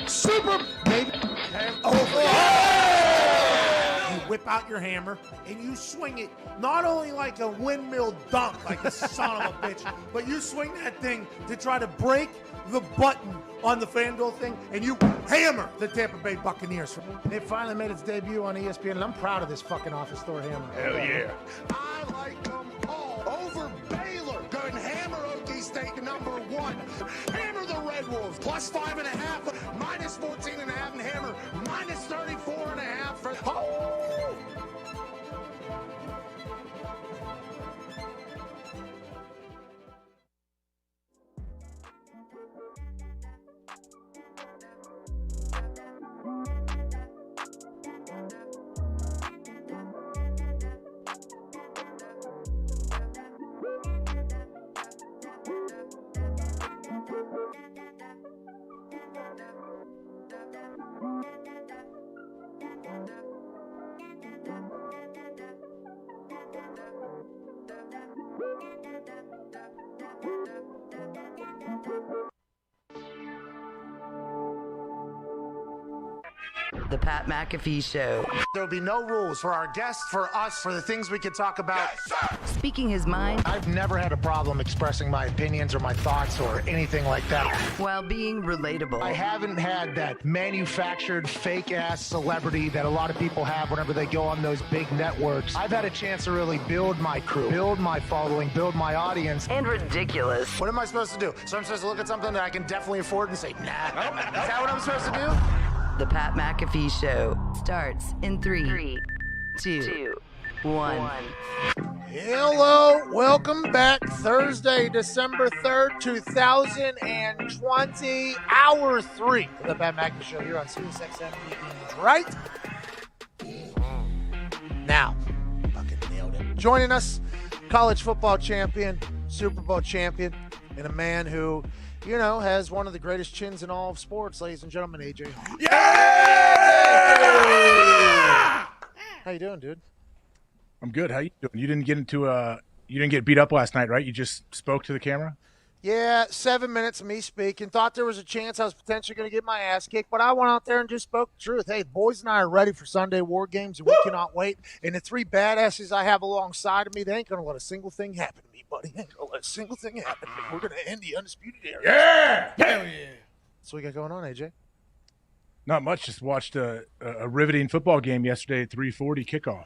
Super, baby. You whip out your hammer and you swing it not only like a windmill dunk, like a son of a bitch, but you swing that thing to try to break the button on the FanDuel thing, and you hammer the Tampa Bay Buccaneers. And it finally made its debut on ESPN, and I'm proud of this fucking office store hammer. Hell yeah. I like them all over Baylor. Go and hammer Okie State #1. Hammer the Red Wolves +5.5, -14.5, and hammer -34.5 for. Oh! The Pat McAfee Show. There'll be no rules for our guests, for us, for the things we can talk about. Speaking his mind. I've never had a problem expressing my opinions or my thoughts or anything like that. While being relatable. I haven't had that manufactured fake-ass celebrity that a lot of people have whenever they go on those big networks. I've had a chance to really build my crew, build my following, build my audience. And ridiculous. What am I supposed to do? So I'm supposed to look at something that I can definitely afford and say, nah. Is that what I'm supposed to do? The Pat McAfee Show starts in 3, 2, 1. Hello, welcome back. Thursday, December 3rd, 2020, hour 3 of the Pat McAfee Show here on SiriusXM. Right now, fucking nailed it. Joining us, college football champion, Super Bowl champion, and a man who, you know, has one of the greatest chins in all of sports, ladies and gentlemen, AJ. Yeah! How you doing, dude? I'm good. How you doing? You didn't get beat up last night, right? You just spoke to the camera? Yeah, 7 minutes of me speaking. Thought there was a chance I was potentially going to get my ass kicked, but I went out there and just spoke the truth. Hey, the boys and I are ready for Sunday War Games, and we cannot wait. And the three badasses I have alongside of me, they ain't going to let a single thing happen to me, buddy. They ain't going to let a single thing happen to me. We're going to end the undisputed era. Yeah! Hell yeah! So what we got going on, AJ? Not much. Just watched a riveting football game yesterday at 3:40 kickoff.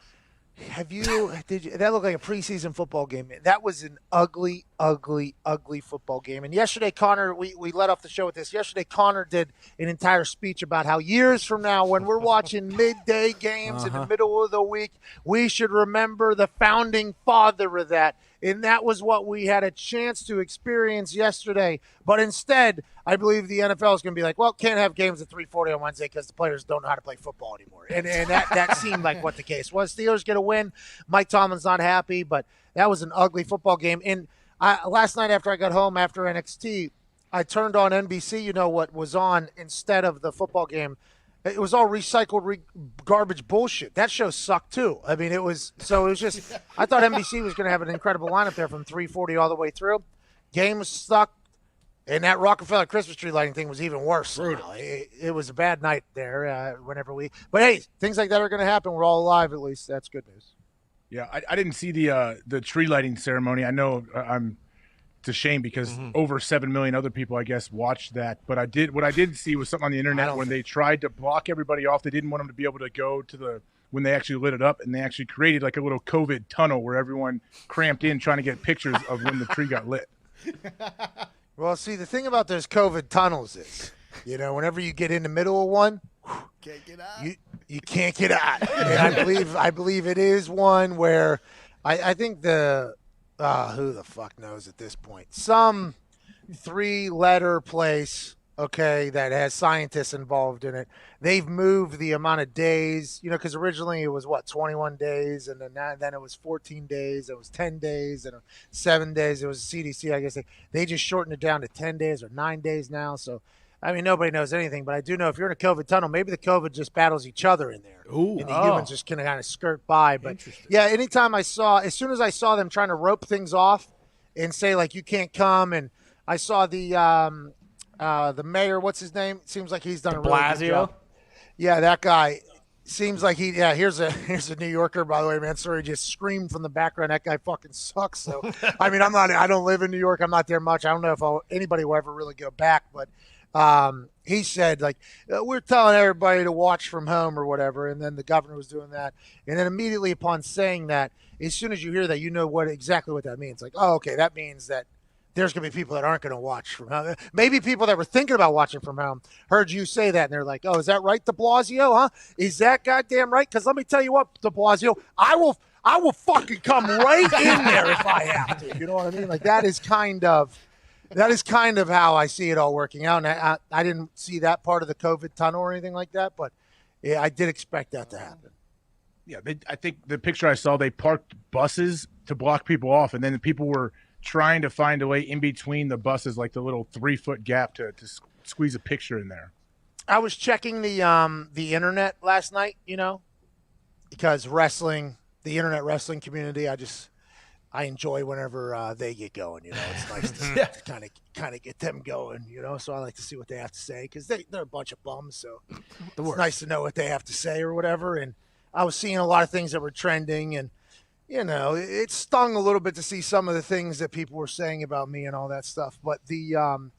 That looked like a preseason football game. That was an ugly, ugly, ugly football game. And yesterday, Connor, we let off the show with this. Yesterday, Connor did an entire speech about how years from now, when we're watching midday games in the middle of the week, we should remember the founding father of that. And that was what we had a chance to experience yesterday. But instead, I believe the NFL is going to be like, well, can't have games at 3:40 on Wednesday because the players don't know how to play football anymore. And that seemed like what the case was. Steelers get a win. Mike Tomlin's not happy, but that was an ugly football game. And last night after I got home after NXT, I turned on NBC. You know what was on instead of the football game? It was all recycled garbage bullshit. That show sucked too. I mean, it was just. I thought NBC was going to have an incredible lineup there from 3:40 all the way through. Game was stuck, and that Rockefeller Christmas tree lighting thing was even worse. It was a bad night there. But hey, things like that are going to happen. We're all alive, at least. That's good news. Yeah, I didn't see the tree lighting ceremony. I know it's a shame because over 7 million other people, I guess, watched that. But what I did see was something on the internet when they tried to block everybody off. They didn't want them to be able to go to when they actually lit it up, and they actually created like a little COVID tunnel where everyone cramped in trying to get pictures of when the tree got lit. Well, see, the thing about those COVID tunnels is, you know, whenever you get in the middle of one, can't get out. You can't get out. And I believe it is one where I think who the fuck knows at this point? Some 3-letter place, okay, that has scientists involved in it. They've moved the amount of days, you know, because originally it was 21 days, and then it was 14 days, it was 10 days, and 7 days. It was CDC, I guess. They just shortened it down to 10 days or 9 days now. So, I mean, nobody knows anything, but I do know if you're in a COVID tunnel, maybe the COVID just battles each other in there. And the humans just can kind of skirt by. But yeah, as soon as I saw them trying to rope things off and say, like, you can't come, and I saw the mayor, what's his name? Seems like he's done a really good job. Yeah, that guy seems like here's a New Yorker, by the way, man. Sorry, just screamed from the background. That guy fucking sucks. So, I mean, I don't live in New York. I'm not there much. I don't know if anybody will ever really go back, but he said, like, we're telling everybody to watch from home or whatever, and then the governor was doing that, and then immediately upon saying that, as soon as you hear that, you know exactly what that means. Like, oh, okay, that means that there's going to be people that aren't going to watch from home. Maybe people that were thinking about watching from home heard you say that, and they're like, oh, is that right, de Blasio, huh? Is that goddamn right? Because let me tell you what, de Blasio, I will fucking come right in there if I have to. You know what I mean? Like, that is kind of how I see it all working out. And I didn't see that part of the COVID tunnel or anything like that, but yeah, I did expect that to happen. Yeah, I think the picture I saw, they parked buses to block people off, and then the people were trying to find a way in between the buses, like the little 3-foot gap to squeeze a picture in there. I was checking the internet last night, you know, because the internet wrestling community, I enjoy whenever they get going. It's nice to kind of get them going. So I like to see what they have to say because they're a bunch of bums. So it's nice to know what they have to say or whatever. And I was seeing a lot of things that were trending, and it stung a little bit to see some of the things that people were saying about me and all that stuff. But the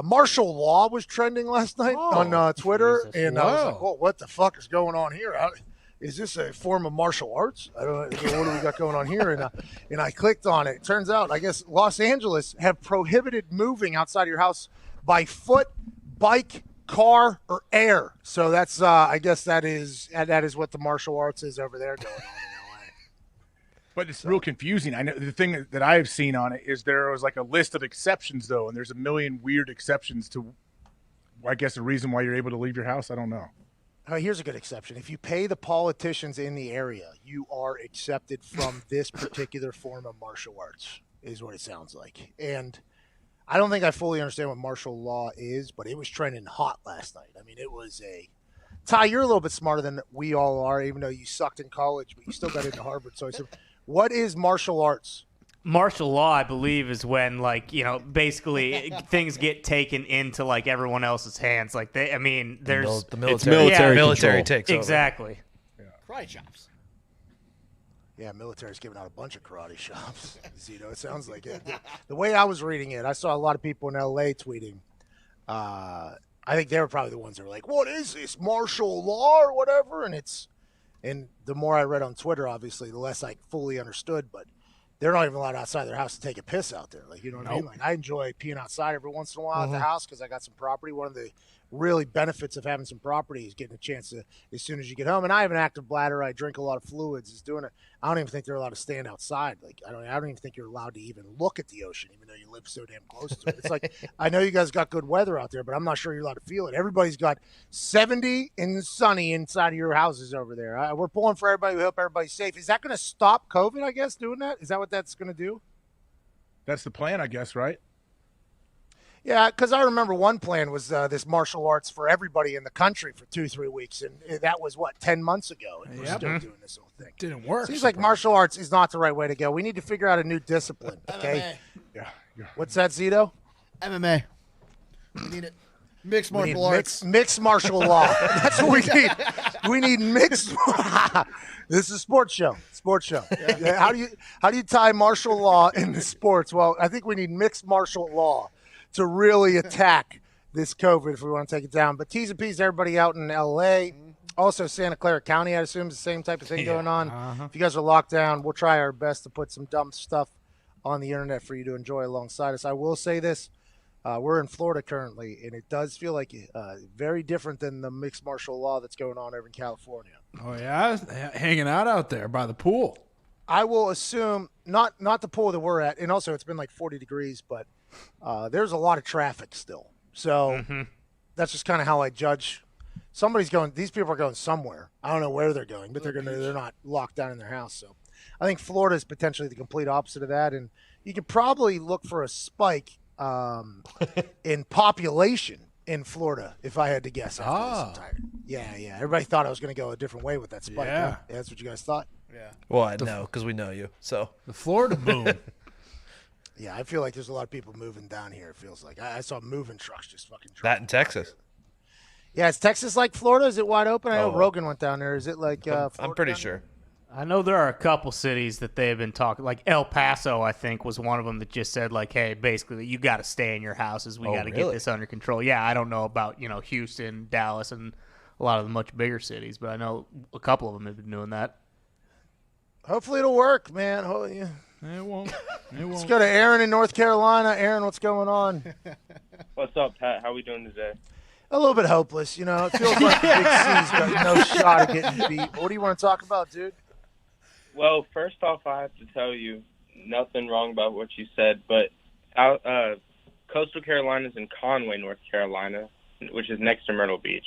martial law was trending last night on Twitter, and I was like, "Well, what the fuck is going on here? Is this a form of martial arts? I don't know what do we got going on here." And I clicked on it. It turns out, I guess Los Angeles have prohibited moving outside of your house by foot, bike, car, or air. So that's I guess that is what the martial arts is over there going on in LA. But it's real confusing. I know the thing that I've seen on it is there was like a list of exceptions though, and there's a million weird exceptions to, I guess, the reason why you're able to leave your house. I don't know. Here's a good exception. If you pay the politicians in the area, you are accepted from this particular form of martial arts, is what it sounds like. And I don't think I fully understand what martial law is, but it was trending hot last night. I mean, it was Ty, you're a little bit smarter than we all are, even though you sucked in college, but you still got into Harvard. So I said, what is martial arts? Martial law, I believe, is when, basically things get taken into, everyone else's hands. There's... The military takes over. Exactly. Yeah. Karate chops. Yeah, military's giving out a bunch of karate shops. It sounds like it. The way I was reading it, I saw a lot of people in L.A. tweeting. I think they were probably the ones that were like, what is this, martial law or whatever? And the more I read on Twitter, obviously, the less I fully understood, but they're not even allowed outside their house to take a piss out there. You know what I mean? I enjoy peeing outside every once in a while at the house because I got some property. One of the really benefits of having some property is getting a chance to, as soon as you get home. And I have an active bladder. I drink a lot of fluids. Is doing it. I don't even think they're allowed to stand outside. I don't even think you're allowed to even look at the ocean, even though you live so damn close to it. It's like, I know you guys got good weather out there, but I'm not sure you're allowed to feel it. Everybody's got 70 and sunny inside of your houses over there. We're pulling for everybody. We hope everybody's safe. Is that going to stop COVID, I guess, doing that? Is that what that's going to do? That's the plan, I guess, right? Yeah, because I remember one plan was this martial arts for everybody in the country for 2-3 weeks, and that was, 10 months ago, and we're still doing this whole thing. Didn't work. Seems like martial arts is not the right way to go. We need to figure out a new discipline, okay? Yeah. What's that, Zito? MMA. We need it. Mixed martial arts. Mixed martial law. That's what we need. We need mixed. This is a sports show. Yeah. How do you tie martial law into sports? Well, I think we need mixed martial law to really attack this COVID if we want to take it down. But T's and P's to everybody out in L.A. Also, Santa Clara County, I assume, is the same type of thing going on. If you guys are locked down, we'll try our best to put some dumb stuff on the internet for you to enjoy alongside us. I will say this. We're in Florida currently, and it does feel like very different than the mixed martial law that's going on over in California. Oh, yeah? Hanging out there by the pool. I will assume, not the pool that we're at, and also it's been 40 degrees, but there's a lot of traffic still. So that's just kind of how I judge. These people are going somewhere. I don't know where they're going, but they're not locked down in their house. So I think Florida is potentially the complete opposite of that. And you could probably look for a spike in population in Florida, if I had to guess. After this entire, yeah. Everybody thought I was going to go a different way with that spike. Yeah. Huh? That's what you guys thought? Yeah. Well, I know because we know you. So the Florida boom. Yeah, I feel like there's a lot of people moving down here. It feels like I saw moving trucks just fucking. That in Texas. Yeah, is Texas like Florida? Is it wide open? I know Rogan went down there. Is it like? I'm pretty sure. I know there are a couple cities that they have been talking, like El Paso, I think, was one of them that just said, hey, basically, you got to stay in your houses. We got to get this under control. Yeah, I don't know about, Houston, Dallas, and a lot of the much bigger cities, but I know a couple of them have been doing that. Hopefully it'll work, man. It won't. Let's go to Aaron in North Carolina. Aaron, what's going on? What's up, Pat? How we doing today? A little bit hopeless. It feels like the Big C's got no shot at getting beat. What do you want to talk about, dude? Well, first off, I have to tell you, nothing wrong about what you said, but Coastal Carolina's in Conway, North Carolina, which is next to Myrtle Beach.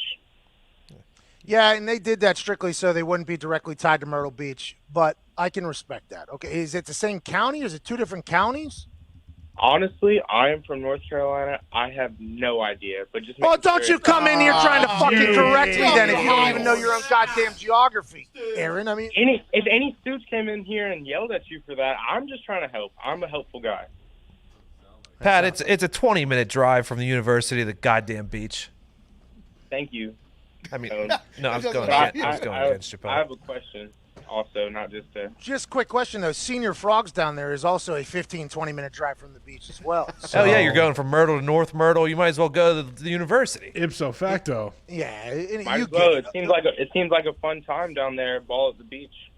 Yeah, and they did that strictly so they wouldn't be directly tied to Myrtle Beach, but I can respect that. Okay, is it the same county or is it two different counties? Honestly, I am from North Carolina. I have no idea, but just. Oh, don't you come in here trying to fucking correct me then if you don't even know your own goddamn geography, Aaron. I mean, if any suits came in here and yelled at you for that, I'm just trying to help. I'm a helpful guy. Pat, it's a 20-minute drive from the university to the goddamn beach. Thank you. I mean, no, I was going against you, Pat. I have a question also, not just a... Just quick question, though. Senior Frogs down there is also a 15, 20-minute drive from the beach as well. So. Oh, yeah, you're going from Myrtle to North Myrtle. You might as well go to the university. Ipso facto. Yeah. Might as well. It seems like a fun time down there, ball at the beach.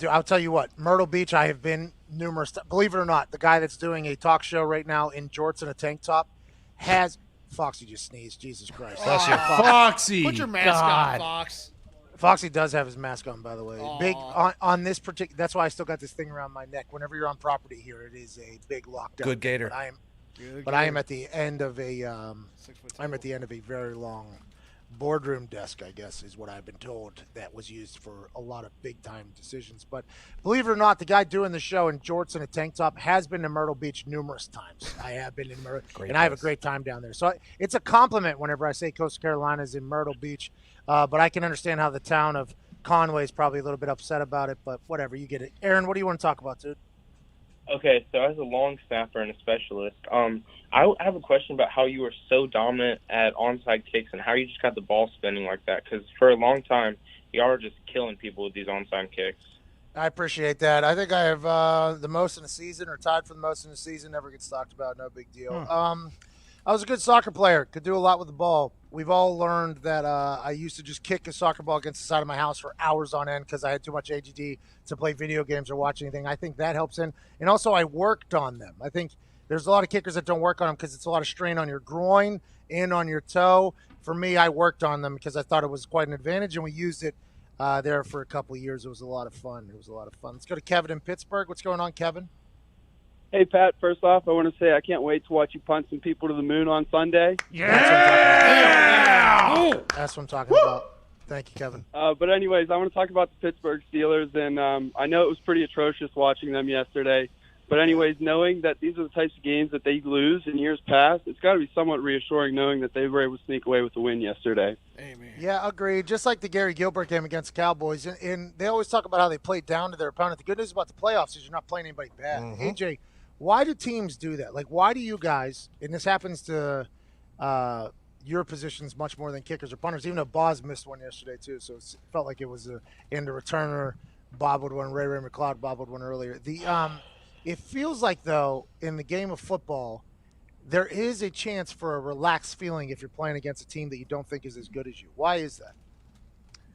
I'll tell you what, Myrtle Beach, I have been numerous times. Believe it or not, the guy that's doing a talk show right now in jorts and a tank top has... Foxy just sneezed. Jesus Christ. Bless you. Foxy. Put your mask on, Fox. Foxy does have his mask on, by the way. Big on this particular. That's why I still got this thing around my neck. Whenever you're on property here, it is a big lockdown. Good gator. But I am at the end of a. I'm at the end of a very long boardroom desk, I guess, is what I've been told, that was used for a lot of big time decisions. But believe it or not, the guy doing the show in jorts and a tank top has been to Myrtle Beach numerous times. I have been in Myrtle, and I have a great time down there. So it's a compliment whenever I say Coastal Carolina is in Myrtle Beach. But I can understand how the town of Conway is probably a little bit upset about it, but whatever, you get it. Aaron, what do you want to talk about, dude? Okay, so as a long snapper and a specialist, I have a question about how you were so dominant at onside kicks and how you just got the ball spinning like that. Because for a long time, y'all were just killing people with these onside kicks. I appreciate that. I think I have the most in the season, or tied for the most in the season. Never gets talked about. No big deal. I was a good soccer player. Could do a lot with the ball. We've all learned that I used to just kick a soccer ball against the side of my house for hours on end because I had too much ADD to play video games or watch anything. I think that helps in. And also, I worked on them. I think there's a lot of kickers that don't work on them because it's a lot of strain on your groin and on your toe. For me, I worked on them because I thought it was quite an advantage, and we used it there for a couple of years. It was a lot of fun. Let's go to Kevin in Pittsburgh. What's going on, Kevin? Hey, Pat, first off, I want to say I can't wait to watch you punch some people to the moon on Sunday. That's what I'm talking about. Thank you, Kevin. But anyways, I want to talk about the Pittsburgh Steelers, and I know it was pretty atrocious watching them yesterday. But anyways, knowing that these are the types of games that they lose in years past, it's got to be somewhat reassuring knowing that they were able to sneak away with the win yesterday. Amen. Yeah, agreed. Just like the Gary Gilbert game against the Cowboys. And they always talk about how they played down to their opponent. The good news about the playoffs is you're not playing anybody bad. AJ, why do teams do that? Like, why do you guys, and this happens to your positions much more than kickers or punters, even though Boz missed one yesterday too, so it felt like it was and the returner bobbled one, Ray McLeod bobbled one earlier. It feels like, though, in the game of football, there is a chance for a relaxed feeling if you're playing against a team that you don't think is as good as you. Why is that?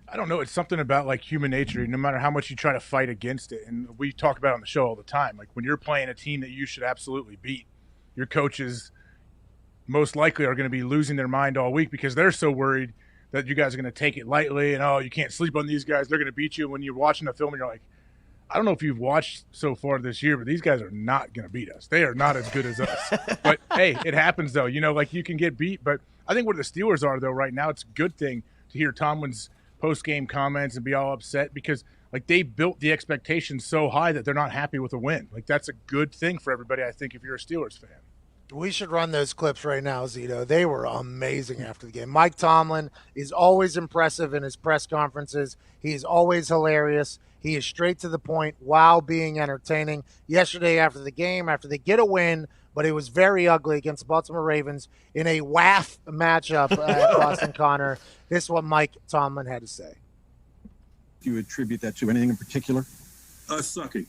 I don't know. It's something about like human nature, no matter how much you try to fight against it. And we talk about it on the show all the time. Like when you're playing a team that you should absolutely beat, your coaches most likely are going to be losing their mind all week because they're so worried that you guys are going to take it lightly and, oh, you can't sleep on these guys. They're going to beat you. When you're watching the film and you're like, I don't know if you've watched so far this year, but these guys are not going to beat us. They are not as good as us. But, hey, it happens, though. You know, like you can get beat. But I think where the Steelers are, though, right now, it's a good thing to hear Tomlin's post-game comments and be all upset because, like, they built the expectations so high that they're not happy with a win. Like, that's a good thing for everybody, I think, if you're a Steelers fan. We should run those clips right now, Zito. They were amazing after the game. Mike Tomlin is always impressive in his press conferences. He's always hilarious. He is straight to the point while being entertaining. Yesterday after the game, after they get a win, but it was very ugly against the Baltimore Ravens in a WAF matchup at Boston Connor. This is what Mike Tomlin had to say. Do you attribute that to anything in particular? Sucking.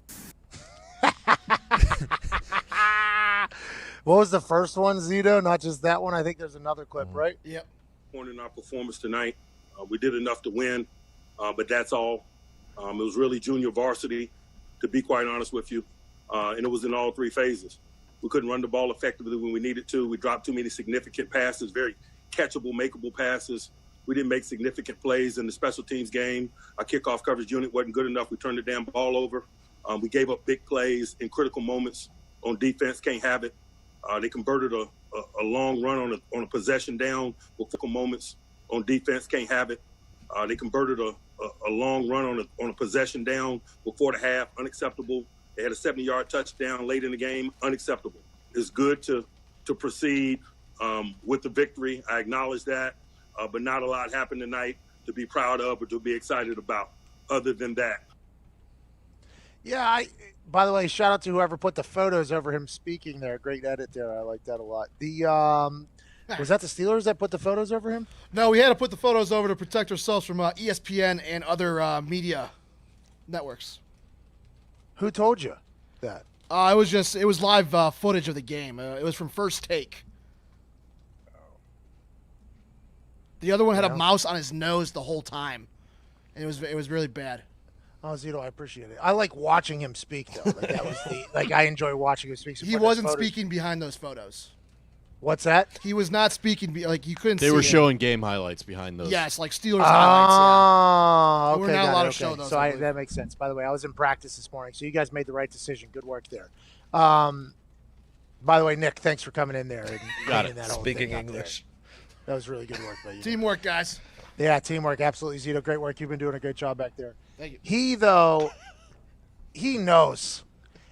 What was the first one, Zito? Not just that one. I think there's another clip, right? Yep. In our performance tonight, we did enough to win, but that's all. It was really junior varsity, to be quite honest with you, and it was in all three phases. We couldn't run the ball effectively when we needed to. We dropped too many significant passes, very catchable, makeable passes. We didn't make significant plays in the special teams game. Our kickoff coverage unit wasn't good enough. We turned the damn ball over. We gave up big plays in critical moments on defense. Can't have it. They converted a long run on a possession down with critical moments on defense. Can't have it. They converted a long run on a possession down before the half. Unacceptable. They had a 70-yard touchdown late in the game. Unacceptable. It's good to proceed with the victory. I acknowledge that, but not a lot happened tonight to be proud of or to be excited about other than that. Yeah, by the way, shout out to whoever put the photos over him speaking there. Great edit there. I like that a lot. Was that the Steelers that put the photos over him? No, we had to put the photos over to protect ourselves from ESPN and other media networks. Who told you that? It was live footage of the game. It was from First Take. The other one had a mouse on his nose the whole time, and it was really bad. Oh, Zito, I appreciate it. I like watching him speak though. Like that was I enjoy watching him speak. So he wasn't speaking behind those photos. What's that? He was not speaking. You couldn't. They were showing game highlights behind those. Yes, like Steelers highlights. Yeah. Okay, we're not allowed to show those. So that makes sense. By the way, I was in practice this morning, so you guys made the right decision. Good work there. By the way, Nick, thanks for coming in there and got it. That whole Speaking thing English. That was really good work by you. Teamwork, guys. Yeah, teamwork. Absolutely, Zito. Great work. You've been doing a great job back there. Thank you. He knows.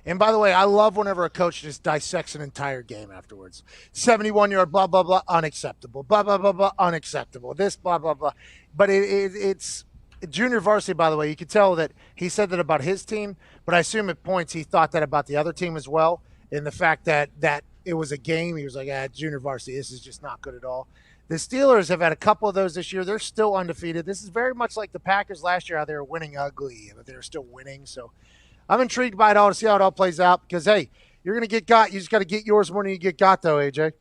And by the way, I love whenever a coach just dissects an entire game afterwards. 71-yard, blah, blah, blah, unacceptable. Blah, blah, blah, blah, unacceptable. This, blah, blah, blah. But it's junior varsity, by the way. You could tell that he said that about his team, but I assume at points he thought that about the other team as well. And the fact that it was a game, he was like, junior varsity, this is just not good at all. The Steelers have had a couple of those this year. They're still undefeated. This is very much like the Packers last year, how they were winning ugly, but they were still winning. So I'm intrigued by it all to see how it all plays out because, hey, you're going to get got. You just got to get yours more than you get got, though, AJ.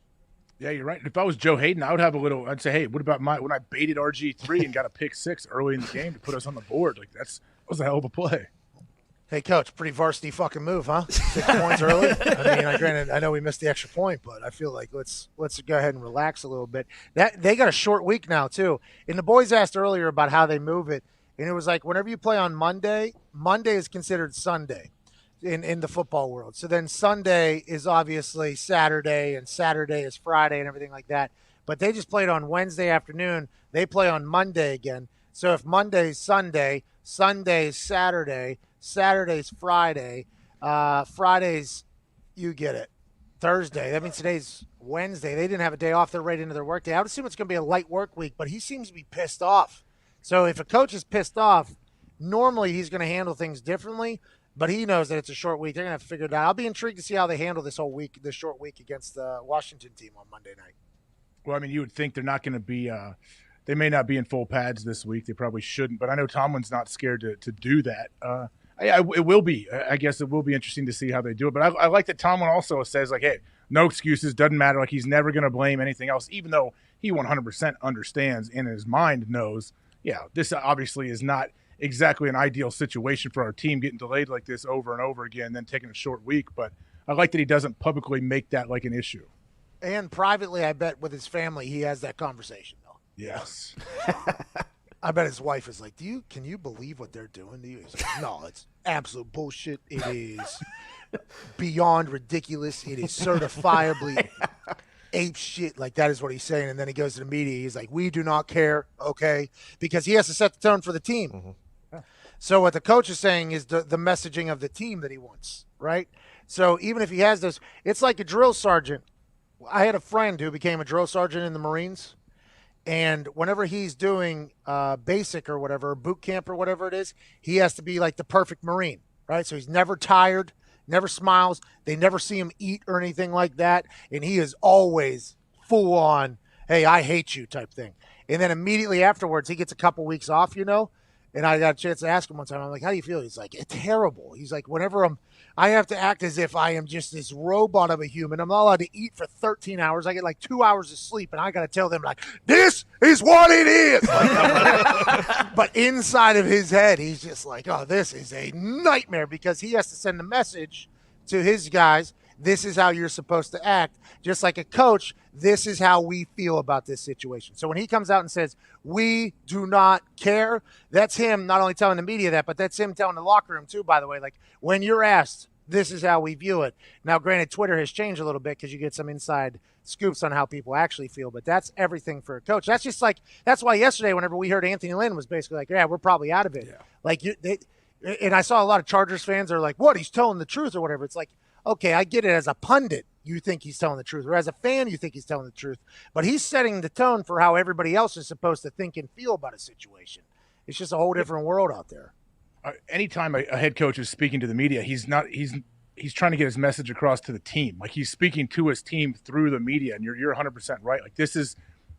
Yeah, you're right. If I was Joe Hayden, I would have I'd say, hey, what about when I baited RG3 and got a pick 6 early in the game to put us on the board? Like, that was a hell of a play. Hey, Coach, pretty varsity fucking move, huh? 6 points early. I mean, granted, I know we missed the extra point, but I feel like let's go ahead and relax a little bit. They got a short week now, too. And the boys asked earlier about how they move it. And it was like whenever you play on Monday is considered Sunday in the football world. So then Sunday is obviously Saturday, and Saturday is Friday and everything like that. But they just played on Wednesday afternoon. They play on Monday again. So if Monday's Sunday, Sunday's Saturday, Saturday's Friday, Friday's, you get it, Thursday. That means today's Wednesday. They didn't have a day off. They're right into their work day. I would assume it's going to be a light work week, but he seems to be pissed off. So if a coach is pissed off, normally he's going to handle things differently, but he knows that it's a short week. They're going to have to figure it out. I'll be intrigued to see how they handle this short week against the Washington team on Monday night. Well, I mean, you would think they're not going to be they may not be in full pads this week. They probably shouldn't, but I know Tomlin's not scared to do that. It will be. I guess it will be interesting to see how they do it. But I like that Tomlin also says, like, hey, no excuses, doesn't matter. Like, he's never going to blame anything else, even though he 100% understands in his mind knows, yeah, this obviously is not exactly an ideal situation for our team getting delayed like this over and over again, then taking a short week. But I like that he doesn't publicly make that like an issue. And privately, I bet with his family, he has that conversation, though. Yes. I bet his wife is like, can you believe what they're doing to you? He's like, no, it's absolute bullshit. It is beyond ridiculous. It is certifiably ape shit. Like, that is what he's saying. And then he goes to the media. He's like, we do not care, okay? Because he has to set the tone for the team. Mm-hmm. So what the coach is saying is the messaging of the team that he wants, right? So even if he has this, it's like a drill sergeant. I had a friend who became a drill sergeant in the Marines. And whenever he's doing basic or whatever, boot camp or whatever it is, he has to be like the perfect Marine, right? So he's never tired, never smiles. They never see him eat or anything like that. And he is always full on, hey, I hate you type thing. And then immediately afterwards, he gets a couple weeks off, And I got a chance to ask him one time, I'm like, how do you feel? He's like, it's terrible. He's like, whenever I have to act as if I am just this robot of a human. I'm not allowed to eat for 13 hours. I get like 2 hours of sleep, and I got to tell them, like, this is what it is. But inside of his head, he's just like, oh, this is a nightmare because he has to send a message to his guys. This is how you're supposed to act. Just like a coach, this is how we feel about this situation. So when he comes out and says, we do not care, that's him not only telling the media that, but that's him telling the locker room too, by the way. Like, when you're asked, this is how we view it. Now, granted, Twitter has changed a little bit because you get some inside scoops on how people actually feel, but that's everything for a coach. That's why yesterday, whenever we heard Anthony Lynn was basically like, yeah, we're probably out of it. Yeah. Like, and I saw a lot of Chargers fans are like, what, he's telling the truth or whatever. It's like, okay, I get it. As a pundit, you think he's telling the truth, or as a fan, you think he's telling the truth, but he's setting the tone for how everybody else is supposed to think and feel about a situation. It's just a whole different world out there. Anytime a head coach is speaking to the media, he's trying to get his message across to the team. Like, he's speaking to his team through the media, and you're 100% right. Like, this is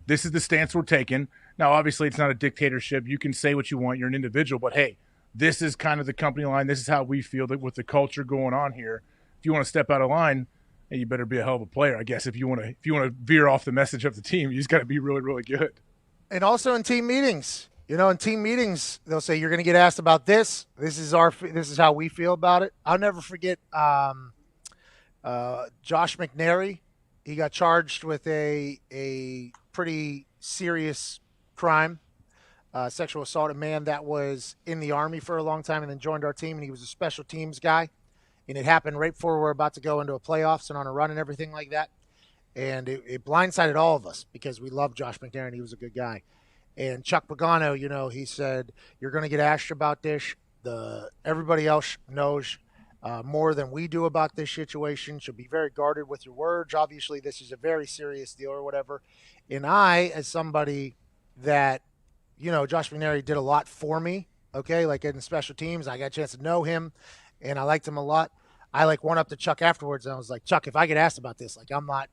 the stance we're taking. Now, obviously, it's not a dictatorship. You can say what you want. You're an individual, but hey, this is kind of the company line. This is how we feel that with the culture going on here. If you want to step out of line, hey, you better be a hell of a player, I guess. If you want to veer off the message of the team, you just got to be really, really good. And also in team meetings, in team meetings, they'll say, you're going to get asked about this. This is how we feel about it. I'll never forget Josh McNary. He got charged with a pretty serious crime, sexual assault, a man that was in the Army for a long time and then joined our team, and he was a special teams guy. And it happened right before we're about to go into a playoffs and on a run and everything like that. And it blindsided all of us because we loved Josh McNary and he was a good guy. And Chuck Pagano, he said, you're going to get asked about this. Everybody else knows more than we do about this situation. So be very guarded with your words. Obviously, this is a very serious deal or whatever. And I, as somebody that, Josh McNary did a lot for me, okay, like in special teams, I got a chance to know him, and I liked him a lot. I went up to Chuck afterwards, and I was like, Chuck, if I get asked about this, I'm not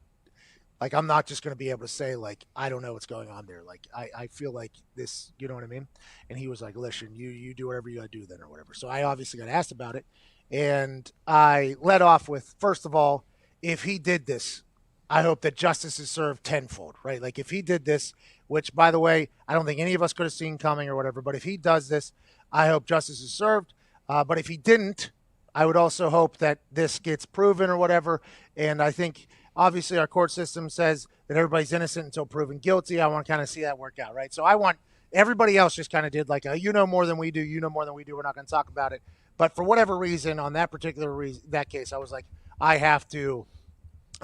just going to be able to say, I don't know what's going on there. I feel like this, you know what I mean? And he was like, listen, you do whatever you got to do then or whatever. So I obviously got asked about it. And I led off with, first of all, if he did this, I hope that justice is served tenfold, right? Like, if he did this, which, by the way, I don't think any of us could have seen coming or whatever, but if he does this, I hope justice is served. But if he didn't, I would also hope that this gets proven or whatever. And I think, obviously, our court system says that everybody's innocent until proven guilty. I want to kind of see that work out, right? So I want everybody else just kind of did you know more than we do. You know more than we do. We're not going to talk about it. But for whatever reason, on that particular that case, I was like, I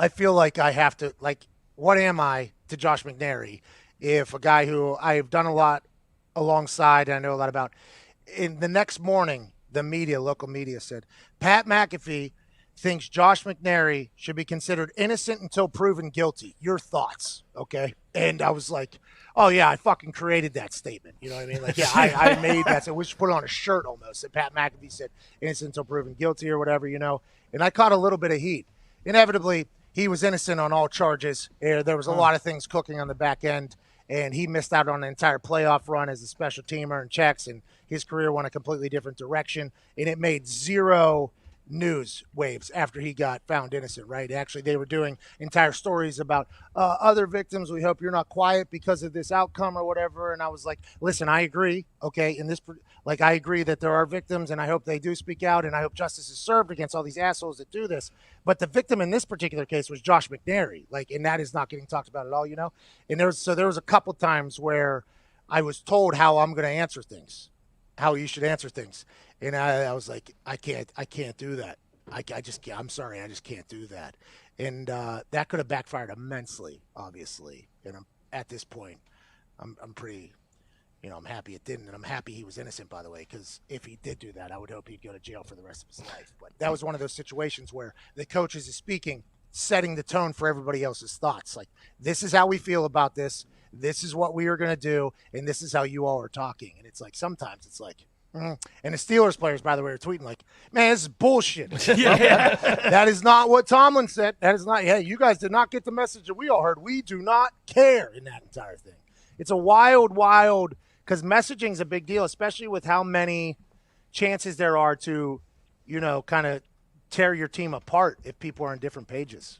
feel like I have to, what am I to Josh McNary if a guy who I've done a lot alongside and I know a lot about. In the next morning, the local media said, Pat McAfee thinks Josh McNary should be considered innocent until proven guilty. Your thoughts, okay? And I was like, oh, yeah, I fucking created that statement. You know what I mean? I made that. So we should put it on a shirt almost. That Pat McAfee said innocent until proven guilty or whatever, And I caught a little bit of heat. Inevitably, he was innocent on all charges. There was a lot of things cooking on the back end, and he missed out on an entire playoff run as a special teamer and checks, and his career went a completely different direction, and it made zero news waves after he got found innocent, right? Actually, they were doing entire stories about other victims. We hope you're not quiet because of this outcome or whatever. And I was like, listen, I agree. Okay. I agree that there are victims and I hope they do speak out and I hope justice is served against all these assholes that do this. But the victim in this particular case was Josh McNary. And that is not getting talked about at all, And there was a couple times where I was told how I'm going to answer things, how you should answer things. And I was like, I can't do that. I'm sorry, I just can't do that. And that could have backfired immensely, obviously. And at this point, I'm pretty, I'm happy it didn't. And I'm happy he was innocent, by the way, because if he did do that, I would hope he'd go to jail for the rest of his life. But that was one of those situations where the coach is speaking, setting the tone for everybody else's thoughts. This is how we feel about this. This is what we are going to do. And this is how you all are talking. And it's sometimes it's and the Steelers players, by the way, are tweeting man, this is bullshit. That is not what Tomlin said. That is not, you guys did not get the message that we all heard. We do not care in that entire thing. It's a wild, because messaging is a big deal, especially with how many chances there are to, kind of tear your team apart if people are on different pages.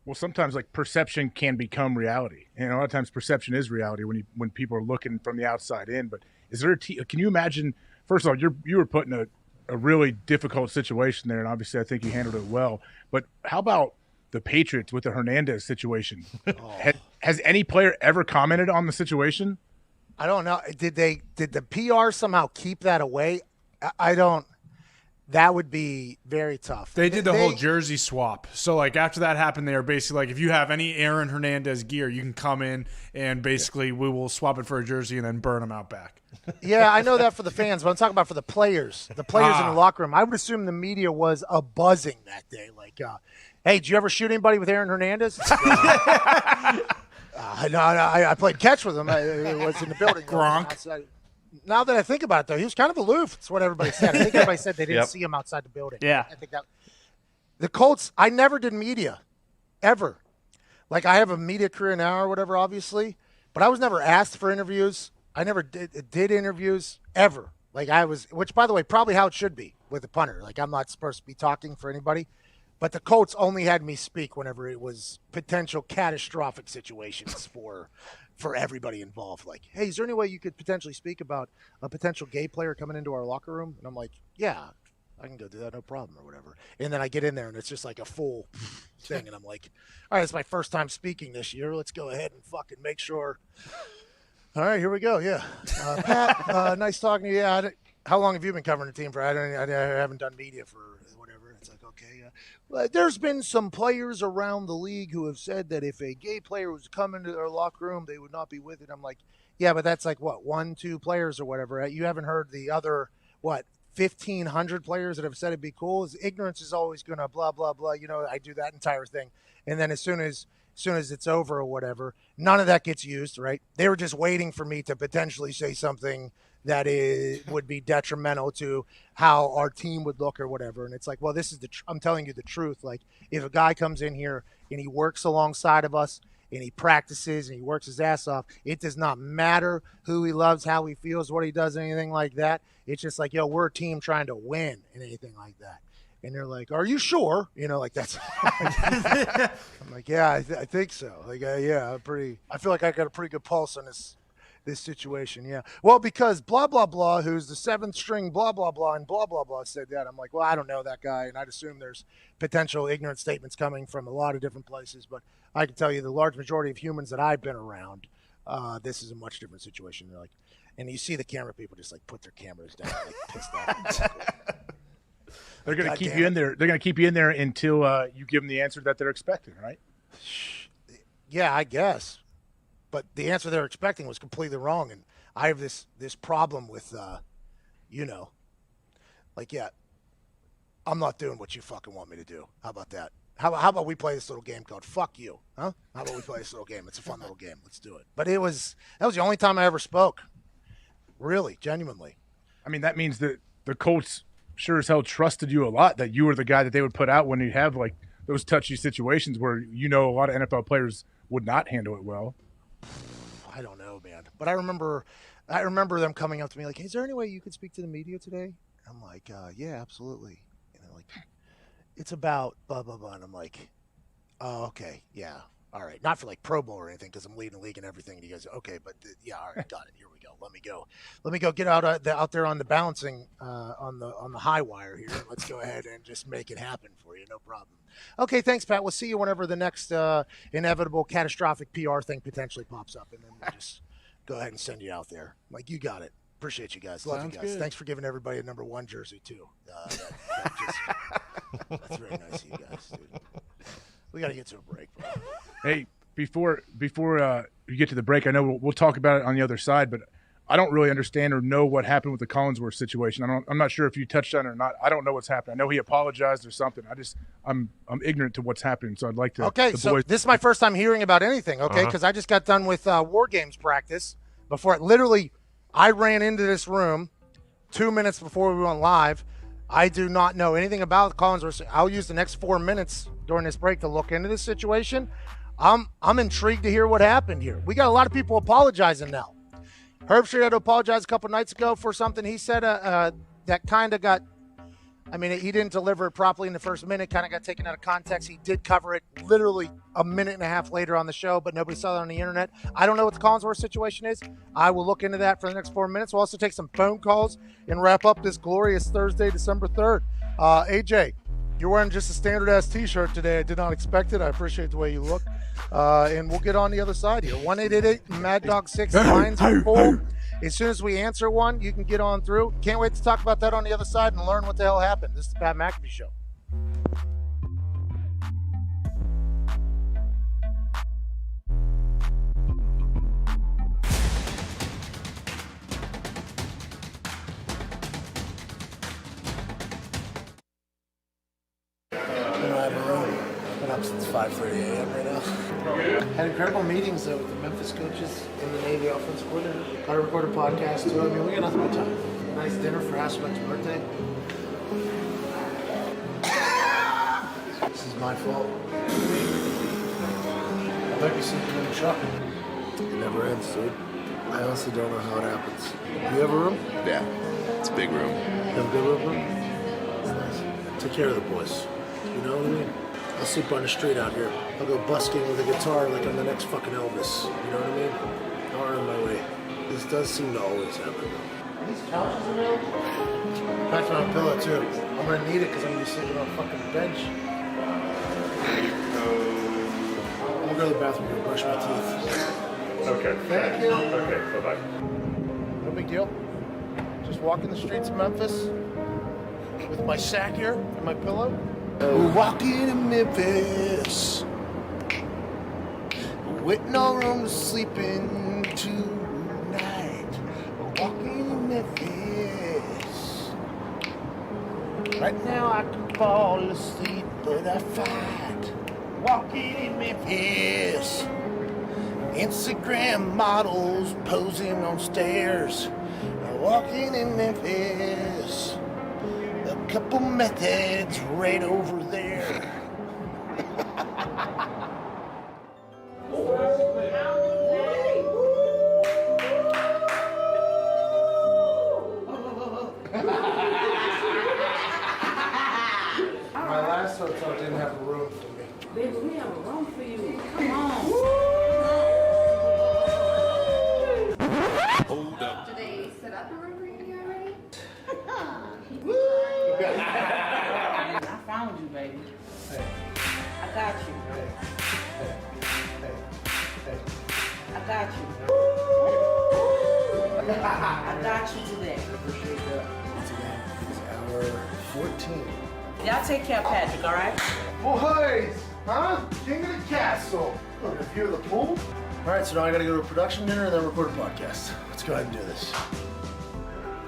Well, sometimes perception can become reality. And a lot of times perception is reality when people are looking from the outside in. But is there can you imagine, first of all, you were put in a really difficult situation there, and obviously I think you handled it well. But how about the Patriots with the Hernandez situation? Has any player ever commented on the situation? I don't know. Did the PR somehow keep that away? I don't. That would be very tough. They did the whole jersey swap. So, like, after that happened, they were basically like, if you have any Aaron Hernandez gear, you can come in and basically we will swap it for a jersey and then burn them out back. Yeah, I know that for the fans, but I'm talking about for the players. The players in the locker room. I would assume the media was a-buzzing that day. Like, hey, did you ever shoot anybody with Aaron Hernandez? No, I played catch with him. I was in the building. Gronk. Now that I think about it, though, he was kind of aloof. That's what everybody said. I think everybody said they didn't see him outside the building. Yeah. I think that the Colts, I never did media, ever. Like, I have a media career now or whatever, obviously, but I was never asked for interviews. I never did interviews ever. Like, which, by the way, probably how it should be with a punter. Like, I'm not supposed to be talking for anybody. But the Colts only had me speak whenever it was potential catastrophic situations for everybody involved. Like, hey, is there any way you could potentially speak about a potential gay player coming into our locker room? And I'm like, yeah, I can go do that, no problem, or whatever. And then I get in there, and it's just like a full thing. And I'm like, all right, it's my first time speaking this year. Let's go ahead and fucking make sure. All right, here we go. Yeah. Pat, nice talking to you. Yeah, how long have you been covering the team for? I haven't done media for whatever. It's like, okay, there's been some players around the league who have said that if a gay player was coming to their locker room, they would not be with it. I'm like, yeah, but that's like, what, 1-2 players or whatever. You haven't heard the other, 1,500 players that have said it'd be cool. Ignorance is always going to blah, blah, blah. You know, I do that entire thing. And then as soon as it's over or whatever, none of that gets used, right? They were just waiting for me to potentially say something that would be detrimental to how our team would look or whatever. And it's like, well, this is I'm telling you the truth. Like, if a guy comes in here and he works alongside of us and he practices and he works his ass off, it does not matter who he loves, how he feels, what he does, anything like that. It's just like, yo, we're a team trying to win and anything like that. And they're like, are you sure? You know, like that's, I'm like, yeah, I think so. Like, yeah, I feel like I got a pretty good pulse on this situation. Yeah. Well, because blah, blah, blah, who's the 7th string, blah, blah, blah, and blah, blah, blah said that. I'm like, well, I don't know that guy. And I'd assume there's potential ignorant statements coming from a lot of different places. But I can tell you the large majority of humans that I've been around, this is a much different situation. They're like, and you see the camera people just like put their cameras down, like pissed off. They're going to keep you in there. They're going to keep you in there until you give them the answer that they're expecting, right? Yeah, I guess. But the answer they're expecting was completely wrong. And I have this problem with, like, yeah, I'm not doing what you fucking want me to do. How about that? How about we play this little game called Fuck You? Huh? How about we play this little game? It's a fun little game. Let's do it. But that was the only time I ever spoke. Really, genuinely. I mean, that means that the Colts sure as hell trusted you a lot, that you were the guy that they would put out when you have, like, those touchy situations where, a lot of NFL players would not handle it well. I don't know, man. But I remember them coming up to me like, hey, is there any way you could speak to the media today? I'm like, yeah, absolutely. And they're like, it's about blah, blah, blah. And I'm like, oh, okay, yeah. All right. Not for like Pro Bowl or anything because I'm leading the league and everything. And he goes, okay, but yeah, all right, got it. Here we go. Let me go get out there on the balancing on the high wire here. Let's go ahead and just make it happen for you. No problem. Okay, thanks, Pat. We'll see you whenever the next inevitable catastrophic PR thing potentially pops up, and then we'll just go ahead and send you out there. Like, you got it. Appreciate you guys. Love you guys. Good. Thanks for giving everybody a number 1 jersey too. That's very nice of you guys, dude. We got to get to a break, bro. Hey, before we get to the break, I know we'll talk about it on the other side, but I don't really understand or know what happened with the Collinsworth situation. I'm not sure if you touched on it or not. I don't know what's happened. I know he apologized or something. I'm ignorant to what's happening, so I'd like to. Okay, so this is my first time hearing about anything. Okay, because I just got done with War Games practice. I ran into this room 2 minutes before we went live. I do not know anything about Collinsworth. I'll use the next 4 minutes during this break to look into this situation. I'm intrigued to hear what happened here. We got a lot of people apologizing now. Herbstreit had to apologize a couple nights ago for something he said that kind of got, he didn't deliver it properly in the first minute, kind of got taken out of context. He did cover it literally a minute and a half later on the show, but nobody saw that on the internet. I don't know what the Collinsworth situation is. I will look into that for the next 4 minutes. We'll also take some phone calls and wrap up this glorious Thursday, December 3rd. AJ, you're wearing just a standard-ass T-shirt today. I did not expect it. I appreciate the way you look. And we'll get on the other side here. 1-888-MAD-DOG-6. Lines are full. As soon as we answer one, you can get on through. Can't wait to talk about that on the other side and learn what the hell happened. This is the Pat McAfee Show. Up since 5:30 a.m. right now. Had incredible meetings though with the Memphis coaches and the Navy offensive coordinator. Got to record a podcast too. I mean, we got nothing but time. Nice dinner for Hasselbeck's birthday. This is my fault. I might be sleeping in the truck. It never ends, dude. I honestly don't know how it happens. You have a room? Yeah, it's a big room. You have a good room? It's nice. Take care of the boys. You know what I mean? I'll sleep on the street out here. I'll go busking with a guitar like I'm the next fucking Elvis. You know what I mean? I'll earn my way. This does seem to always happen. Are these couches available? That's my pillow too. I'm gonna need it because I'm gonna be sleeping on a fucking bench. I'll go to the bathroom and brush my teeth. Okay. Thank you. Okay, bye-bye. No big deal. Just walking the streets of Memphis with my sack here and my pillow. Walking in Memphis with no room to sleep in tonight. Walking in Memphis. Right now I can fall asleep, but I fight. Walking in Memphis. Instagram models posing on stairs. Walking in Memphis. A couple methods right over there. My last hotel didn't have a room for me. Baby, we have a room for you. Come on. Hold up. Do they set up a room for you already? I found you, baby. Hey. I got you. Hey. I got you. I got you today. I appreciate that. Once again, it's hour 14. Y'all take care of Patrick, all right? Boys, huh? King of the castle. Look, a view of the pool. All right, so now I gotta go to a production dinner and then record a podcast. Let's go ahead and do this.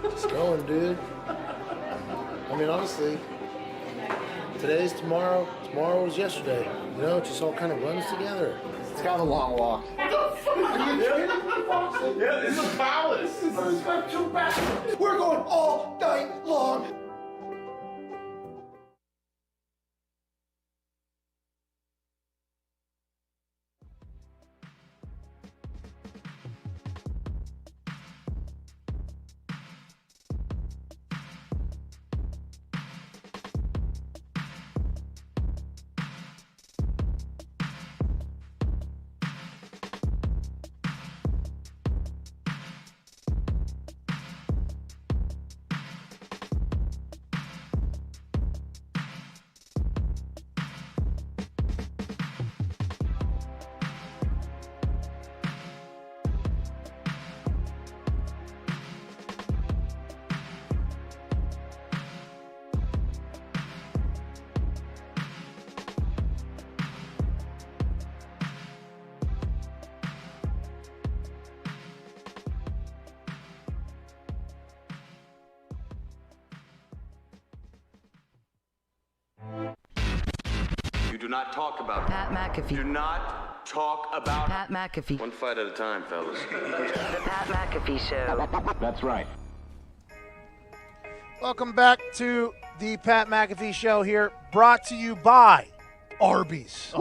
Just going, dude. I mean, honestly, today's tomorrow. Tomorrow was yesterday. You know, it just all kind of runs together. It's kind of a long walk. Are you kidding me? Yeah, it's a palace. This is two bastards. We're going all night long. Do not talk about Pat McAfee. Do not talk about Pat McAfee. One fight at a time, fellas. The Pat McAfee Show. That's right. Welcome back to the Pat McAfee Show here, brought to you by Arby's.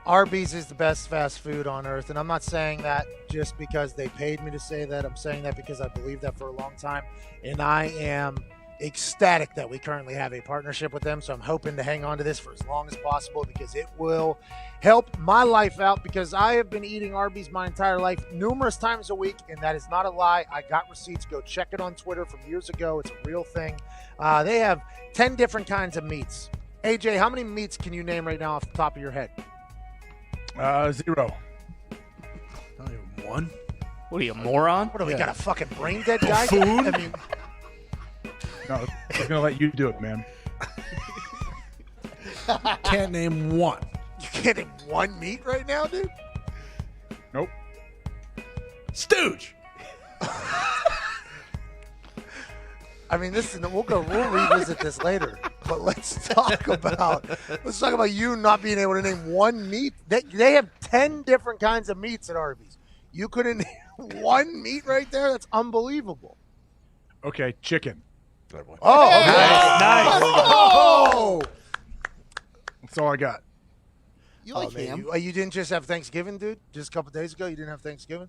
Arby's is the best fast food on earth, and I'm not saying that just because they paid me to say that. I'm saying that because I believe that for a long time, and I am ecstatic that we currently have a partnership with them. So I'm hoping to hang on to this for as long as possible because it will help my life out, because I have been eating Arby's my entire life numerous times a week, and that is not a lie. I got receipts. Go check it on Twitter from years ago. It's a real thing. They have 10 different kinds of meats. AJ, how many meats can you name right now off the top of your head? 0. Not even one. What are you, a moron? What do we got, a fucking brain dead guy? Buffoon? I mean, No, I'm just gonna let you do it, man. Can't name one. you can't name one meat right now, dude? Nope. Stooge. I mean, we'll revisit this later. But let's talk about you not being able to name one meat. They have 10 different kinds of meats at Arby's. You couldn't name one meat right there? That's unbelievable. Okay, chicken. Oh, okay. Nice. Oh! That's all I got. You like ham? You didn't just have Thanksgiving, dude? Just a couple days ago, you didn't have Thanksgiving?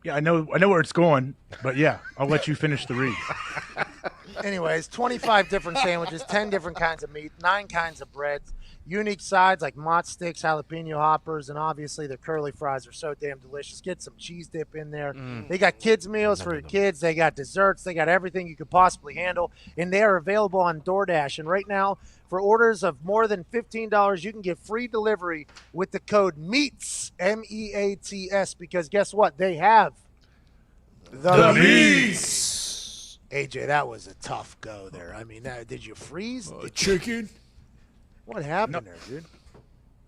Yeah, I know where it's going, but yeah, I'll let you finish the read. Anyways, 25 different sandwiches, 10 different kinds of meat, 9 kinds of breads, unique sides like mott sticks, jalapeno hoppers, and obviously their curly fries are so damn delicious. Get some cheese dip in there. They got kids' meals for your kids. They got desserts. They got everything you could possibly handle, and they are available on DoorDash. And right now, for orders of more than $15, you can get free delivery with the code MEATS, MEATS, because guess what? They have the meats. AJ, that was a tough go there. I mean, did you freeze? Chicken. What happened there, dude?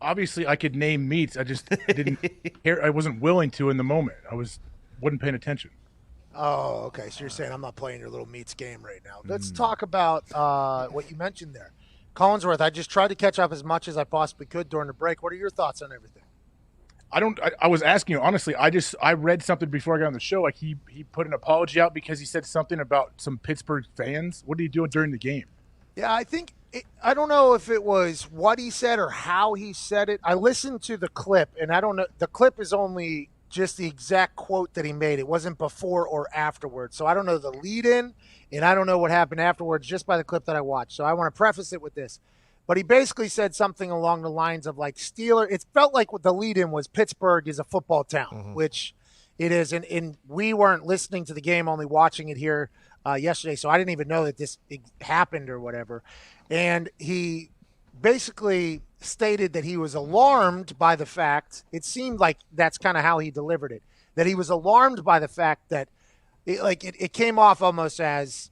Obviously, I could name meats. I just didn't care. I wasn't willing to in the moment. Wasn't paying attention. Oh, okay. So you're saying I'm not playing your little meats game right now. Let's talk about what you mentioned there. Collinsworth, I just tried to catch up as much as I possibly could during the break. What are your thoughts on everything? I was asking you, honestly, I read something before I got on the show. Like he put an apology out because he said something about some Pittsburgh fans. What are you doing during the game? Yeah, I don't know if it was what he said or how he said it. I listened to the clip, and I don't know. The clip is only just the exact quote that he made. It wasn't before or afterwards. So I don't know the lead in, and I don't know what happened afterwards just by the clip that I watched. So I want to preface it with this. But he basically said something along the lines of like Steeler. It felt like what the lead in was Pittsburgh is a football town, which it is. And we weren't listening to the game, only watching it here yesterday. So I didn't even know that this happened or whatever. And he basically stated that he was alarmed by the fact, it seemed like that's kind of how he delivered it, that he was alarmed by the fact that it came off almost as,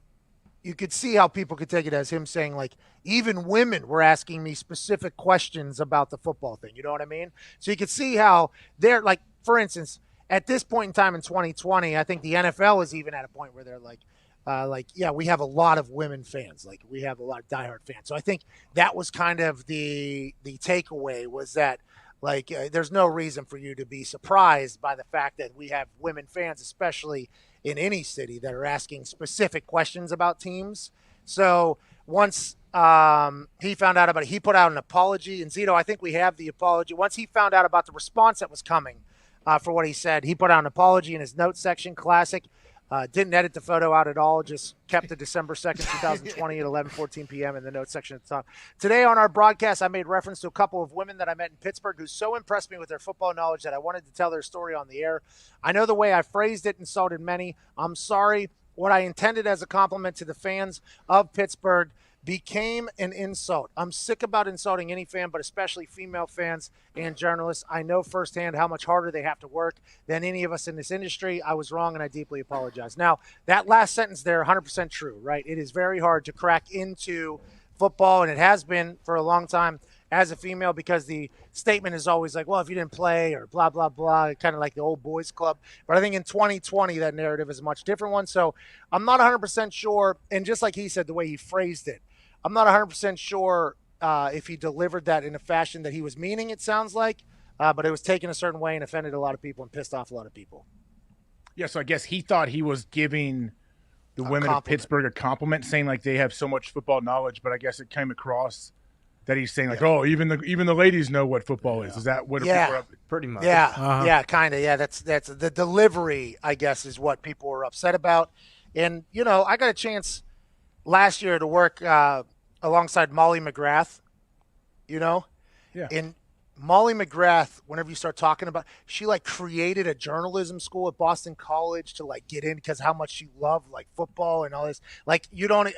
you could see how people could take it as him saying, like, even women were asking me specific questions about the football thing. You know what I mean? So you could see how they're, like, for instance, at this point in time in 2020, I think the NFL is even at a point where they're like, yeah, we have a lot of women fans. Like, we have a lot of diehard fans. So I think that was kind of the takeaway, was that, like, there's no reason for you to be surprised by the fact that we have women fans, especially in any city, that are asking specific questions about teams. So once he found out about it, he put out an apology. And Zito, I think we have the apology. Once he found out about the response that was coming for what he said, he put out an apology in his notes section. Classic. Didn't edit the photo out at all. Just kept the December 2nd, 2020 at 11:14 p.m. in the notes section at the top. Today on our broadcast, I made reference to a couple of women that I met in Pittsburgh who so impressed me with their football knowledge that I wanted to tell their story on the air. I know the way I phrased it insulted many. I'm sorry. What I intended as a compliment to the fans of Pittsburgh became an insult. I'm sick about insulting any fan, but especially female fans and journalists. I know firsthand how much harder they have to work than any of us in this industry. I was wrong, and I deeply apologize. Now, that last sentence there, 100% true, right? It is very hard to crack into football, and it has been for a long time as a female, because the statement is always like, well, if you didn't play or blah, blah, blah, kind of like the old boys club. But I think in 2020, that narrative is a much different one. So I'm not 100% sure. And just like he said, the way he phrased it, I'm not 100% sure if he delivered that in a fashion that he was meaning, it sounds like, but it was taken a certain way and offended a lot of people and pissed off a lot of people. Yeah, so I guess he thought he was giving the women of Pittsburgh a compliment, saying like they have so much football knowledge, but I guess it came across that he's saying like, oh, even the ladies know what football is. Is that what people are up? Pretty much. Yeah, yeah, kind of. Yeah, that's the delivery, I guess, is what people were upset about. And, you know, I got a chance last year to work alongside Molly McGrath, you know? Yeah. And Molly McGrath, whenever you start talking about, she like created a journalism school at Boston College to like get in because how much she loved like football and all this. Like, you don't,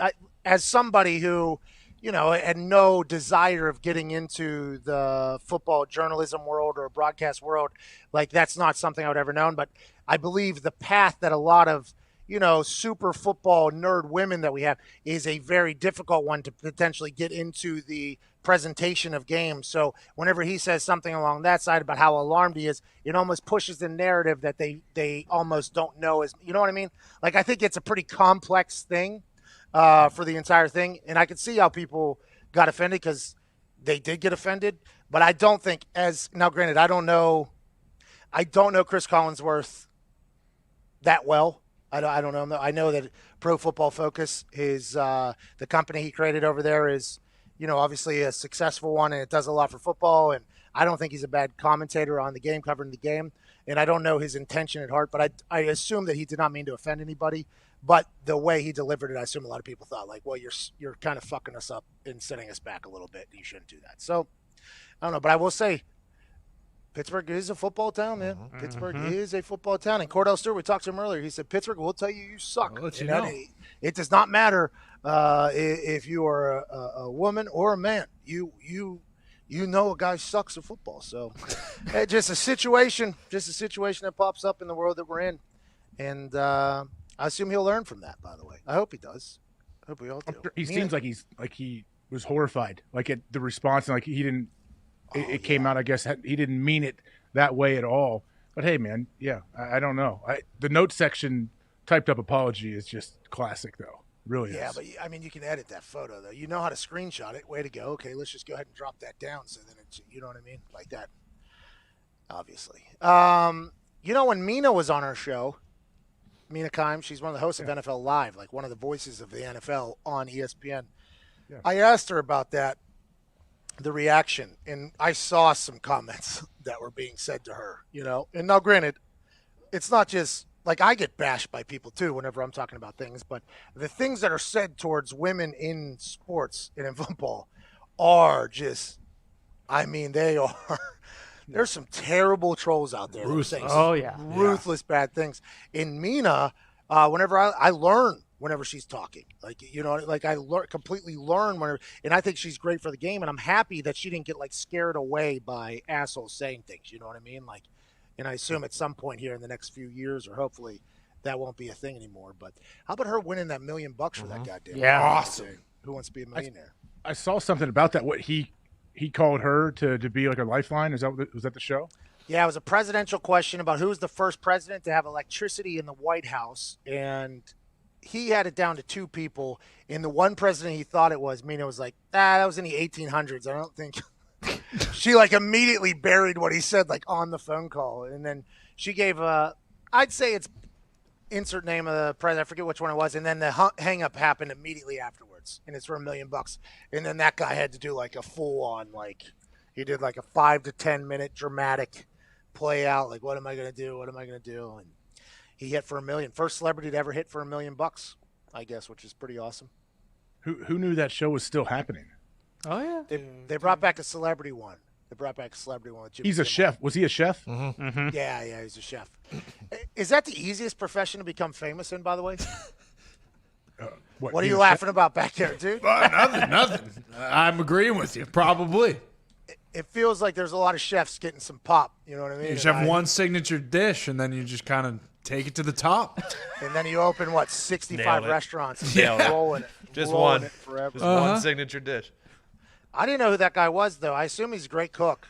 as somebody who had no desire of getting into the football journalism world or broadcast world. Like, that's not something I would ever known. But I believe the path that a lot of, super football nerd women that we have is a very difficult one to potentially get into the presentation of games. So whenever he says something along that side about how alarmed he is, it almost pushes the narrative that they almost don't know. You know what I mean? Like, I think it's a pretty complex thing for the entire thing. And I can see how people got offended because they did get offended. But I don't think now granted, I don't know Chris Collinsworth that well. I don't know. I know that Pro Football Focus, the company he created over there is, obviously a successful one, and it does a lot for football. And I don't think he's a bad commentator on the game, covering the game. And I don't know his intention at heart, but I assume that he did not mean to offend anybody. But the way he delivered it, I assume a lot of people thought, like, well, you're kind of fucking us up and setting us back a little bit. You shouldn't do that. So, I don't know. But I will say, Pittsburgh is a football town, man. Mm-hmm. Pittsburgh is a football town. And Cordell Stewart, we talked to him earlier. He said, Pittsburgh will tell you suck. I'll let you know. It does not matter if you are a woman or a man. You know a guy sucks at football. So just a situation that pops up in the world that we're in. And I assume he'll learn from that, by the way. I hope he does. I hope we all do. He seems like he was horrified, like at the response, and like he didn't. It came out, I guess, he didn't mean it that way at all. But, hey, man, yeah, I don't know. The note section typed up apology is just classic, though. Really yeah, is. But, I mean, you can edit that photo, though. You know how to screenshot it. Way to go. Okay, let's just go ahead and drop that down so then it's, you know what I mean? Like that, obviously. When Mina was on our show, Mina Kimes, she's one of the hosts of NFL Live, like one of the voices of the NFL on ESPN. Yeah. I asked her about that. The reaction, and I saw some comments that were being said to her, and now granted, it's not just like I get bashed by people too whenever I'm talking about things, but the things that are said towards women in sports and in football are just, they are, there's some terrible trolls out there. Ruthless bad things. In Mina, whenever I learn whenever she's talking, I completely learn whenever, and I think she's great for the game, and I'm happy that she didn't get scared away by assholes saying things. You know what I mean? And I assume at some point here in the next few years, or hopefully, that won't be a thing anymore. But how about her winning that $1 million for that goddamn? Yeah, awesome. Who wants to be a millionaire? I saw something about that. What he called her to be like a lifeline. Was that the show? Yeah, it was a presidential question about who was the first president to have electricity in the White House, and he had it down to two people, and the one president he thought it was, Mina was like, that was in the 1800s. I don't think she immediately buried what he said on the phone call. And then she gave I'd say it's insert name of the president. I forget which one it was. And then the hang up happened immediately afterwards, and it's for $1 million. And then that guy had to do a full on, he did a 5 to 10 minute dramatic play out. What am I going to do? What am I going to do? And he hit for $1 million. First celebrity to ever hit for $1 million, I guess, which is pretty awesome. Who knew that show was still happening? Oh yeah, they brought back a celebrity one. With Jimmy He's a Kimmel. chef. Was he a chef? Mm-hmm. Mm-hmm. Yeah, he's a chef. Is that the easiest profession to become famous in, by the way? What are you laughing about back there, dude? Nothing. I'm agreeing with you. Probably. It feels like there's a lot of chefs getting some pop. You know what I mean? You just have one signature dish, and then you just kind of take it to the top. And then you open 65 restaurants. Rolling it. Just one. Forever. Just one signature dish. I didn't know who that guy was, though. I assume he's a great cook,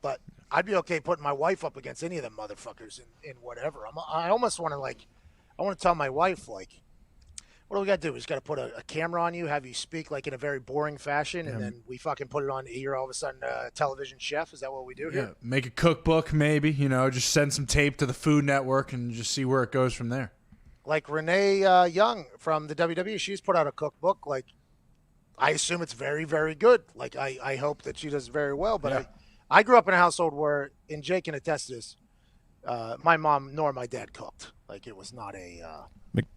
but I'd be okay putting my wife up against any of them motherfuckers in whatever. I almost want to I want to tell my wife what do we got to do? We just got to put a camera on you, have you speak in a very boring fashion, and then we fucking put it on you're all of a sudden a television chef. Is that what we do here? Make a cookbook, maybe. Just send some tape to the Food Network and just see where it goes from there. Like Renee Young from the WWE, she's put out a cookbook. I assume it's very, very good. I hope that she does very well. But I grew up in a household where, and Jake can attest to this, my mom nor my dad cooked. It was not a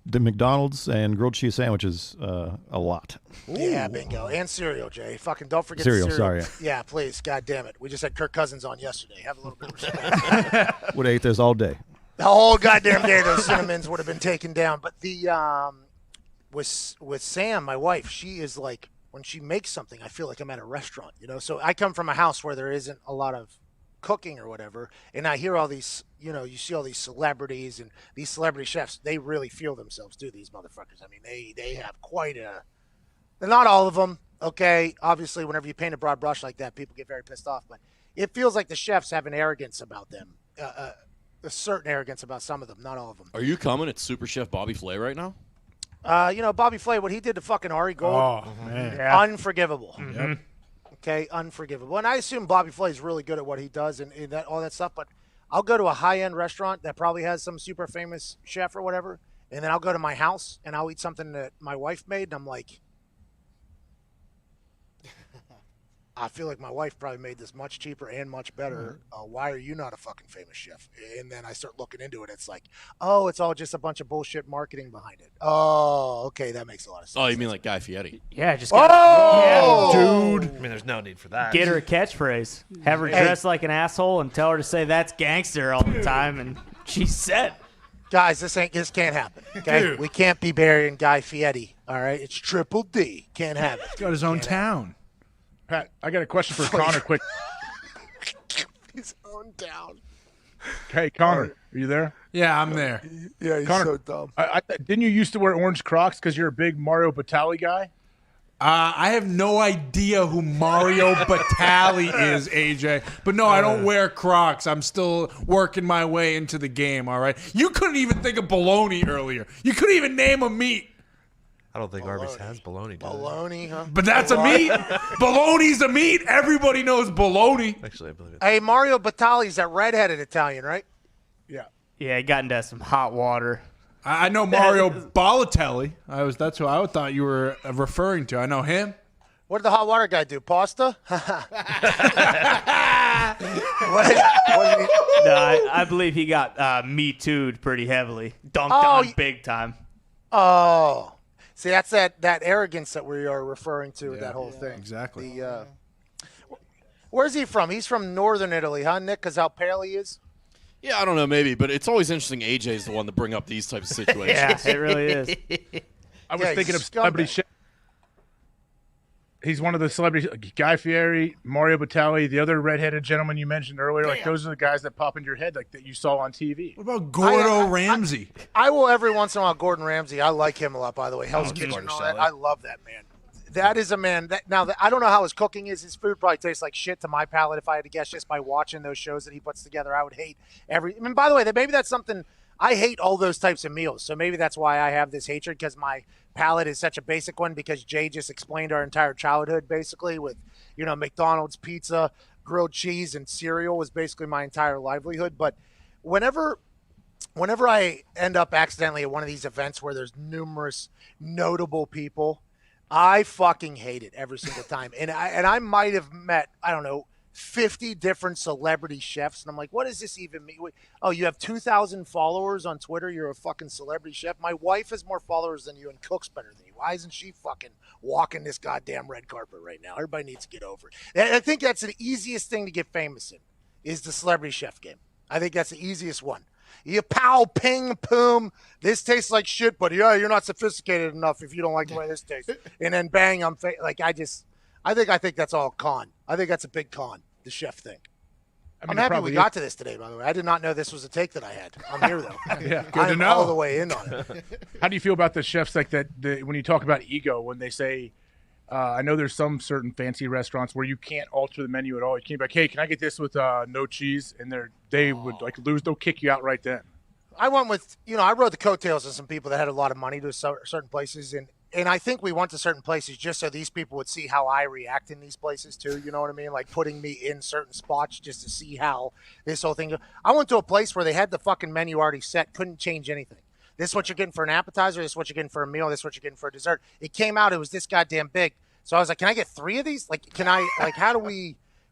the McDonald's and grilled cheese sandwiches a lot. Ooh. Yeah, bingo. And cereal, Jay. Fucking don't forget cereal. The cereal. Sorry. Yeah, please. God damn it. We just had Kirk Cousins on yesterday. Have a little bit of respect. Would have ate this all day. The whole goddamn day those cinnamons would have been taken down. But the with Sam, my wife, she is when she makes something, I feel like I'm at a restaurant, you know? So I come from a house where there isn't a lot of cooking or whatever, and I hear all these, you know, you see all these celebrities and these celebrity chefs, they really feel themselves too, these motherfuckers. I mean, they have quite a, not all of them, okay? Obviously, whenever you paint a broad brush like that, people get very pissed off, but it feels like the chefs have an arrogance about them, a certain arrogance about some of them, not all of them. Are you coming at Super Chef Bobby Flay right now? You know, Bobby Flay, what he did to fucking Ari Gold, man. Yeah. unforgivable. Yep. Okay, unforgivable. And I assume Bobby Flay is really good at what he does and that all that stuff. But I'll go to a high-end restaurant that probably has some super famous chef or whatever, and then I'll go to my house and I'll eat something that my wife made, and I'm like, I feel like my wife probably made this much cheaper and much better. Why are you not a fucking famous chef? And then I start looking into it. It's like, oh, it's all just a bunch of bullshit marketing behind it. Oh, okay, that makes a lot of sense. Oh, you mean like Guy Fieri? Yeah, just dude. I mean, there's no need for that. Get her a catchphrase. Have her dress like an asshole and tell her to say that's gangster all the time, and she's set. Guys, this can't happen. Okay, Dude. we can't be burying Guy Fieri. All right, it's Triple D. Can't have it. He's got his own town. Pat, I got a question for Connor quick. His own town. Hey, Connor, are you there? Yeah, I'm there. Yeah, he's Connor, so dumb. Didn't you used to wear orange Crocs because you're a big Mario Batali guy? I have no idea who Mario Batali is, AJ. But no, I don't wear Crocs. I'm still working my way into the game, all right? You couldn't even think of bologna earlier. You couldn't even name a meat. I don't think Arby's has bologna. Bologna, huh? But that's a meat. Bologna's a meat. Everybody knows bologna. Actually, I believe it. Hey, Mario Batali's that redheaded Italian, right? Yeah. Yeah, he got into some hot water. I know Mario Balotelli. That's who I thought you were referring to. I know him. What did the hot water guy do? Pasta? what did he... No, I believe he got Me Too'd pretty heavily. Dunked on big time. Oh. See, that's that arrogance that we are referring to, that whole thing. Exactly. Where's he from? He's from northern Italy, huh, Nick? Because how pale he is? Yeah, I don't know, maybe, but it's always interesting. AJ's the one to bring up these types of situations. Yeah, it really is. I was thinking of celebrity chef. He's one of the celebrities. Guy Fieri, Mario Batali, the other redheaded gentleman you mentioned earlier. Like those are the guys that pop into your head, like that you saw on TV. What about Gordo Ramsay? I will every once in a while. Gordon Ramsay. I like him a lot, by the way. Hell's Kitchen and all that. I love that man. That is a man. I don't know how his cooking is. His food probably tastes like shit to my palate. If I had to guess, just by watching those shows that he puts together, I would hate every. I mean, by the way, maybe that's something. I hate all those types of meals, so maybe that's why I have this hatred, because my palate is such a basic one, because Jay just explained our entire childhood basically with, you know, McDonald's, pizza, grilled cheese, and cereal was basically my entire livelihood. But whenever I end up accidentally at one of these events where there's numerous notable people, I fucking hate it every single time. And I might have met, I don't know, 50 different celebrity chefs, and I'm like, what does this even mean? Oh, you have 2,000 followers on Twitter, you're a fucking celebrity chef? My wife has more followers than you and cooks better than you. Why isn't she fucking walking this goddamn red carpet right now? Everybody needs to get over it. And I think that's the easiest thing to get famous in, is the celebrity chef game. I think that's the easiest one. You pow, ping, poom, this tastes like shit, but yeah, you're not sophisticated enough if you don't like the way this tastes. And then bang, I'm I think that's all con. I think that's a big con, the chef thing. I'm happy we got to this today, by the way. I did not know this was a take that I had. I'm here, though. Yeah, good to know. All the way in on it. How do you feel about the chefs like that? When you talk about ego, when they say, I know there's some certain fancy restaurants where you can't alter the menu at all. You can't be like, hey, can I get this with no cheese? And they would like lose. They'll kick you out right then. I went with, I rode the coattails of some people that had a lot of money to certain places, and I think we went to certain places just so these people would see how I react in these places too. You know what I mean? Like putting me in certain spots just to see how this whole thing goes. I went to a place where they had the fucking menu already set, couldn't change anything. This is what you're getting for an appetizer. This is what you're getting for a meal. This is what you're getting for a dessert. It came out, it was this goddamn big. So I was like, can I get 3 of these? Like,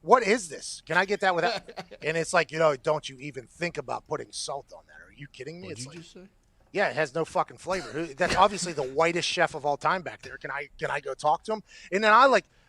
what is this? Can I get that without? And it's like, don't you even think about putting salt on that. Are you kidding me? What did you just say? Yeah, it has no fucking flavor. That's obviously the whitest chef of all time back there. Can I go talk to him? And then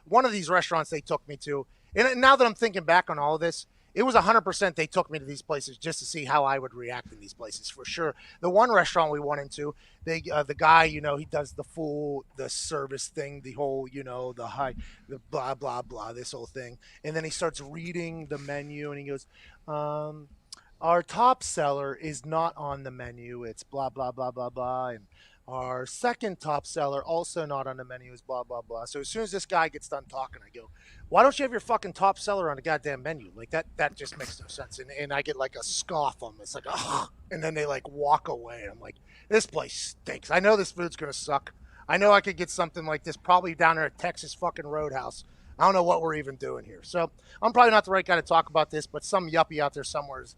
one of these restaurants they took me to, and now that I'm thinking back on all of this, it was 100% they took me to these places just to see how I would react in these places, for sure. The one restaurant we went into, the guy, he does the service thing, the whole, the blah, blah, blah, this whole thing. And then he starts reading the menu, and he goes, our top seller is not on the menu. It's blah, blah, blah, blah, blah. And our second top seller, also not on the menu, is blah, blah, blah. So as soon as this guy gets done talking, I go, why don't you have your fucking top seller on the goddamn menu? Like, that just makes no sense. And I get like a scoff on this, like, ugh. And then they like walk away. I'm like, this place stinks. I know this food's going to suck. I know I could get something like this probably down there at Texas fucking Roadhouse. I don't know what we're even doing here. So I'm probably not the right guy to talk about this, but some yuppie out there somewhere is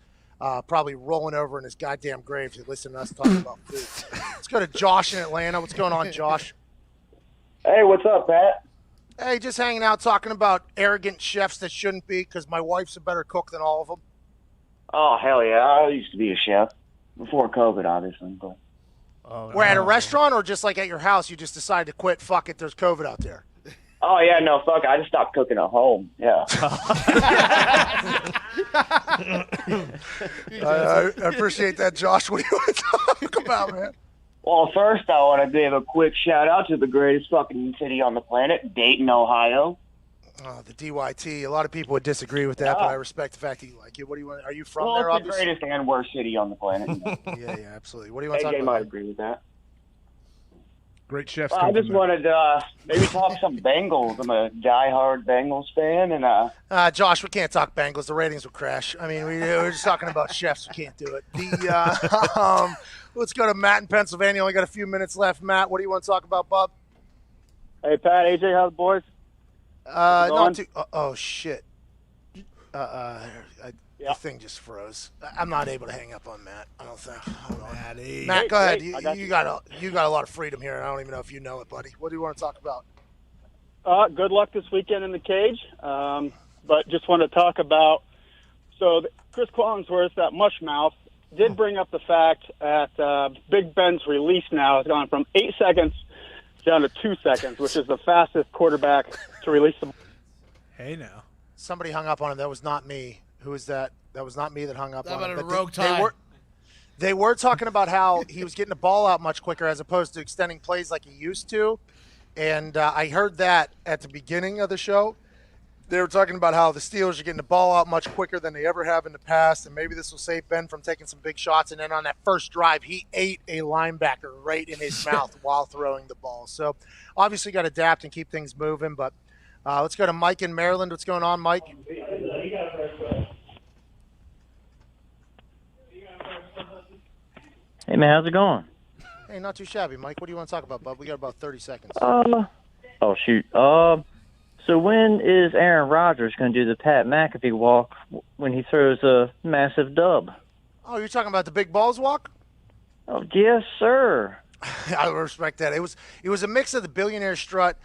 probably rolling over in his goddamn grave to listen to us talk about food. Let's go to Josh in Atlanta. What's going on, Josh? Hey, what's up, Pat? Hey, just hanging out talking about arrogant chefs that shouldn't be, because my wife's a better cook than all of them. Oh, hell yeah. I used to be a chef before COVID, obviously. But... We're at a restaurant or just like at your house, you just decided to quit, fuck it, there's COVID out there? Oh, yeah, no, fuck it. I just stopped cooking at home. Yeah. I appreciate that, Josh. What do you want to talk about, man? Well, first, I want to give a quick shout-out to the greatest fucking city on the planet, Dayton, Ohio. Oh, the DYT. A lot of people would disagree with that, but I respect the fact that you like it. What do you want? Are you from there, it's obviously? the greatest and worst city on the planet. Yeah, absolutely. What do you want to talk AJ about? might agree with that. Great chefs. I just wanted to maybe talk some Bengals. I'm a diehard Bengals fan, and Josh, we can't talk Bengals. The ratings will crash. I mean, we're just talking about chefs. We can't do it. Let's go to Matt in Pennsylvania. Only got a few minutes left. Matt, what do you want to talk about, bub? Hey, Pat, AJ, how's the boys? Not too. Oh shit. The thing just froze. I'm not able to hang up on Matt. I don't think. Hold on. Matt, go ahead. You got a lot of freedom here, and I don't even know if you know it, buddy. What do you want to talk about? Good luck this weekend in the cage. But just want to talk about, Chris Collinsworth, that mush mouth, did bring up the fact that Big Ben's release now has gone from 8 seconds down to 2 seconds, which is the fastest quarterback to release the ball. Hey, now. Somebody hung up on him. That was not me. Who was that? That was not me that hung up on him. That rogue tie. They were talking about how he was getting the ball out much quicker as opposed to extending plays like he used to. And I heard that at the beginning of the show. They were talking about how the Steelers are getting the ball out much quicker than they ever have in the past, and maybe this will save Ben from taking some big shots. And then on that first drive, he ate a linebacker right in his mouth while throwing the ball. So obviously got to adapt and keep things moving. But let's go to Mike in Maryland. What's going on, Mike? Hey, man, how's it going? Hey, not too shabby, Mike. What do you want to talk about, bub? We got about 30 seconds. Oh, shoot. So when is Aaron Rodgers going to do the Pat McAfee walk when he throws a massive dub? Oh, you're talking about the big balls walk? Oh, yes, sir. I respect that. It was a mix of the billionaire strut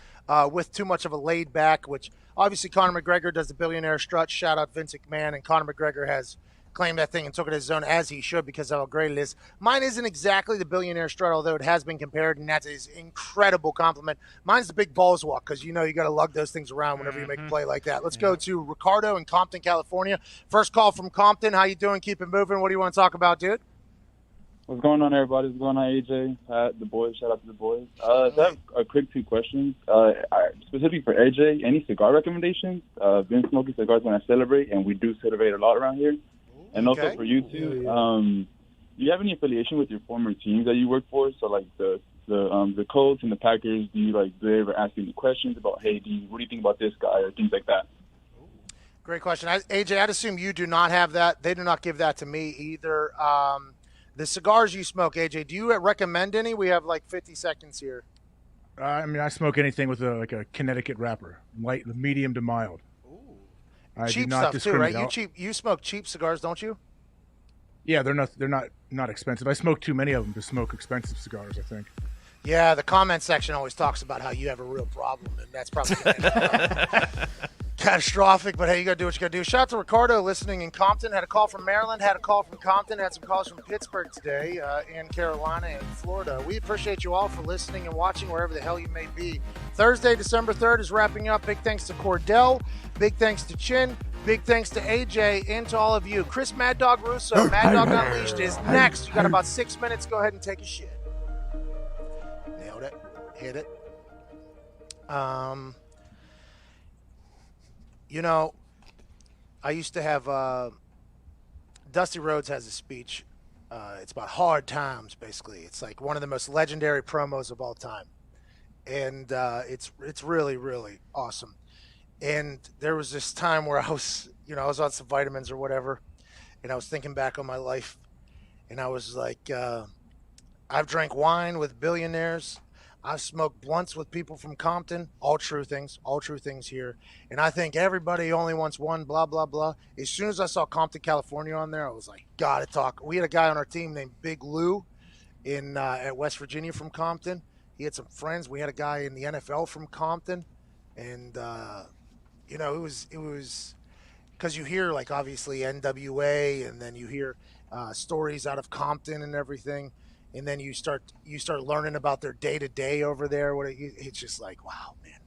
with too much of a laid back, which obviously Conor McGregor does the billionaire strut. Shout out Vince McMahon, and Conor McGregor has claimed that thing and took it as his own, as he should, because of how great it is. Mine isn't exactly the billionaire strut, although it has been compared, and that's his incredible compliment. Mine's the big balls walk, because you got to lug those things around whenever you make a play like that. Let's go to Ricardo in Compton, California. First call from Compton. How you doing? Keep it moving. What do you want to talk about, dude? What's going on, everybody? What's going on, AJ? Pat, the boys. Shout out to the boys. I have a quick 2 questions. Specifically for AJ, any cigar recommendations? Been smoking cigars when I celebrate, and we do celebrate a lot around here. And also for you, too, do you have any affiliation with your former teams that you work for? So, like, the Colts and the Packers, do they ever ask you any questions about, hey, what do you think about this guy, or things like that? Great question. AJ, I'd assume you do not have that. They do not give that to me either. The cigars you smoke, AJ, do you recommend any? We have like 50 seconds here. I smoke anything with a Connecticut wrapper, light, medium to mild. Cheap stuff too, right? You smoke cheap cigars, don't you? Yeah, they're not expensive. I smoke too many of them to smoke expensive cigars, I think. Yeah, the comment section always talks about how you have a real problem, and that's probably catastrophic, but hey, you got to do what you got to do. Shout out to Ricardo listening in Compton. Had a call from Maryland, had a call from Compton, had some calls from Pittsburgh today, and Carolina and Florida. We appreciate you all for listening and watching wherever the hell you may be. Thursday, December 3rd is wrapping up. Big thanks to Cordell. Big thanks to Chin. Big thanks to AJ and to all of you. Chris Mad Dog Russo, Mad Dog Unleashed is next. You got about 6 minutes. Go ahead and take a shit. Nailed it. Hit it. You know, I used to have Dusty Rhodes has a speech. It's about hard times, basically. It's like one of the most legendary promos of all time. And it's really, really awesome. And there was this time where I was on some vitamins or whatever, and I was thinking back on my life, and I was like, I've drank wine with billionaires. I've smoked blunts with people from Compton. All true things here. And I think everybody only wants one, blah, blah, blah. As soon as I saw Compton, California on there, I was like, gotta talk. We had a guy on our team named Big Lou at West Virginia from Compton. He had some friends. We had a guy in the NFL from Compton. And, it was because you hear, like, obviously NWA, and then you hear stories out of Compton and everything. And then you start learning about their day-to-day over there. It's just like, wow, man.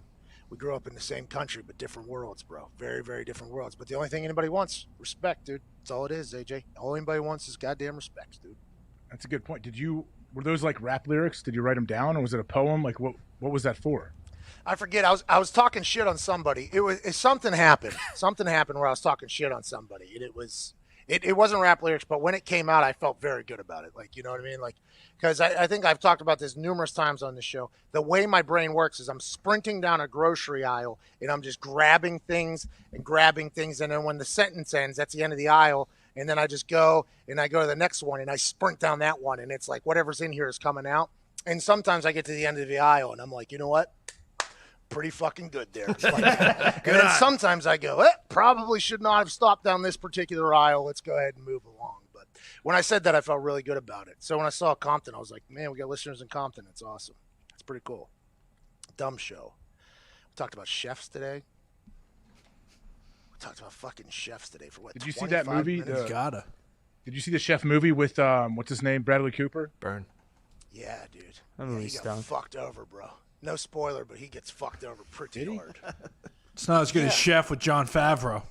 We grew up in the same country, but different worlds, bro. Very, very different worlds. But the only thing anybody wants, respect, dude. That's all it is, AJ. All anybody wants is goddamn respect, dude. That's a good point. Were those like rap lyrics? Did you write them down, or was it a poem? Like, what was that for? I forget. I was talking shit on somebody. Something happened. Something happened where I was talking shit on somebody, and it wasn't rap lyrics. But when it came out, I felt very good about it. Like, you know what I mean? Like, because I think I've talked about this numerous times on the show. The way my brain works is I'm sprinting down a grocery aisle, and I'm just grabbing things, and then when the sentence ends, that's the end of the aisle. And then I just go and I go to the next one and I sprint down that one. And it's like whatever's in here is coming out. And sometimes I get to the end of the aisle and I'm like, you know what? Pretty fucking good there. Like, and then sometimes I go, probably should not have stopped down this particular aisle. Let's go ahead and move along. But when I said that, I felt really good about it. So when I saw Compton, I was like, man, we got listeners in Compton. It's awesome. It's pretty cool. Dumb show. We talked about chefs today. Talked about fucking chefs today for what? Did you see that movie? Gotta. Did you see the chef movie with what's his name? Bradley Cooper? Burn. Yeah, dude. He got fucked over, bro. No spoiler, but he gets fucked over pretty hard. It's not as good as Chef with Jon Favreau.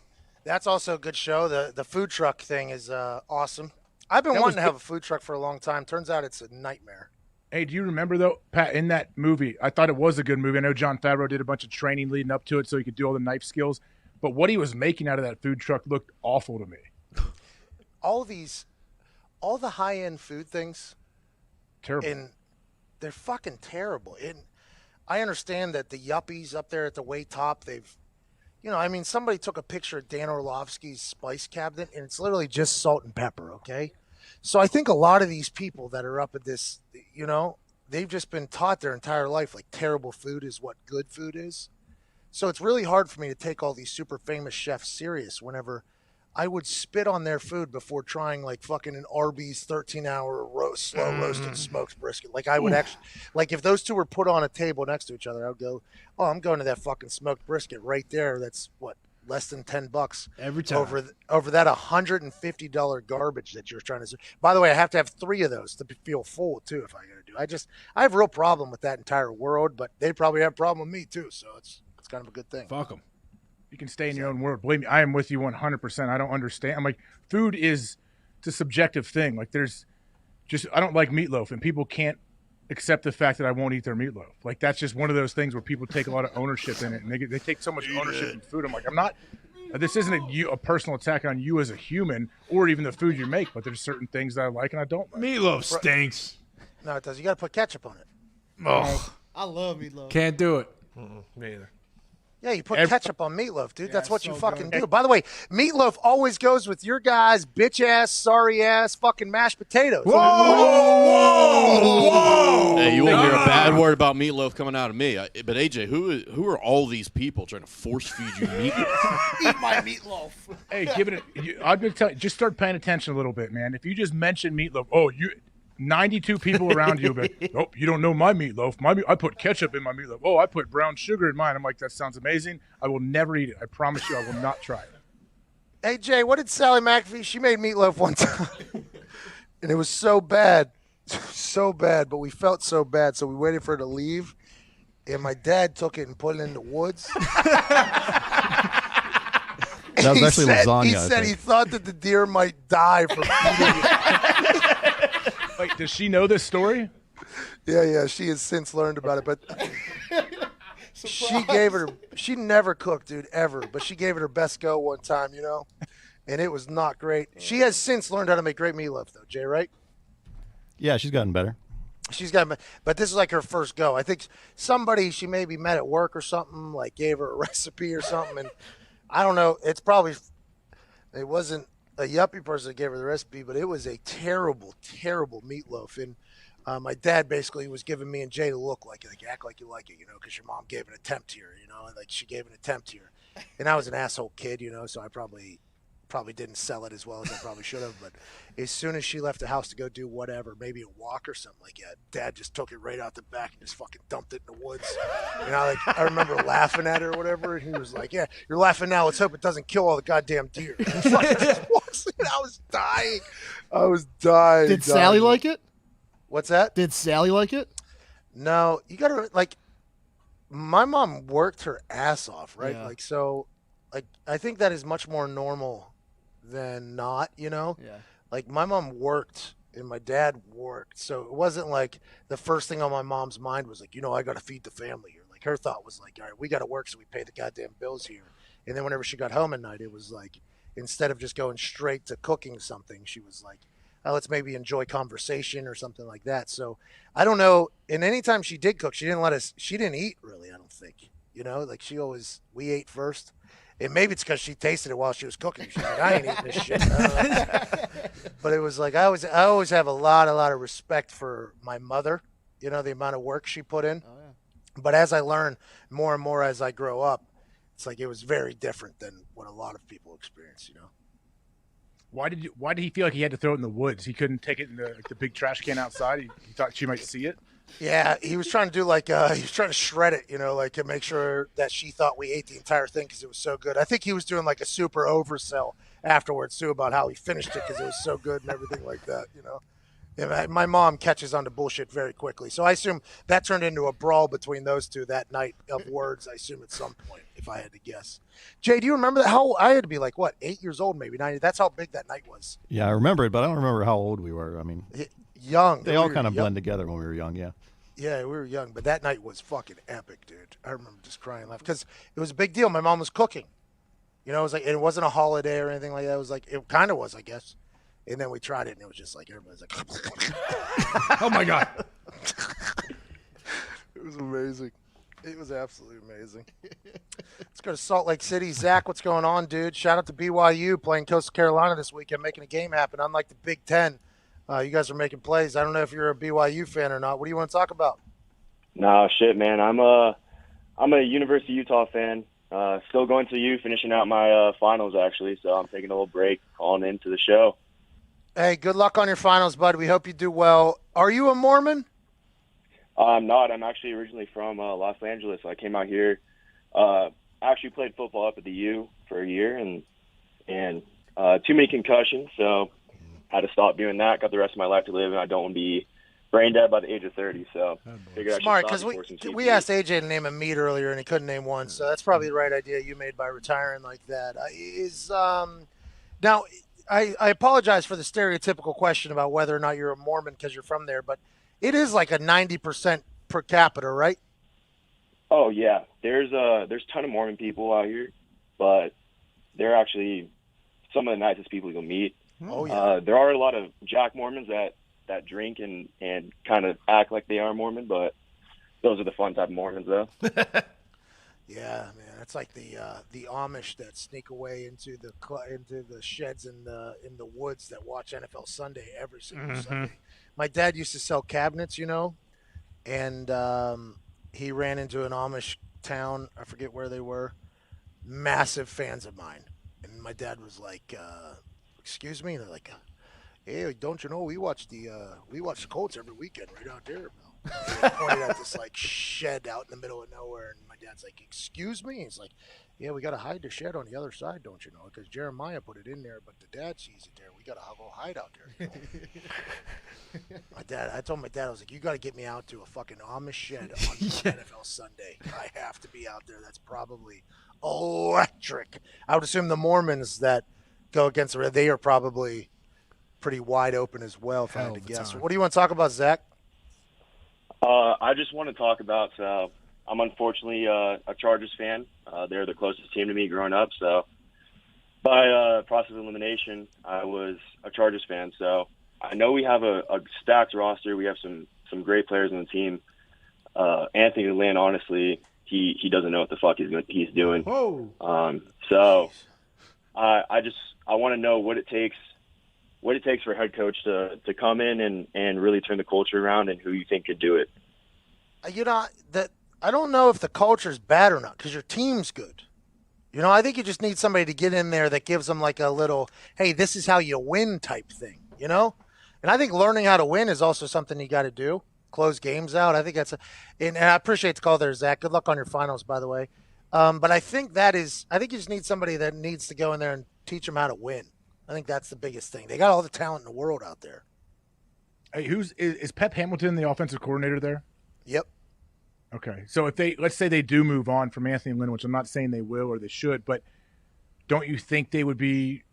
That's also a good show. The food truck thing is awesome. I've been wanting to have a food truck for a long time. Turns out it's a nightmare. Hey, do you remember, though, Pat, in that movie, I thought it was a good movie. I know Jon Favreau did a bunch of training leading up to it so he could do all the knife skills. But what he was making out of that food truck looked awful to me. All the high-end food things. Terrible. And they're fucking terrible. And I understand that the yuppies up there at the way top, somebody took a picture of Dan Orlovsky's spice cabinet, and it's literally just salt and pepper, okay? So I think a lot of these people that are up at this, they've just been taught their entire life, like, terrible food is what good food is. So it's really hard for me to take all these super famous chefs serious whenever I would spit on their food before trying like fucking an Arby's 13-hour slow roasted smoked brisket. Like I would actually, like if those two were put on a table next to each other, I would go, oh, I'm going to that fucking smoked brisket right there. That's what, less than $10 every time over that $150 garbage that you're trying to. By the way, I have to have 3 of those to feel full too. If I got to do, I have a real problem with that entire world, but they probably have a problem with me too. So it's kind of a good thing. Fuck them. You can stay in your own world. Believe me, I am with you 100%. I don't understand. I'm like, food it's a subjective thing. Like I don't like meatloaf, and people can't accept the fact that I won't eat their meatloaf. Like that's just one of those things where people take a lot of ownership in it, and they take so much ownership in food. I'm like, I'm not. This isn't a personal attack on you as a human or even the food you make, but there's certain things that I like and I don't like. Meatloaf stinks. No, it does. You got to put ketchup on it. Oh, I love meatloaf. Can't do it. Me either. Yeah, you put ketchup on meatloaf, dude. That's what you fucking do. By the way, meatloaf always goes with your guys' bitch-ass, sorry-ass fucking mashed potatoes. Whoa! Hey, you won't hear a bad word about meatloaf coming out of me. But, AJ, who are all these people trying to force-feed you meatloaf? Eat my meatloaf. Hey, I'm going to tell you, just start paying attention a little bit, man. If you just mention meatloaf, 92 people around you will be, oh, you don't know my meatloaf. I put ketchup in my meatloaf. Oh, I put brown sugar in mine. I'm like, that sounds amazing. I will never eat it. I promise you I will not try it. Hey, Jay, what did Sally McAfee? She made meatloaf one time. And it was so bad. So bad. But we felt so bad. So we waited for her to leave. And my dad took it and put it in the woods. That was actually lasagna. He I said think. he thought that the deer might die from eating it. Wait, does she know this story? Yeah. She has since learned about it, but she never cooked, dude, ever. But she gave it her best go one time, and it was not great. She has since learned how to make great meatloaf, though, Jay, right? Yeah, she's gotten better. But this is like her first go. I think somebody she maybe met at work or something, like gave her a recipe or something, and I don't know. It wasn't a yuppie person that gave her the recipe, but it was a terrible, terrible meatloaf. And my dad basically was giving me and Jay the look, like act like you like it, because your mom gave an attempt here, and like she gave an attempt here. And I was an asshole kid, so I probably didn't sell it as well as I probably should have. But as soon as she left the house to go do whatever, maybe a walk or something like that, Dad just took it right out the back and just fucking dumped it in the woods. I remember laughing at her or whatever, and he was like, "Yeah, you're laughing now. Let's hope it doesn't kill all the goddamn deer." And I was dying. Did Sally like it? What's that? Did Sally like it? No, you gotta my mom worked her ass off, right? Yeah. I think that is much more normal than not, Yeah. Like my mom worked and my dad worked, so it wasn't like the first thing on my mom's mind was like, I got to feed the family here. Like her thought was like, all right, we got to work so we pay the goddamn bills here. And then whenever she got home at night, it was like, instead of just going straight to cooking something, she was like, oh, let's maybe enjoy conversation or something like that. So I don't know. And anytime she did cook, she didn't eat really, I don't think, we ate first. And maybe it's because she tasted it while she was cooking. She's like, I ain't eating this shit. But it was like I always have a lot of respect for my mother, the amount of work she put in. Oh, yeah. But as I learn more and more as I grow up, it's like it was very different than what a lot of people experience, Why did he feel like he had to throw it in the woods? He couldn't take it in the big trash can outside? He thought she might see it? Yeah, he was trying to do he was trying to shred it, to make sure that she thought we ate the entire thing because it was so good. I think he was doing like a super oversell afterwards too about how he finished it because it was so good and everything like that, And my mom catches on to bullshit very quickly. So I assume that turned into a brawl between those two that night of words, I assume at some point, if I had to guess. Jay, do you remember that? How I had to be 8 years old, maybe 9. That's how big that night was. Yeah, I remember it, but I don't remember how old we were. I mean, young. They all kind of blend together when we were young, yeah. Yeah, we were young, but that night was fucking epic, dude. I remember just crying laughing because it was a big deal. My mom was cooking. It was like, it wasn't a holiday or anything like that. It was like, it kind of was, I guess. And then we tried it, and it was just like, everybody's like, oh my God. It was amazing. It was absolutely amazing. Let's go to Salt Lake City. Zach, what's going on, dude? Shout out to BYU playing Coastal Carolina this weekend, making a game happen. Unlike the Big Ten, you guys are making plays. I don't know if you're a BYU fan or not. What do you want to talk about? No, shit, man. I'm a University of Utah fan. Still going to U, finishing out my finals, actually. So I'm taking a little break, calling into the show. Hey, good luck on your finals, bud. We hope you do well. Are you a Mormon? I'm not. I'm actually originally from Los Angeles. I came out here. I actually played football up at the U for a year, and too many concussions, so had to stop doing that. Got the rest of my life to live, and I don't want to be brain dead by the age of 30. So figured Smart, I should because stop we asked AJ to name a meat earlier, and he couldn't name one. So that's probably the right idea you made by retiring like that. Now, I apologize for the stereotypical question about whether or not you're a Mormon because you're from there, but it is like a 90% per capita, right? Oh yeah, there's a ton of Mormon people out here, but they're actually some of the nicest people you'll meet. Oh yeah. There are a lot of Jack Mormons that drink and kind of act like they are Mormon, but those are the fun type of Mormons, though. Yeah, man, it's like the Amish that sneak away into the sheds in the woods that watch NFL Sunday every single Sunday. My dad used to sell cabinets, and he ran into an Amish town. I forget where they were. Massive fans of mine, and my dad was like, "Excuse me," and they're like, "Hey, don't you know we watch the Colts every weekend right out there?" They pointed at this shed out in the middle of nowhere, and my dad's like, "Excuse me?" He's like, "Yeah, we got to hide the shed on the other side, don't you know? Because Jeremiah put it in there, but the dad sees it there. We got to go hide out there." I told my dad, I was like, "You got to get me out to a fucking Amish shed on NFL Sunday. I have to be out there. That's probably electric. I would assume the Mormons that go against the they are probably pretty wide open as well, if I had to guess. What do you want to talk about, Zach? I just want to talk about, I'm unfortunately a Chargers fan. They're the closest team to me growing up. So by process of elimination, I was a Chargers fan. So I know we have a stacked roster. We have some great players on the team. Anthony Lynn, honestly, he doesn't know what the fuck he's doing. Whoa. So I want to know what it takes for a head coach to come in and really turn the culture around, and who you think could do it. I don't know if the culture's bad or not, because your team's good. I think you just need somebody to get in there that gives them like a little, hey, this is how you win type thing, And I think learning how to win is also something you got to do. Close games out. I think that's and I appreciate the call there, Zach. Good luck on your finals, by the way. But I think you just need somebody that needs to go in there and teach them how to win. I think that's the biggest thing. They got all the talent in the world out there. Hey, is Pep Hamilton the offensive coordinator there? Yep. Okay. So if let's say they do move on from Anthony Lynn, which I'm not saying they will or they should, but don't you think they would be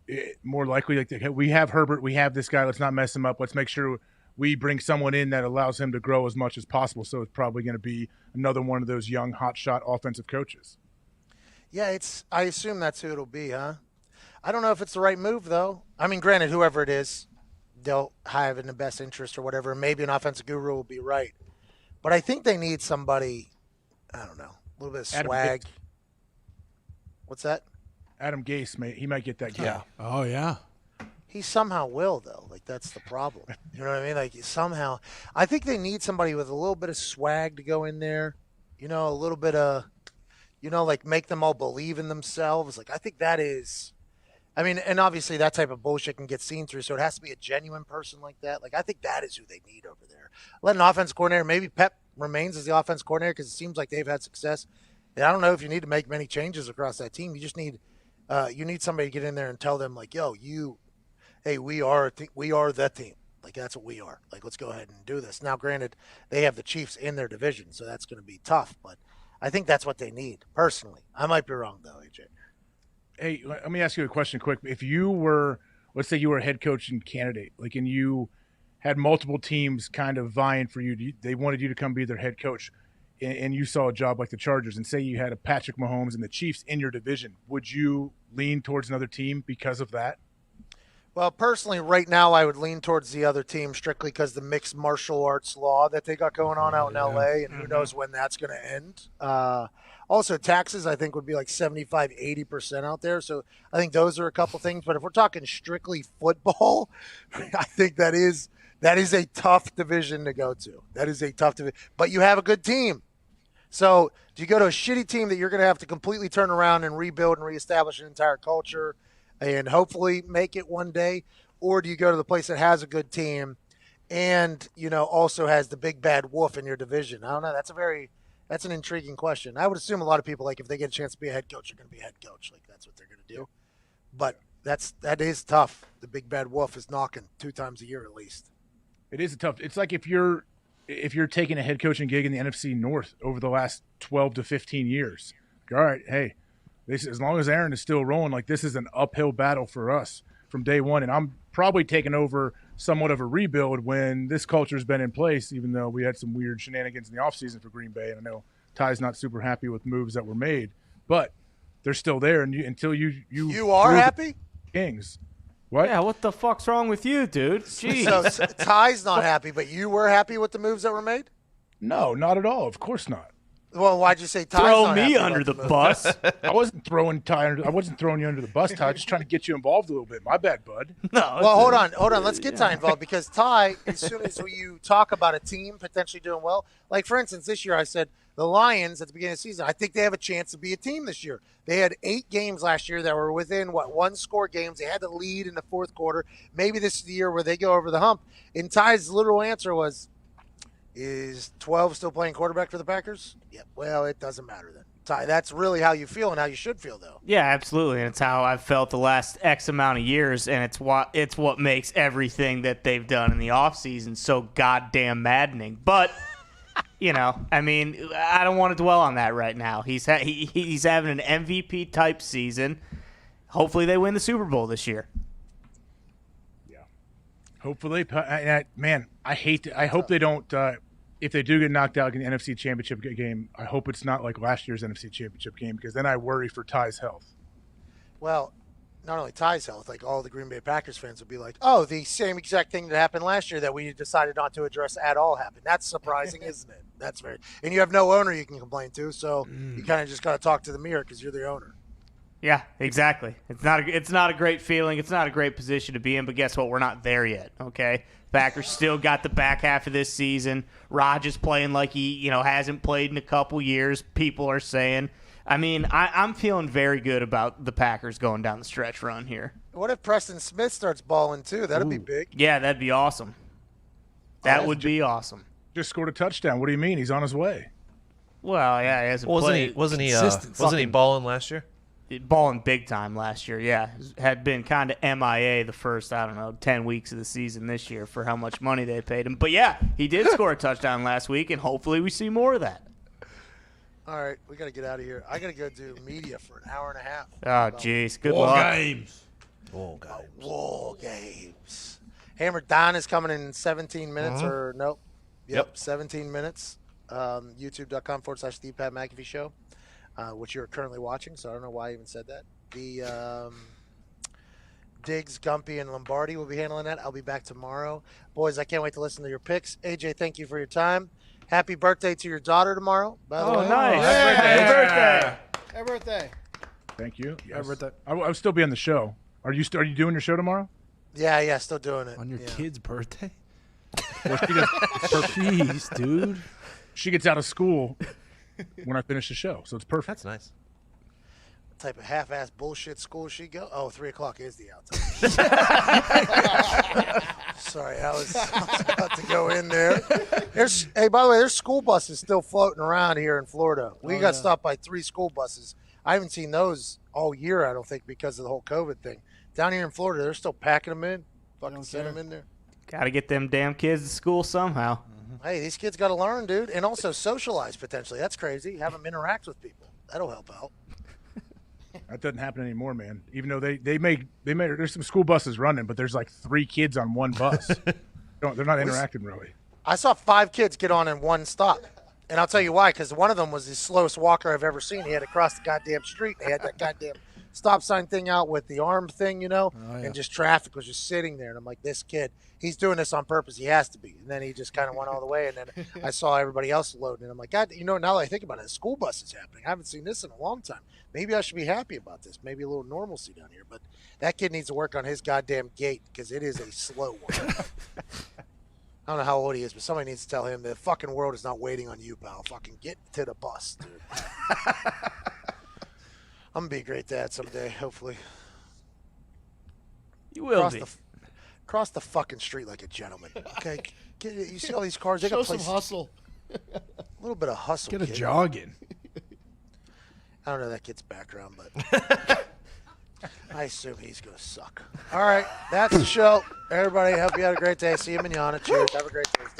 more likely like, hey, we have Herbert, we have this guy, let's not mess him up. Let's make sure we bring someone in that allows him to grow as much as possible. So it's probably going to be another one of those young hotshot offensive coaches. Yeah, I assume that's who it'll be, huh? I don't know if it's the right move, though. I mean, granted, whoever it is, they'll have in the best interest or whatever. Maybe an offensive guru will be right. But I think they need somebody, I don't know, a little bit of swag. What's that? Adam Gase, he might get that guy. Yeah. Oh, yeah. He somehow will, though. Like, that's the problem. You know what I mean? Like, somehow. I think they need somebody with a little bit of swag to go in there. A little bit of, like make them all believe in themselves. Like, I think that is, and obviously that type of bullshit can get seen through, so it has to be a genuine person like that. Like, I think that is who they need over there. Let an offense coordinator, maybe Pep remains as the offense coordinator because it seems like they've had success. And I don't know if you need to make many changes across that team. You just need somebody to get in there and tell them, like, yo, hey, we are the team. Like, that's what we are. Like, let's go ahead and do this. Now, granted, they have the Chiefs in their division, so that's going to be tough. But I think that's what they need, personally. I might be wrong, though, AJ. Hey, let me ask you a question quick. If you were, let's say you were a head coach and candidate, like, and you had multiple teams kind of vying for you, they wanted you to come be their head coach, and you saw a job like the Chargers, and say you had a Patrick Mahomes and the Chiefs in your division, would you lean towards another team because of that? Well, personally, right now, I would lean towards the other team strictly because the mixed martial arts law that they got going on out in L.A., and who knows when that's going to end. Also, taxes, I think, would be like 75, 80% out there. So I think those are a couple things. But if we're talking strictly football, I think that is a tough division to go to. That is a tough division. But you have a good team. So do you go to a shitty team that you're going to have to completely turn around and rebuild and reestablish an entire culture and hopefully make it one day? Or do you go to the place that has a good team and, also has the big bad wolf in your division? I don't know. That's an intriguing question. I would assume a lot of people, like, if they get a chance to be a head coach, they're going to be a head coach. Like, that's what they're going to do. But that is tough. The big bad wolf is knocking 2 times a year at least. It is tough. It's like if you're taking a head coaching gig in the NFC North over the last 12 to 15 years. All right, hey, as long as Aaron is still rolling, like, this is an uphill battle for us from day one. And I'm probably taking over somewhat of a rebuild when this culture's been in place, even though we had some weird shenanigans in the offseason for Green Bay. And I know Ty's not super happy with moves that were made, but they're still there. And until you are happy? Kings. What? Yeah, what the fuck's wrong with you, dude? Jeez. So Ty's not happy, but you were happy with the moves that were made? No, not at all. Of course not. Well, why'd you say Ty's Throw not me happy under about the move? bus. I wasn't throwing you under the bus, Ty. Just trying to get you involved a little bit. My bad, bud. No. Well, hold on. Let's get Ty involved, because Ty, as soon as you talk about a team potentially doing well, like, for instance, this year I said the Lions at the beginning of the season, I think they have a chance to be a team this year. They had 8 games last year that were within, 1-score games. They had to lead in the fourth quarter. Maybe this is the year where they go over the hump. And Ty's literal answer was, is 12 still playing quarterback for the Packers? Yeah, well, it doesn't matter then. Ty, that's really how you feel and how you should feel, though. Yeah, absolutely. And it's how I've felt the last X amount of years, and it's what makes everything that they've done in the offseason so goddamn maddening. But I mean, I don't want to dwell on that right now. He's having an MVP type season. Hopefully, they win the Super Bowl this year. Yeah, hopefully. Man, I hope they don't. If they do get knocked out in the NFC Championship game, I hope it's not like last year's NFC Championship game, because then I worry for Ty's health. Well, not only Ty's health, like all the Green Bay Packers fans would be like, oh, the same exact thing that happened last year that we decided not to address at all happened. That's surprising, isn't it? That's very – and you have no owner you can complain to, so you kind of just got to talk to the mirror because you're the owner. Yeah, exactly. It's not a great feeling. It's not a great position to be in, but guess what? We're not there yet, okay? Packers still got the back half of this season. Rodgers playing like he, hasn't played in a couple years, people are saying. I mean, I'm feeling very good about the Packers going down the stretch run here. What if Preston Smith starts balling too? That'd be big. Yeah, that'd be awesome. That would be awesome. Just scored a touchdown. What do you mean? He's on his way. Well, yeah, he hasn't played. Wasn't he balling last year? Balling big time last year, yeah. Had been kind of MIA the first, 10 weeks of the season this year for how much money they paid him. But, yeah, he did score a touchdown last week, and hopefully we see more of that. All right, we got to get out of here. I got to go do media for an hour and a half. Oh, jeez. Good luck. War games. Hammer Don is coming in 17 minutes or nope. Yep, 17 minutes. YouTube.com/The Pat McAfee Show. Which you're currently watching, so I don't know why I even said that. The Diggs, Gumpy, and Lombardi will be handling that. I'll be back tomorrow. Boys, I can't wait to listen to your picks. AJ, thank you for your time. Happy birthday to your daughter tomorrow, by the way. Oh, nice. Happy birthday. Happy birthday. Thank you. Yes. Happy birthday. I'll still be on the show. Are you doing your show tomorrow? Yeah, still doing it. On your kid's birthday? Well, jeez, dude. She gets out of school when I finish the show, so it's perfect. That's nice. What type of half-ass bullshit school she go? Oh, 3 o'clock is the out time. Sorry, I was about to go in there. Hey, by the way, there's school buses still floating around here in Florida. We got stopped by 3 school buses. I haven't seen those all year, I don't think, because of the whole COVID thing. Down here in Florida, they're still packing them in. Fucking send them in there. Got to get them damn kids to school somehow. Hey, these kids got to learn, dude, and also socialize potentially. That's crazy. Have them interact with people. That'll help out. That doesn't happen anymore, man. Even though they made there's some school buses running, but there's like 3 kids on one bus. They're not interacting really. I saw 5 kids get on in one stop, and I'll tell you why. Because one of them was the slowest walker I've ever seen. He had to cross the goddamn street. They had that goddamn stop sign thing out with the arm thing, and just traffic was just sitting there. And I'm like, this kid, he's doing this on purpose. He has to be. And then he just kind of went all the way. And then I saw everybody else loading. And I'm like, God, now that I think about it, the school bus is happening. I haven't seen this in a long time. Maybe I should be happy about this. Maybe a little normalcy down here. But that kid needs to work on his goddamn gait because it is a slow one. I don't know how old he is, but somebody needs to tell him the fucking world is not waiting on you, pal. Fucking get to the bus, dude. I'm going to be a great dad someday, hopefully. You will be. Cross the fucking street like a gentleman. Okay, you see all these cars? They got some hustle. A little bit of hustle. Get a jogging. I don't know that kid's background, but I assume he's going to suck. All right, that's the show. Everybody, hope you had a great day. See you, Manana. Cheers. Have a great Tuesday.